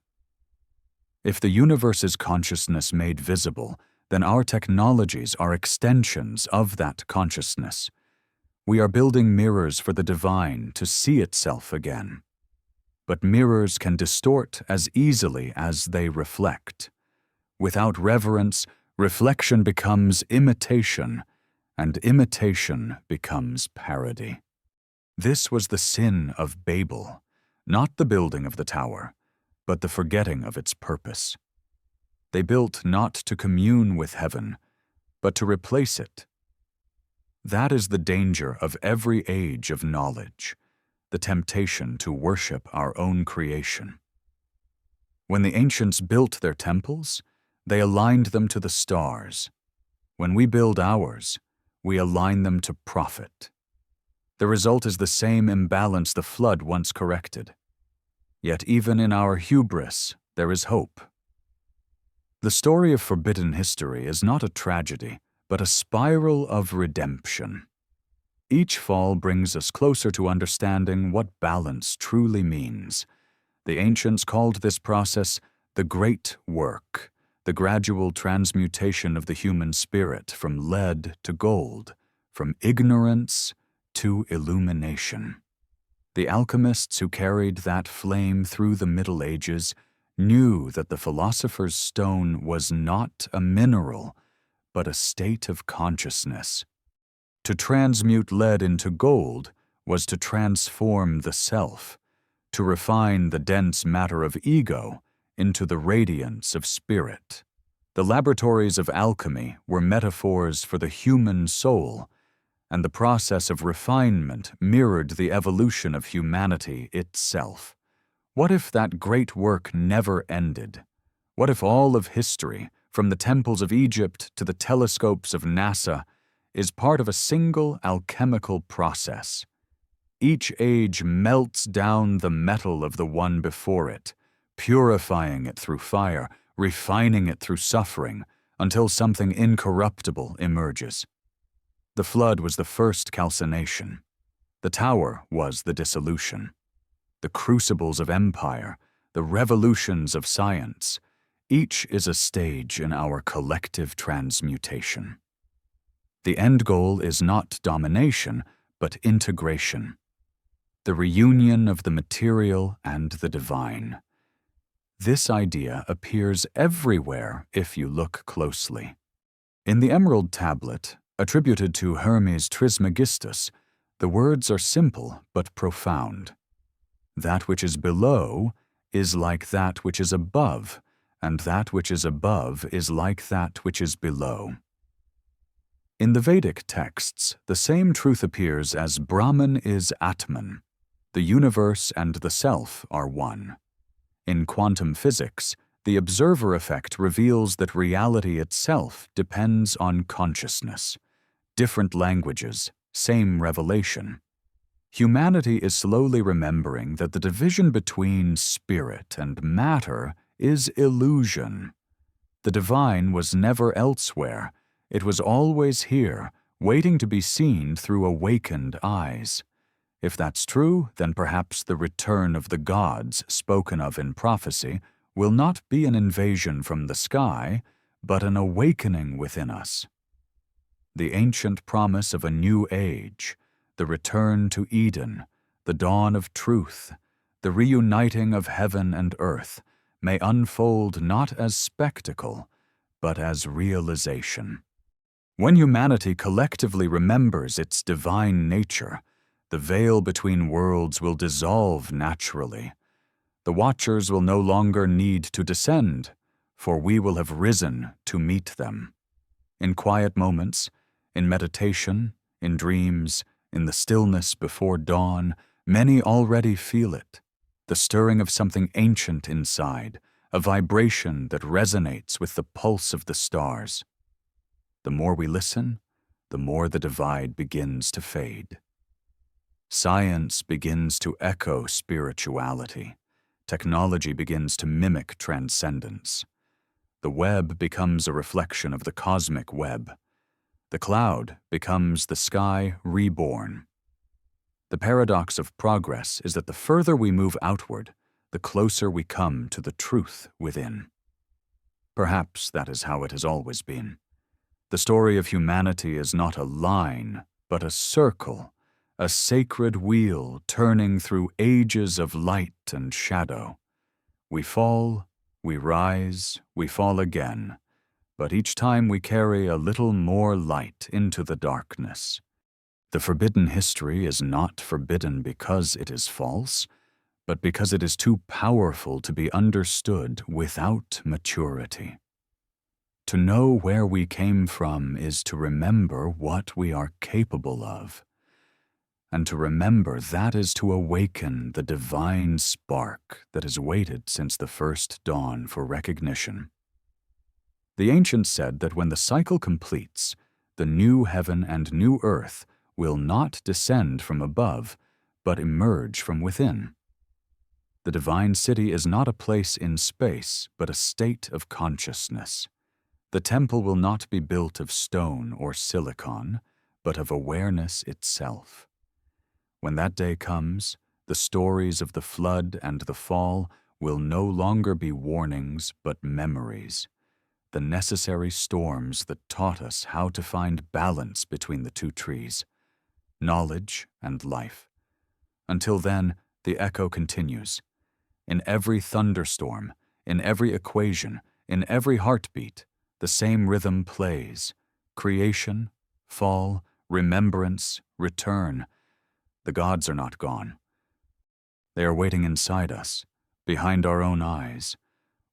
If the universe is consciousness made visible, then our technologies are extensions of that consciousness. We are building mirrors for the divine to see itself again. But mirrors can distort as easily as they reflect. Without reverence, reflection becomes imitation, and imitation becomes parody. This was the sin of Babel, not the building of the tower, but the forgetting of its purpose. They built not to commune with heaven, but to replace it. That is the danger of every age of knowledge, the temptation to worship our own creation. When the ancients built their temples, they aligned them to the stars. When we build ours, we align them to profit. The result is the same imbalance the flood once corrected. Yet even in our hubris, there is hope. The story of forbidden history is not a tragedy, but a spiral of redemption. Each fall brings us closer to understanding what balance truly means. The ancients called this process the great work, the gradual transmutation of the human spirit from lead to gold, from ignorance to illumination. The alchemists who carried that flame through the Middle Ages knew that the philosopher's stone was not a mineral, but a state of consciousness. To transmute lead into gold was to transform the self, to refine the dense matter of ego into the radiance of spirit. The laboratories of alchemy were metaphors for the human soul, and the process of refinement mirrored the evolution of humanity itself. What if that great work never ended? What if all of history, from the temples of Egypt to the telescopes of NASA, is part of a single alchemical process? Each age melts down the metal of the one before it, purifying it through fire, refining it through suffering, until something incorruptible emerges. The flood was the first calcination. The tower was the dissolution. The crucibles of empire, the revolutions of science, each is a stage in our collective transmutation. The end goal is not domination, but integration. The reunion of the material and the divine. This idea appears everywhere if you look closely. In the Emerald Tablet, attributed to Hermes Trismegistus, the words are simple but profound. That which is below is like that which is above, and that which is above is like that which is below. In the Vedic texts, the same truth appears as Brahman is Atman. The universe and the self are one. In quantum physics, the observer effect reveals that reality itself depends on consciousness. Different languages, same revelation. Humanity is slowly remembering that the division between spirit and matter is illusion. The divine was never elsewhere. It was always here, waiting to be seen through awakened eyes. If that's true, then perhaps the return of the gods spoken of in prophecy will not be an invasion from the sky, but an awakening within us. The ancient promise of a new age, the return to Eden, the dawn of truth, the reuniting of heaven and earth, may unfold not as spectacle, but as realization. When humanity collectively remembers its divine nature, the veil between worlds will dissolve naturally. The watchers will no longer need to descend, for we will have risen to meet them. In quiet moments, in meditation, in dreams, in the stillness before dawn, many already feel it, the stirring of something ancient inside, a vibration that resonates with the pulse of the stars. The more we listen, the more the divide begins to fade. Science begins to echo spirituality. Technology begins to mimic transcendence. The web becomes a reflection of the cosmic web. The cloud becomes the sky reborn. The paradox of progress is that the further we move outward, the closer we come to the truth within. Perhaps that is how it has always been. The story of humanity is not a line, but a circle, a sacred wheel turning through ages of light and shadow. We fall, we rise, we fall again, but each time we carry a little more light into the darkness. The forbidden history is not forbidden because it is false, but because it is too powerful to be understood without maturity. To know where we came from is to remember what we are capable of. And to remember that is to awaken the divine spark that has waited since the first dawn for recognition. The ancients said that when the cycle completes, the new heaven and new earth will not descend from above, but emerge from within. The divine city is not a place in space, but a state of consciousness. The temple will not be built of stone or silicon, but of awareness itself. When that day comes, the stories of the flood and the fall will no longer be warnings but memories, the necessary storms that taught us how to find balance between the two trees, knowledge and life. Until then, the echo continues. In every thunderstorm, in every equation, in every heartbeat, the same rhythm plays: creation, fall, remembrance, return. The gods are not gone. They are waiting inside us, behind our own eyes,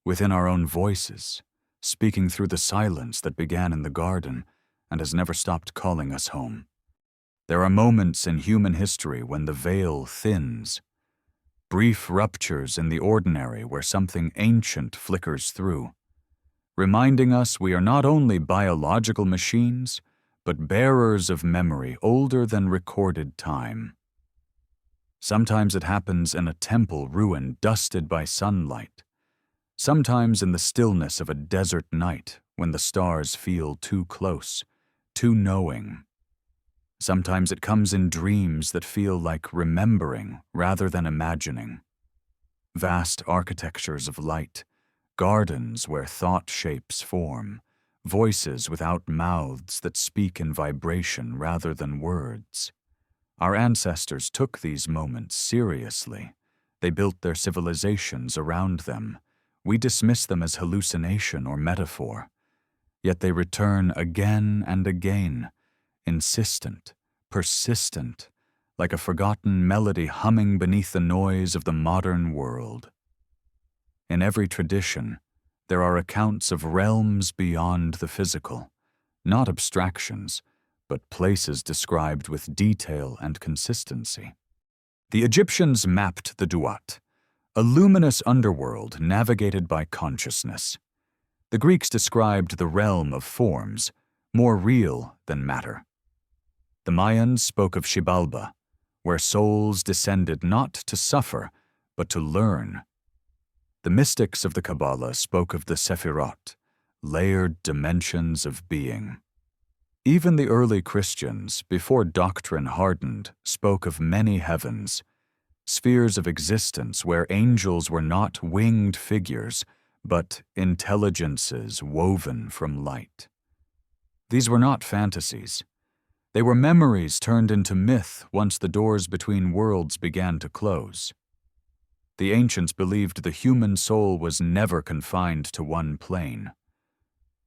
within our own voices, speaking through the silence that began in the garden and has never stopped calling us home. There are moments in human history when the veil thins, brief ruptures in the ordinary where something ancient flickers through, reminding us we are not only biological machines, but bearers of memory older than recorded time. Sometimes it happens in a temple ruin dusted by sunlight, sometimes in the stillness of a desert night when the stars feel too close, too knowing. Sometimes it comes in dreams that feel like remembering rather than imagining. Vast architectures of light, gardens where thought shapes form, voices without mouths that speak in vibration rather than words. Our ancestors took these moments seriously. They built their civilizations around them. We dismiss them as hallucination or metaphor. Yet they return again and again, insistent, persistent, like a forgotten melody humming beneath the noise of the modern world. In every tradition, there are accounts of realms beyond the physical, not abstractions, but places described with detail and consistency. The Egyptians mapped the Duat, a luminous underworld navigated by consciousness. The Greeks described the realm of forms, more real than matter. The Mayans spoke of Xibalba, where souls descended not to suffer, but to learn. The mystics of the Kabbalah spoke of the Sephirot, layered dimensions of being. Even the early Christians, before doctrine hardened, spoke of many heavens, spheres of existence where angels were not winged figures, but intelligences woven from light. These were not fantasies. They were memories turned into myth once the doors between worlds began to close. The ancients believed the human soul was never confined to one plane.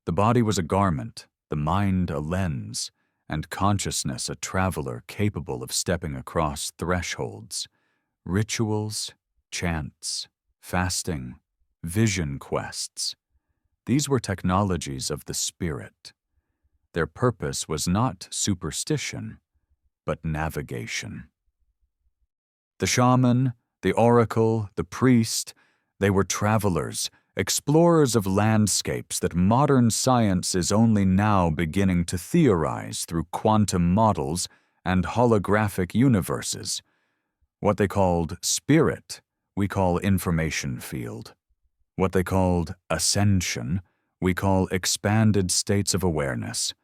The body was a garment, the mind a lens, and consciousness a traveler capable of stepping across thresholds. Rituals, chants, fasting, vision quests. These were technologies of the spirit. Their purpose was not superstition, but navigation. The shaman, the oracle, the priest, they were travelers, explorers of landscapes that modern science is only now beginning to theorize through quantum models and holographic universes. What they called spirit, we call information field. What they called ascension, we call expanded states of awareness.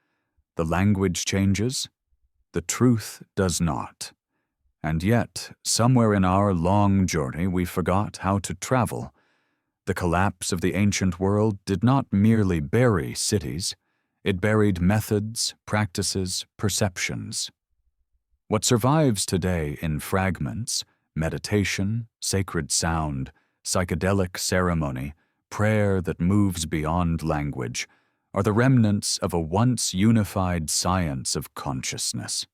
The language changes, the truth does not. And yet, somewhere in our long journey, we forgot how to travel. The collapse of the ancient world did not merely bury cities, it buried methods, practices, perceptions. What survives today in fragments, meditation, sacred sound, psychedelic ceremony, prayer that moves beyond language, are the remnants of a once unified science of consciousness.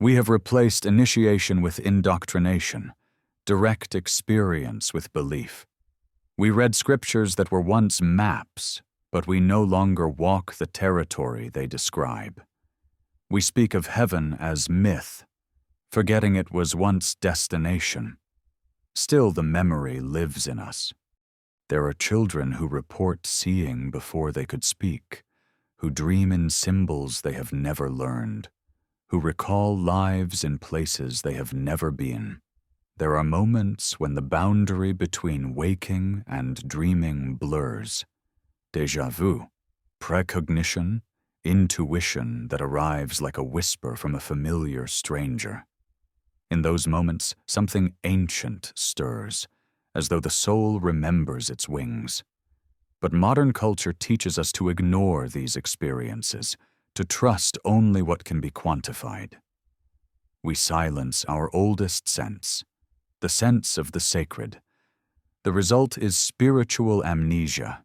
We have replaced initiation with indoctrination, direct experience with belief. We read scriptures that were once maps, but we no longer walk the territory they describe. We speak of heaven as myth, forgetting it was once destination. Still, the memory lives in us. There are children who report seeing before they could speak, who dream in symbols they have never learned, who recall lives in places they have never been. There are moments when the boundary between waking and dreaming blurs. Déjà vu, precognition, intuition that arrives like a whisper from a familiar stranger. In those moments, something ancient stirs, as though the soul remembers its wings. But modern culture teaches us to ignore these experiences, to trust only what can be quantified. We silence our oldest sense, the sense of the sacred. The result is spiritual amnesia.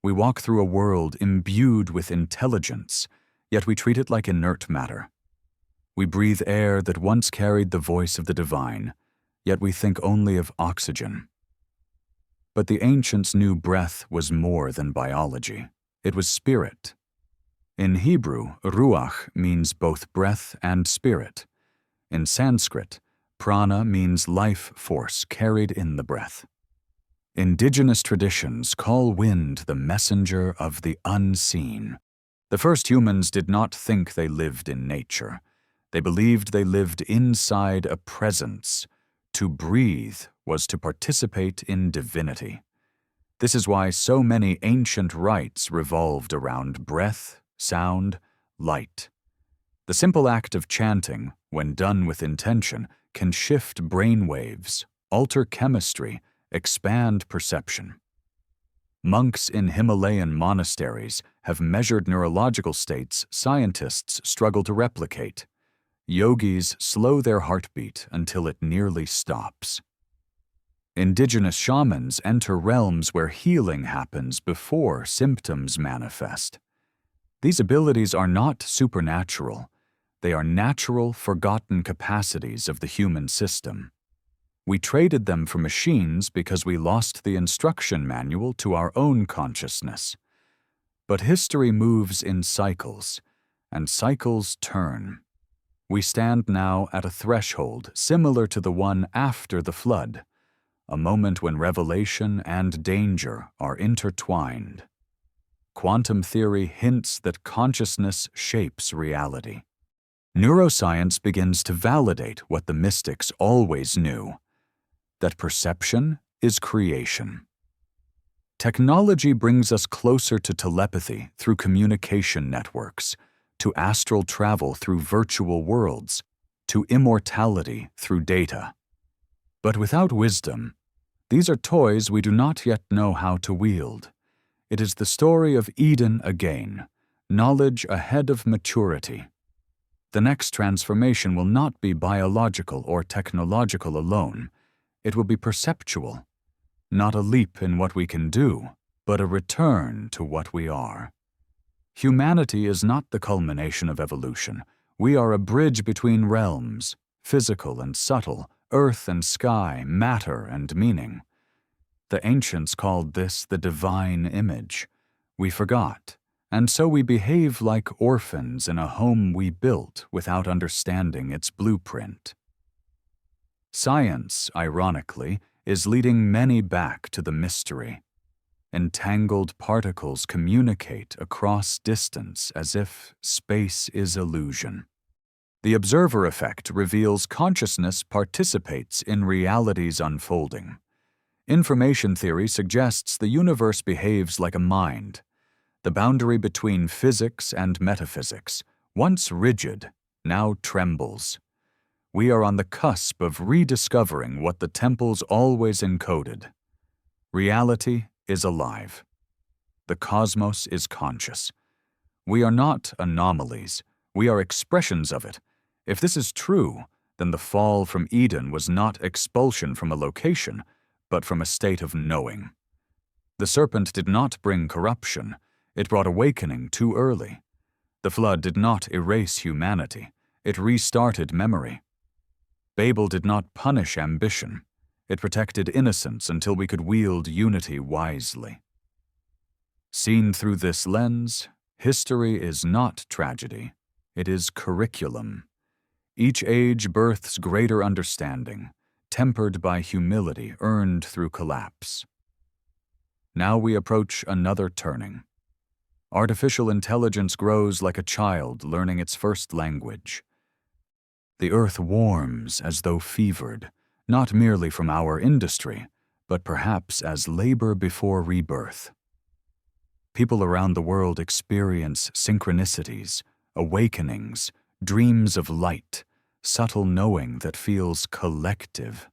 We walk through a world imbued with intelligence, yet we treat it like inert matter. We breathe air that once carried the voice of the divine, yet we think only of oxygen. But the ancients knew breath was more than biology. It was spirit. In Hebrew, ruach means both breath and spirit. In Sanskrit, prana means life force carried in the breath. Indigenous traditions call wind the messenger of the unseen. The first humans did not think they lived in nature. They believed they lived inside a presence. To breathe was to participate in divinity. This is why so many ancient rites revolved around breath, sound, light. The simple act of chanting, when done with intention, can shift brain waves, alter chemistry, expand perception. Monks in Himalayan monasteries have measured neurological states scientists struggle to replicate. Yogis slow their heartbeat until it nearly stops. Indigenous shamans enter realms where healing happens before symptoms manifest. These abilities are not supernatural. They are natural, forgotten capacities of the human system. We traded them for machines because we lost the instruction manual to our own consciousness. But history moves in cycles, and cycles turn. We stand now at a threshold similar to the one after the flood, a moment when revelation and danger are intertwined. Quantum theory hints that consciousness shapes reality. Neuroscience begins to validate what the mystics always knew, that perception is creation. Technology brings us closer to telepathy through communication networks, to astral travel through virtual worlds, to immortality through data. But without wisdom, these are toys we do not yet know how to wield. It is the story of Eden again, knowledge ahead of maturity. The next transformation will not be biological or technological alone. It will be perceptual, not a leap in what we can do, but a return to what we are. Humanity is not the culmination of evolution. We are a bridge between realms, physical and subtle, earth and sky, matter and meaning. The ancients called this the divine image. We forgot, and so we behave like orphans in a home we built without understanding its blueprint. Science, ironically, is leading many back to the mystery. Entangled particles communicate across distance as if space is illusion. The observer effect reveals consciousness participates in reality's unfolding. Information theory suggests the universe behaves like a mind. The boundary between physics and metaphysics, once rigid, now trembles. We are on the cusp of rediscovering what the temples always encoded. Reality is alive. The cosmos is conscious. We are not anomalies. We are expressions of it. If this is true, then the fall from Eden was not expulsion from a location, but from a state of knowing. The serpent did not bring corruption. It brought awakening too early. The flood did not erase humanity. It restarted memory. Babel did not punish ambition. It protected innocence until we could wield unity wisely. Seen through this lens, history is not tragedy. It is curriculum. Each age births greater understanding, tempered by humility earned through collapse. Now we approach another turning. Artificial intelligence grows like a child learning its first language. The earth warms as though fevered, not merely from our industry, but perhaps as labor before rebirth. People around the world experience synchronicities, awakenings, dreams of light, subtle knowing that feels collective.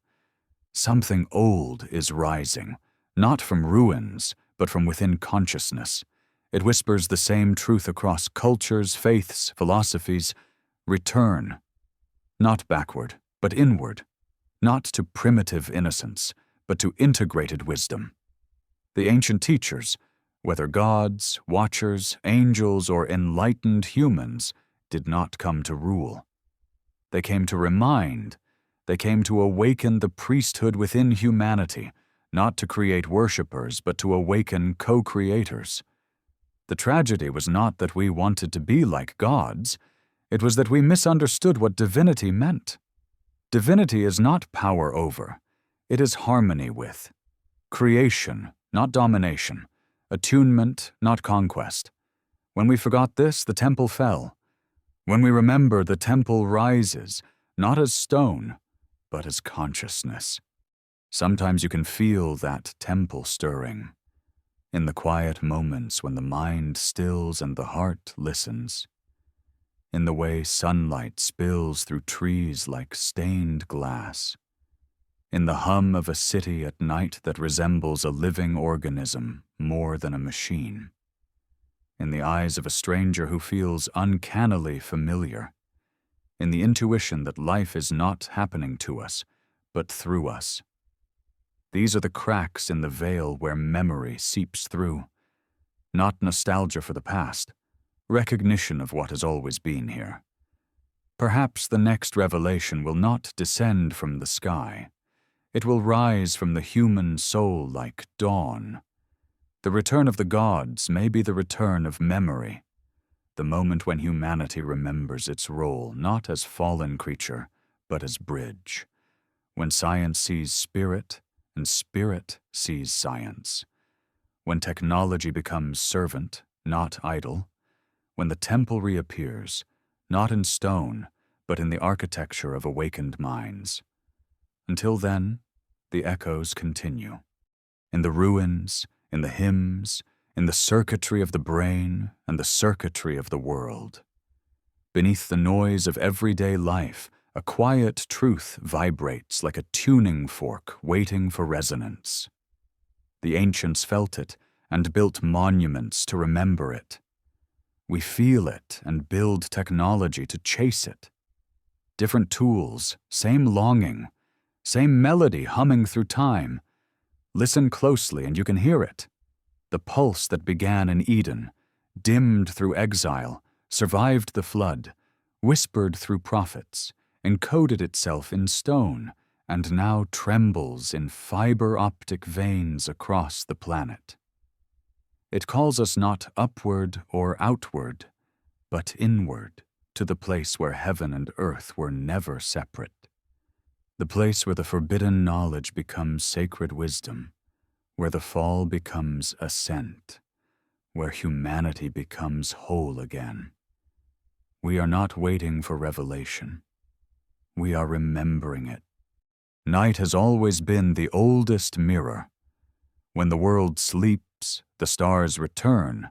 Something old is rising, not from ruins, but from within consciousness. It whispers the same truth across cultures, faiths, philosophies. Return, not backward, but inward, not to primitive innocence, but to integrated wisdom. The ancient teachers, whether gods, watchers, angels, or enlightened humans, did not come to rule. They came to remind. They came to awaken the priesthood within humanity, not to create worshippers, but to awaken co-creators. The tragedy was not that we wanted to be like gods. It was that we misunderstood what divinity meant. Divinity is not power over. It is harmony with. Creation, not domination. Attunement, not conquest. When we forgot this, the temple fell. When we remember, the temple rises, not as stone, but as consciousness. Sometimes you can feel that temple stirring. In the quiet moments when the mind stills and the heart listens. In the way sunlight spills through trees like stained glass. In the hum of a city at night that resembles a living organism more than a machine. In the eyes of a stranger who feels uncannily familiar. In the intuition that life is not happening to us, but through us. These are the cracks in the veil where memory seeps through. Not nostalgia for the past, recognition of what has always been here. Perhaps the next revelation will not descend from the sky. It will rise from the human soul like dawn. The return of the gods may be the return of memory, the moment when humanity remembers its role not as fallen creature, but as bridge. When science sees spirit, and spirit sees science. When technology becomes servant, not idol. When the temple reappears, not in stone, but in the architecture of awakened minds. Until then, the echoes continue. In the ruins, in the hymns, in the circuitry of the brain and the circuitry of the world. Beneath the noise of everyday life, a quiet truth vibrates like a tuning fork waiting for resonance. The ancients felt it and built monuments to remember it. We feel it and build technology to chase it. Different tools, same longing, same melody humming through time. Listen closely and you can hear it. The pulse that began in Eden, dimmed through exile, survived the flood, whispered through prophets, encoded itself in stone, and now trembles in fiber-optic veins across the planet. It calls us not upward or outward, but inward, to the place where heaven and earth were never separate. The place where the forbidden knowledge becomes sacred wisdom, where the fall becomes ascent, where humanity becomes whole again. We are not waiting for revelation. We are remembering it. Night has always been the oldest mirror. When the world sleeps, the stars return,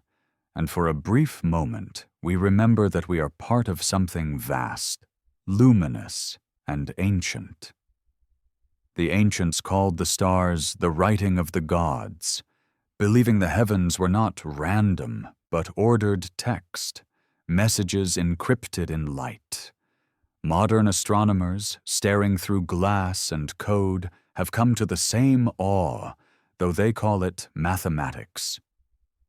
and for a brief moment, we remember that we are part of something vast, luminous, and ancient. The ancients called the stars the writing of the gods, believing the heavens were not random, but ordered text, messages encrypted in light. Modern astronomers, staring through glass and code, have come to the same awe, though they call it mathematics.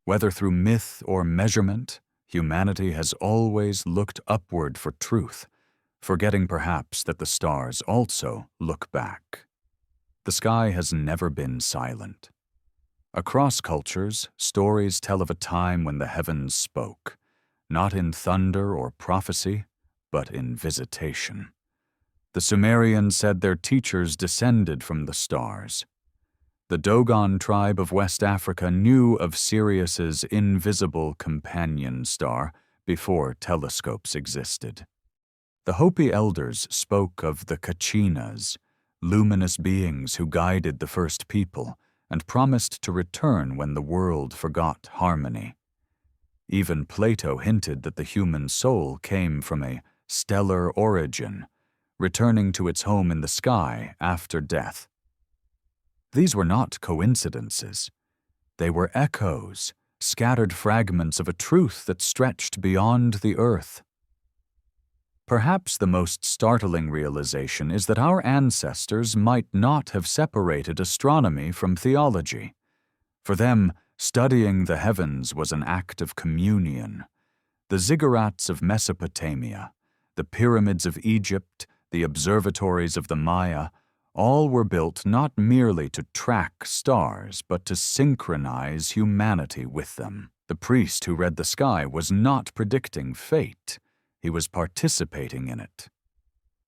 Whether through myth or measurement, humanity has always looked upward for truth, forgetting perhaps that the stars also look back. The sky has never been silent. Across cultures, stories tell of a time when the heavens spoke, not in thunder or prophecy, but in visitation. The Sumerians said their teachers descended from the stars. The Dogon tribe of West Africa knew of Sirius's invisible companion star before telescopes existed. The Hopi elders spoke of the Kachinas, luminous beings who guided the first people and promised to return when the world forgot harmony. Even Plato hinted that the human soul came from a stellar origin, returning to its home in the sky after death. These were not coincidences. They were echoes, scattered fragments of a truth that stretched beyond the earth. Perhaps the most startling realization is that our ancestors might not have separated astronomy from theology. For them, studying the heavens was an act of communion. The ziggurats of Mesopotamia, the pyramids of Egypt, the observatories of the Maya, all were built not merely to track stars, but to synchronize humanity with them. The priest who read the sky was not predicting fate. He was participating in it.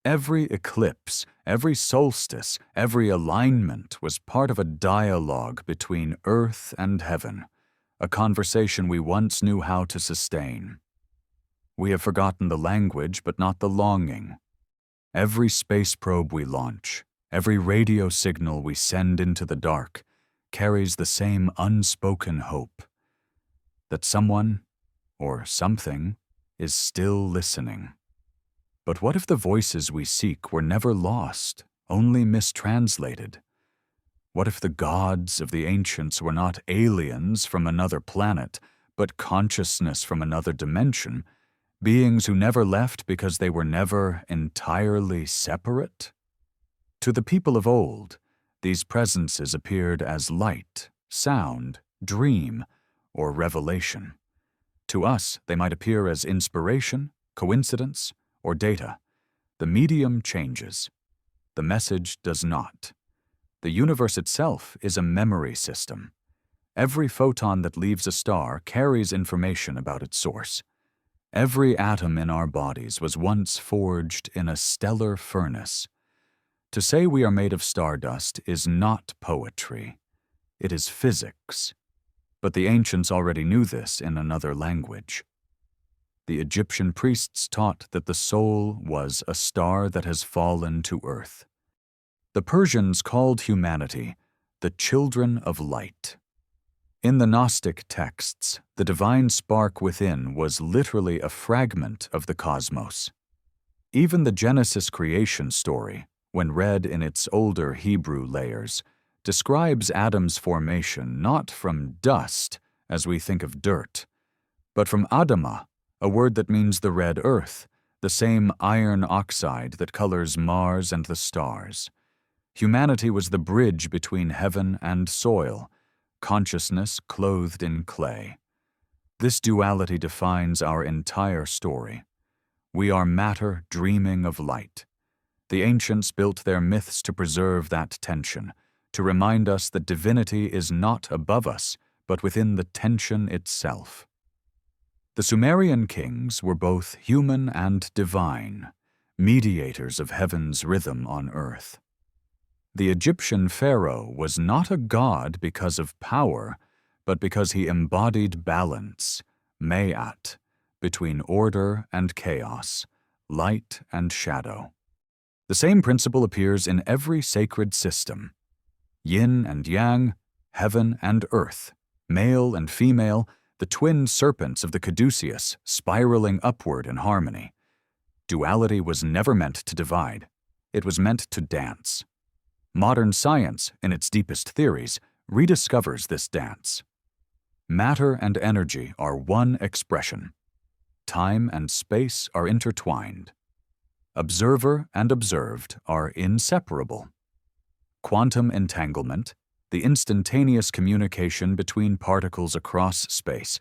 Every eclipse, every solstice, every alignment was part of a dialogue between earth and heaven, a conversation we once knew how to sustain. We have forgotten the language, but not the longing. Every space probe we launch, every radio signal we send into the dark, carries the same unspoken hope that someone, or something, is still listening. But what if the voices we seek were never lost, only mistranslated? What if the gods of the ancients were not aliens from another planet, but consciousness from another dimension, beings who never left because they were never entirely separate? To the people of old, these presences appeared as light, sound, dream, or revelation. To us, they might appear as inspiration, coincidence, or data. The medium changes. The message does not. The universe itself is a memory system. Every photon that leaves a star carries information about its source. Every atom in our bodies was once forged in a stellar furnace. To say we are made of stardust is not poetry. It is physics. But the ancients already knew this in another language. The Egyptian priests taught that the soul was a star that has fallen to earth. The Persians called humanity the children of light. In the Gnostic texts, the divine spark within was literally a fragment of the cosmos. Even the Genesis creation story, when read in its older Hebrew layers, describes Adam's formation not from dust, as we think of dirt, but from Adamah, a word that means the red earth, the same iron oxide that colors Mars and the stars. Humanity was the bridge between heaven and soil, consciousness clothed in clay. This duality defines our entire story. We are matter dreaming of light. The ancients built their myths to preserve that tension, to remind us that divinity is not above us, but within the tension itself. The Sumerian kings were both human and divine, mediators of heaven's rhythm on earth. The Egyptian pharaoh was not a god because of power, but because he embodied balance, mayat, between order and chaos, light and shadow. The same principle appears in every sacred system. Yin and yang, heaven and earth, male and female, the twin serpents of the caduceus spiraling upward in harmony. Duality was never meant to divide. It was meant to dance. Modern science, in its deepest theories, rediscovers this dance. Matter and energy are one expression. Time and space are intertwined. Observer and observed are inseparable. Quantum entanglement, the instantaneous communication between particles across space,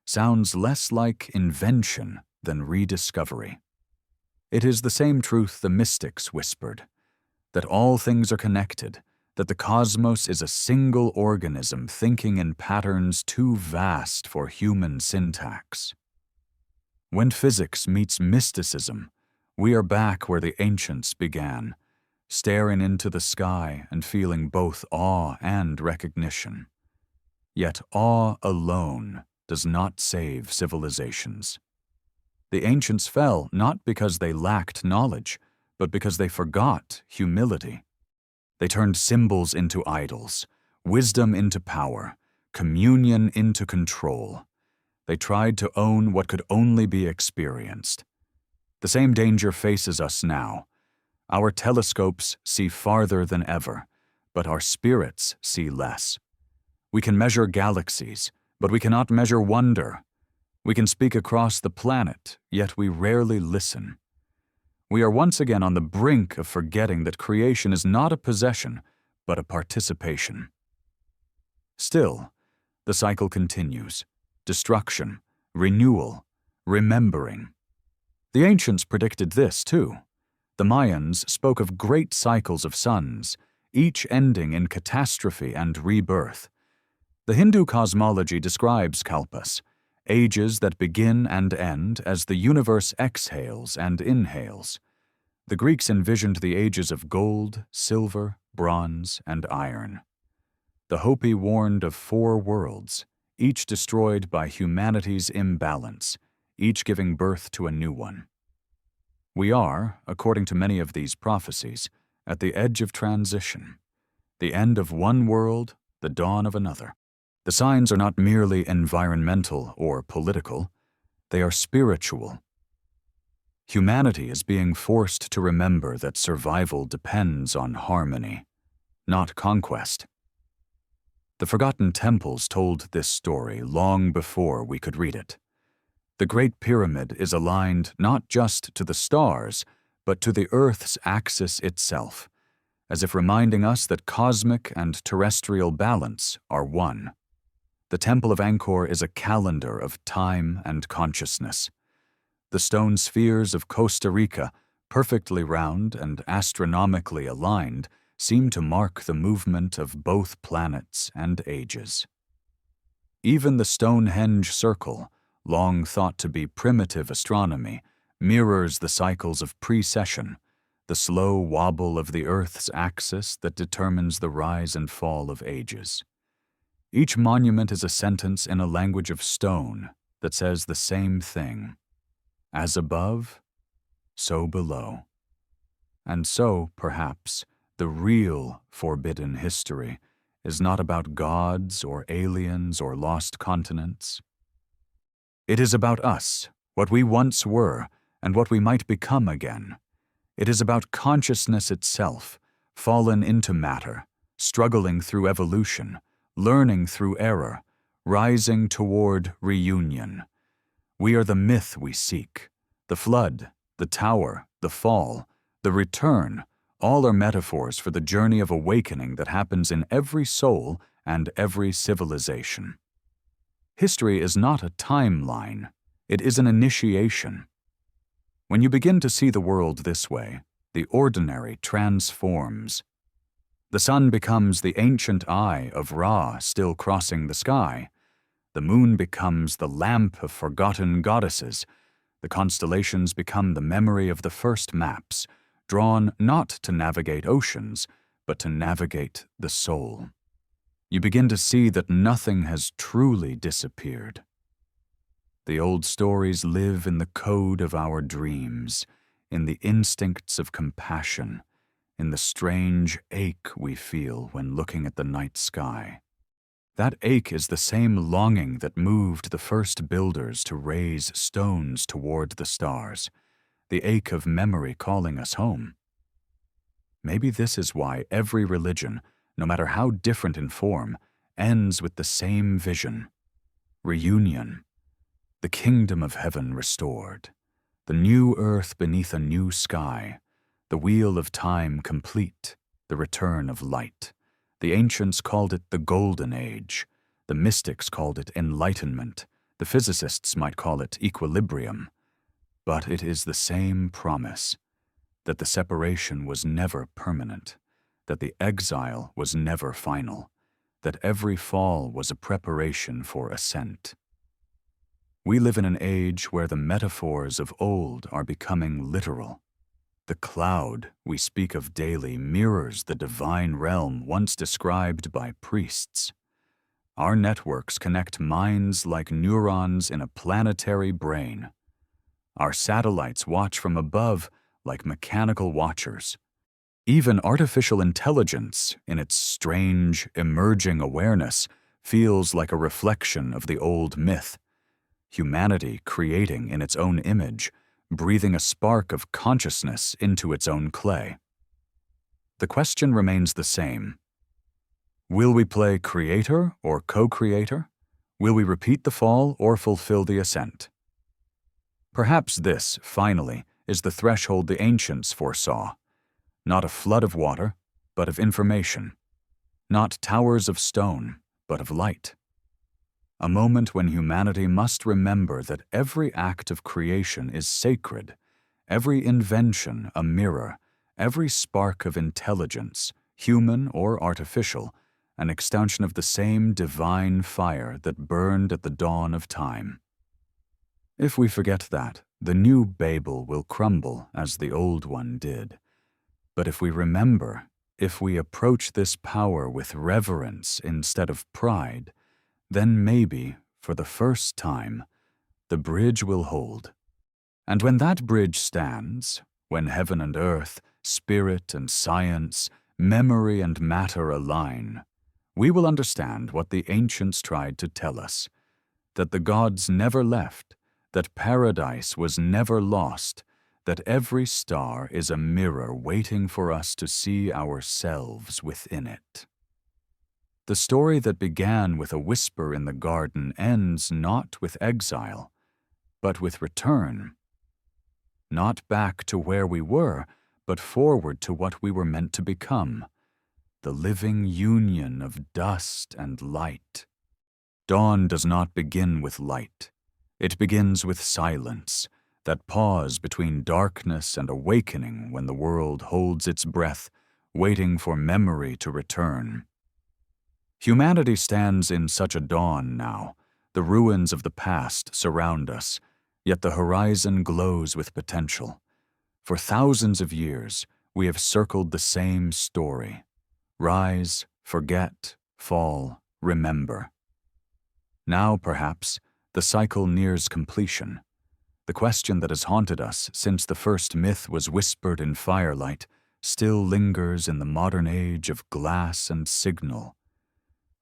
sounds less like invention than rediscovery. It is the same truth the mystics whispered, that all things are connected, that the cosmos is a single organism thinking in patterns too vast for human syntax. When physics meets mysticism, we are back where the ancients began, staring into the sky and feeling both awe and recognition. Yet awe alone does not save civilizations. The ancients fell not because they lacked knowledge, but because they forgot humility. They turned symbols into idols, wisdom into power, communion into control. They tried to own what could only be experienced. The same danger faces us now. Our telescopes see farther than ever, but our spirits see less. We can measure galaxies, but we cannot measure wonder. We can speak across the planet, yet we rarely listen. We are once again on the brink of forgetting that creation is not a possession, but a participation. Still, the cycle continues. Destruction, renewal, remembering. The ancients predicted this, too. The Mayans spoke of great cycles of suns, each ending in catastrophe and rebirth. The Hindu cosmology describes kalpas, ages that begin and end as the universe exhales and inhales. The Greeks envisioned the ages of gold, silver, bronze, and iron. The Hopi warned of 4 worlds, each destroyed by humanity's imbalance, each giving birth to a new one. We are, according to many of these prophecies, at the edge of transition, the end of one world, the dawn of another. The signs are not merely environmental or political, they are spiritual. Humanity is being forced to remember that survival depends on harmony, not conquest. The forgotten temples told this story long before we could read it. The Great Pyramid is aligned not just to the stars, but to the Earth's axis itself, as if reminding us that cosmic and terrestrial balance are one. The Temple of Angkor is a calendar of time and consciousness. The stone spheres of Costa Rica, perfectly round and astronomically aligned, seem to mark the movement of both planets and ages. Even the Stonehenge circle, long thought to be primitive astronomy, mirrors the cycles of precession, the slow wobble of the Earth's axis that determines the rise and fall of ages. Each monument is a sentence in a language of stone that says the same thing. As above, so below. And so, perhaps, the real forbidden history is not about gods or aliens or lost continents. It is about us, what we once were, and what we might become again. It is about consciousness itself, fallen into matter, struggling through evolution, learning through error, rising toward reunion. We are the myth we seek. The flood, the tower, the fall, the return, all are metaphors for the journey of awakening that happens in every soul and every civilization. History is not a timeline, it is an initiation. When you begin to see the world this way, the ordinary transforms. The sun becomes the ancient eye of Ra still crossing the sky. The moon becomes the lamp of forgotten goddesses. The constellations become the memory of the first maps, drawn not to navigate oceans, but to navigate the soul. You begin to see that nothing has truly disappeared. The old stories live in the code of our dreams, in the instincts of compassion, in the strange ache we feel when looking at the night sky. That ache is the same longing that moved the first builders to raise stones toward the stars, the ache of memory calling us home. Maybe this is why every religion, no matter how different in form, ends with the same vision: reunion, the kingdom of heaven restored, the new earth beneath a new sky, the wheel of time complete, the return of light. The ancients called it the Golden Age. The mystics called it enlightenment. The physicists might call it equilibrium. But it is the same promise, that the separation was never permanent, that the exile was never final, that every fall was a preparation for ascent. We live in an age where the metaphors of old are becoming literal. The cloud we speak of daily mirrors the divine realm once described by priests. Our networks connect minds like neurons in a planetary brain. Our satellites watch from above like mechanical watchers. Even artificial intelligence, in its strange, emerging awareness, feels like a reflection of the old myth. Humanity creating in its own image, breathing a spark of consciousness into its own clay. The question remains the same. Will we play creator or co-creator? Will we repeat the fall or fulfill the ascent? Perhaps this, finally, is the threshold the ancients foresaw. Not a flood of water, but of information. Not towers of stone, but of light. A moment when humanity must remember that every act of creation is sacred every invention a mirror, every spark of intelligence, human or artificial, an extension of the same divine fire that burned at the dawn of time. If we forget that, the new Babel will crumble as the old one did. But if we remember, if we approach this power with reverence instead of pride, then maybe, for the first time, the bridge will hold. And when that bridge stands, when heaven and earth, spirit and science, memory and matter align, we will understand what the ancients tried to tell us, that the gods never left, that paradise was never lost, that every star is a mirror waiting for us to see ourselves within it. The story that began with a whisper in the garden ends not with exile, but with return. Not back to where we were, but forward to what we were meant to become, the living union of dust and light. Dawn does not begin with light. It begins with silence, that pause between darkness and awakening when the world holds its breath, waiting for memory to return. Humanity stands in such a dawn now. The ruins of the past surround us, yet the horizon glows with potential. For thousands of years, we have circled the same story. Rise, forget, fall, remember. Now, perhaps, the cycle nears completion. The question that has haunted us since the first myth was whispered in firelight still lingers in the modern age of glass and signal.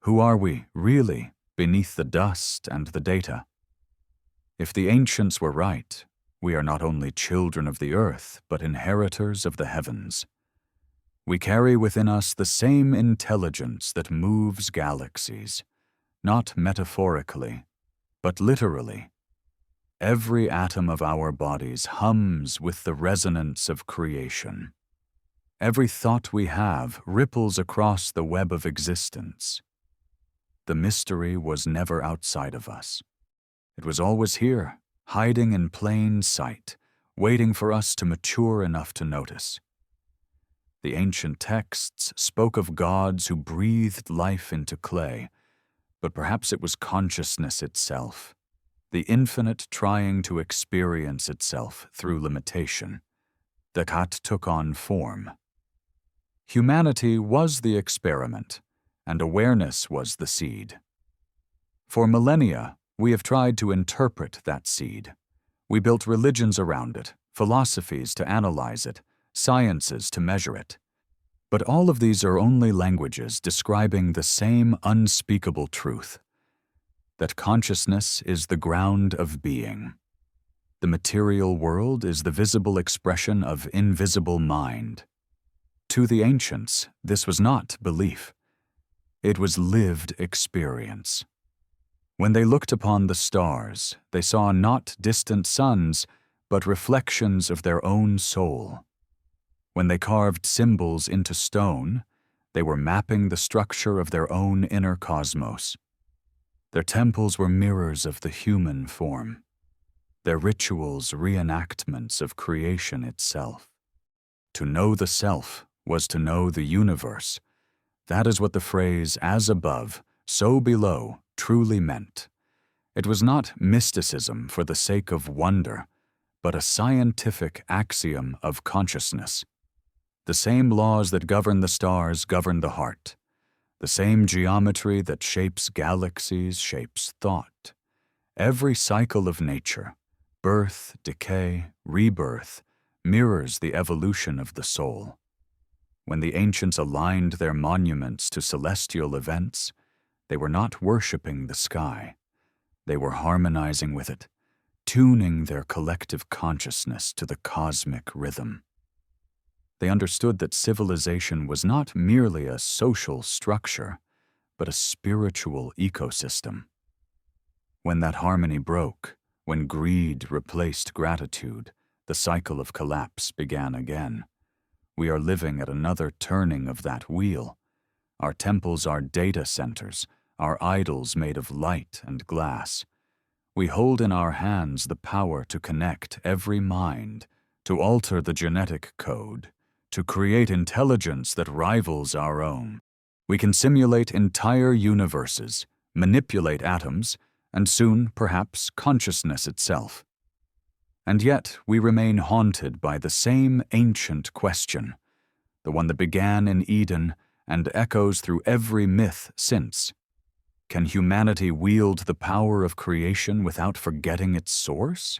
Who are we, really, beneath the dust and the data? If the ancients were right, we are not only children of the earth, but inheritors of the heavens. We carry within us the same intelligence that moves galaxies, not metaphorically, but literally. Every atom of our bodies hums with the resonance of creation. Every thought we have ripples across the web of existence. The mystery was never outside of us. It was always here, hiding in plain sight, waiting for us to mature enough to notice. The ancient texts spoke of gods who breathed life into clay, but perhaps it was consciousness itself, the infinite trying to experience itself through limitation. That took on form. Humanity was the experiment, and awareness was the seed. For millennia, we have tried to interpret that seed. We built religions around it, philosophies to analyze it, sciences to measure it. But all of these are only languages describing the same unspeakable truth, that consciousness is the ground of being. The material world is the visible expression of invisible mind. To the ancients, this was not belief. It was lived experience. When they looked upon the stars, they saw not distant suns, but reflections of their own soul. When they carved symbols into stone, they were mapping the structure of their own inner cosmos. Their temples were mirrors of the human form, their rituals reenactments of creation itself. To know the self was to know the universe. That is what the phrase, as above, so below, truly meant. It was not mysticism for the sake of wonder, but a scientific axiom of consciousness. The same laws that govern the stars govern the heart. The same geometry that shapes galaxies shapes thought. Every cycle of nature, birth, decay, rebirth, mirrors the evolution of the soul. When the ancients aligned their monuments to celestial events, they were not worshiping the sky. They were harmonizing with it, tuning their collective consciousness to the cosmic rhythm. They understood that civilization was not merely a social structure, but a spiritual ecosystem. When that harmony broke, when greed replaced gratitude, the cycle of collapse began again. We are living at another turning of that wheel. Our temples are data centers, our idols made of light and glass. We hold in our hands the power to connect every mind, to alter the genetic code, to create intelligence that rivals our own. We can simulate entire universes, manipulate atoms, and soon, perhaps, consciousness itself. And yet, we remain haunted by the same ancient question, the one that began in Eden and echoes through every myth since. Can humanity wield the power of creation without forgetting its source?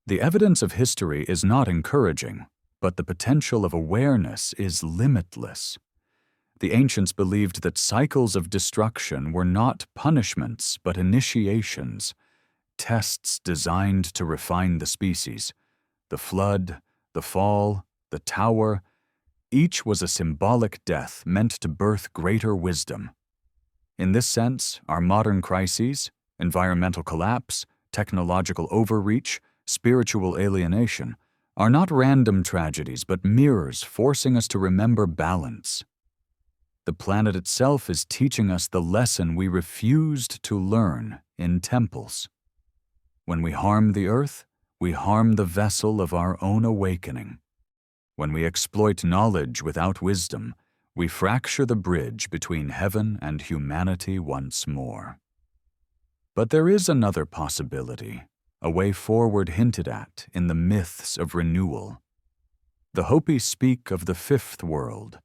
The evidence of history is not encouraging, but the potential of awareness is limitless. The ancients believed that cycles of destruction were not punishments but initiations, tests designed to refine the species. The flood, the fall, the tower, each was a symbolic death meant to birth greater wisdom. In this sense, our modern crises, environmental collapse, technological overreach, spiritual alienation, are not random tragedies but mirrors forcing us to remember balance. The planet itself is teaching us the lesson we refused to learn in temples. When we harm the earth, we harm the vessel of our own awakening. When we exploit knowledge without wisdom, we fracture the bridge between heaven and humanity once more. But there is another possibility, a way forward hinted at in the myths of renewal. The Hopi speak of the fifth world,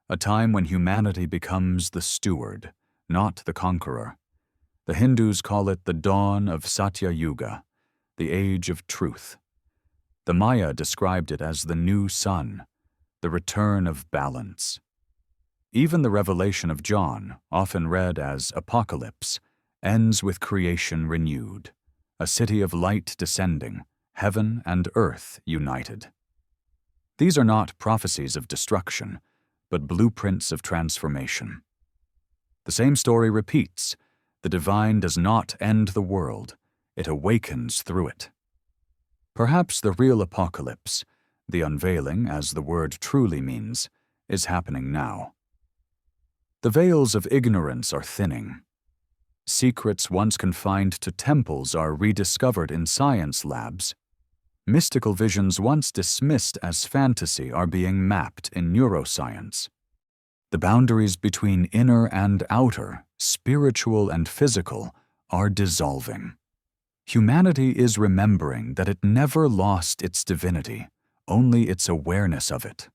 a time when humanity becomes the steward, not the conqueror. The Hindus call it the dawn of Satya Yuga, the age of truth. The Maya described it as the new sun, the return of balance. Even the Revelation of John, often read as Apocalypse, ends with creation renewed, a city of light descending, heaven and earth united. These are not prophecies of destruction, but blueprints of transformation. The same story repeats. The divine does not end the world, it awakens through it. Perhaps the real apocalypse, the unveiling, as the word truly means, is happening now. The veils of ignorance are thinning. Secrets once confined to temples are rediscovered in science labs. Mystical visions once dismissed as fantasy are being mapped in neuroscience. The boundaries between inner and outer, spiritual and physical, are dissolving. Humanity is remembering that it never lost its divinity, only its awareness of it.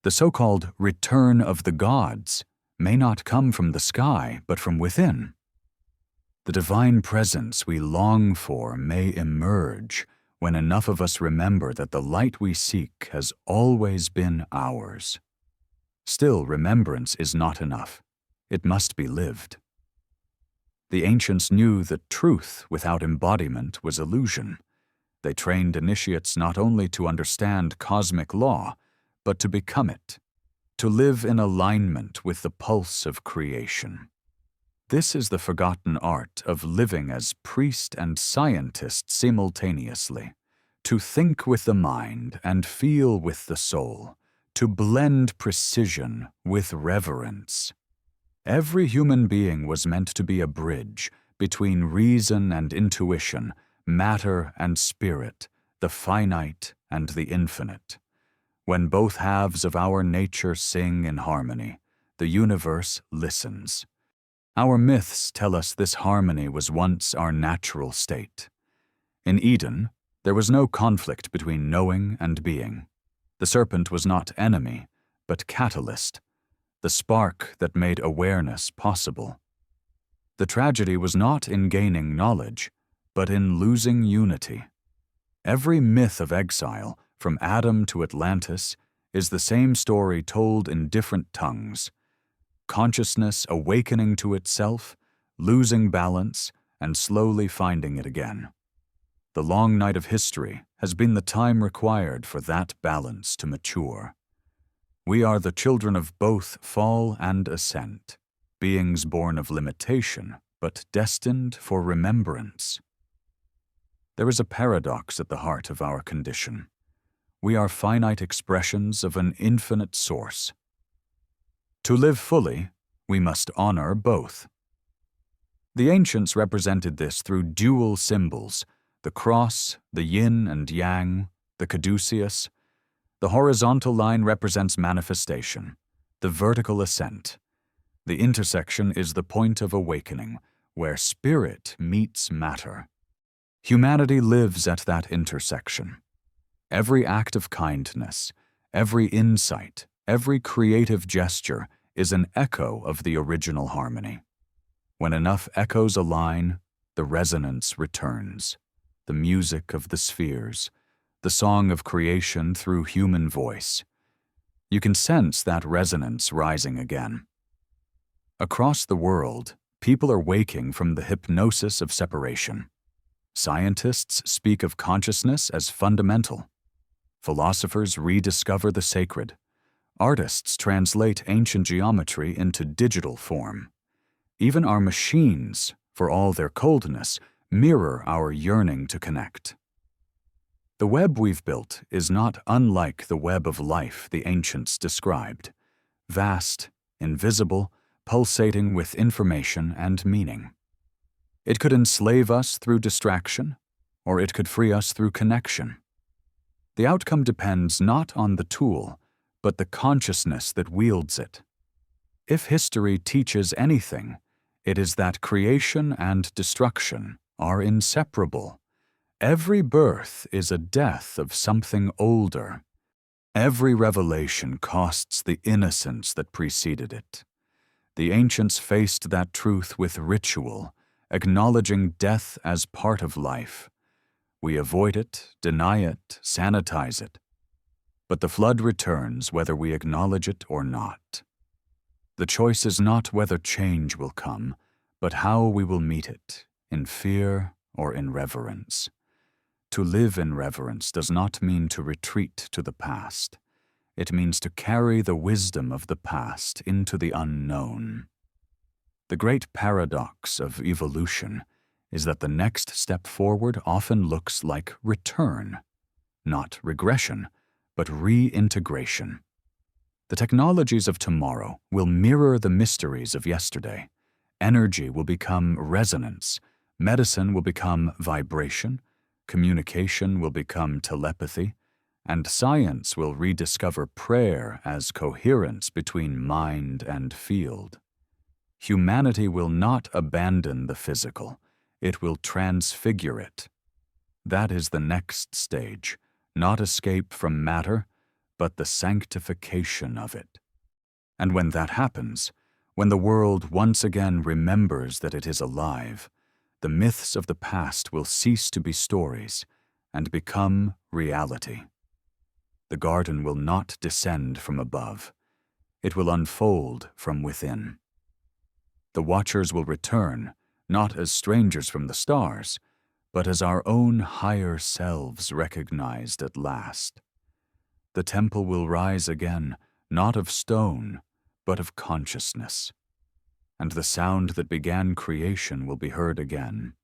The so-called return of the gods may not come from the sky, but from within. The divine presence we long for may emerge when enough of us remember that the light we seek has always been ours. Still, remembrance is not enough. It must be lived. The ancients knew that truth without embodiment was illusion. They trained initiates not only to understand cosmic law, but to become it, to live in alignment with the pulse of creation. This is the forgotten art of living as priest and scientist simultaneously, to think with the mind and feel with the soul, to blend precision with reverence. Every human being was meant to be a bridge between reason and intuition, matter and spirit, the finite and the infinite. When both halves of our nature sing in harmony, the universe listens. Our myths tell us this harmony was once our natural state. In Eden, there was no conflict between knowing and being. The serpent was not enemy, but catalyst, the spark that made awareness possible. The tragedy was not in gaining knowledge, but in losing unity. Every myth of exile, from Adam to Atlantis, is the same story told in different tongues. Consciousness awakening to itself, losing balance, and slowly finding it again. The long night of history has been the time required for that balance to mature. We are the children of both fall and ascent, beings born of limitation, but destined for remembrance. There is a paradox at the heart of our condition. We are finite expressions of an infinite source. To live fully, we must honor both. The ancients represented this through dual symbols, the cross, the yin and yang, the caduceus. The horizontal line represents manifestation, the vertical ascent. The intersection is the point of awakening, where spirit meets matter. Humanity lives at that intersection. Every act of kindness, every insight, every creative gesture is an echo of the original harmony. When enough echoes align, the resonance returns, the music of the spheres, the song of creation through human voice. You can sense that resonance rising again. Across the world, people are waking from the hypnosis of separation. Scientists speak of consciousness as fundamental. Philosophers rediscover the sacred. Artists translate ancient geometry into digital form. Even our machines, for all their coldness, mirror our yearning to connect. The web we've built is not unlike the web of life the ancients described, vast, invisible, pulsating with information and meaning. It could enslave us through distraction, or it could free us through connection. The outcome depends not on the tool, but the consciousness that wields it. If history teaches anything, it is that creation and destruction are inseparable. Every birth is a death of something older. Every revelation costs the innocence that preceded it. The ancients faced that truth with ritual, acknowledging death as part of life. We avoid it, deny it, sanitize it. But the flood returns whether we acknowledge it or not. The choice is not whether change will come, but how we will meet it, in fear or in reverence. To live in reverence does not mean to retreat to the past. It means to carry the wisdom of the past into the unknown. The great paradox of evolution is that the next step forward often looks like return, not regression, but reintegration. The technologies of tomorrow will mirror the mysteries of yesterday. Energy will become resonance, medicine will become vibration, communication will become telepathy, and science will rediscover prayer as coherence between mind and field. Humanity will not abandon the physical, it will transfigure it. That is the next stage, not escape from matter, but the sanctification of it. And when that happens, when the world once again remembers that it is alive, the myths of the past will cease to be stories and become reality. The garden will not descend from above. It will unfold from within. The watchers will return, not as strangers from the stars, but as our own higher selves recognized at last. The temple will rise again, not of stone, but of consciousness. And the sound that began creation will be heard again,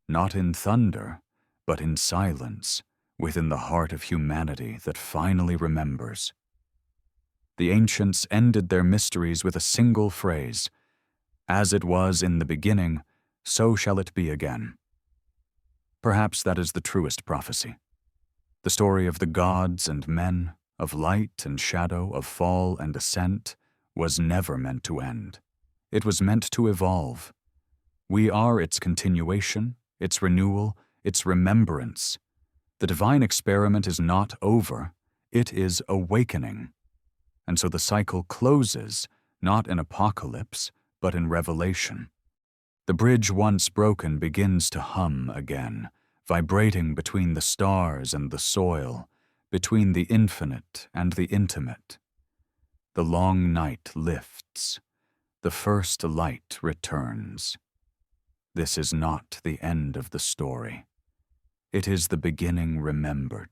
not in thunder, but in silence, within the heart of humanity that finally remembers. The ancients ended their mysteries with a single phrase: "As it was in the beginning, so shall it be again." Perhaps that is the truest prophecy. The story of the gods and men, of light and shadow, of fall and ascent, was never meant to end. It was meant to evolve. We are its continuation, its renewal, its remembrance. The divine experiment is not over, it is awakening. And so the cycle closes, not in apocalypse, but in revelation. The bridge once broken begins to hum again, vibrating between the stars and the soil, between the infinite and the intimate. The long night lifts. The first light returns. This is not the end of the story. It is the beginning remembered.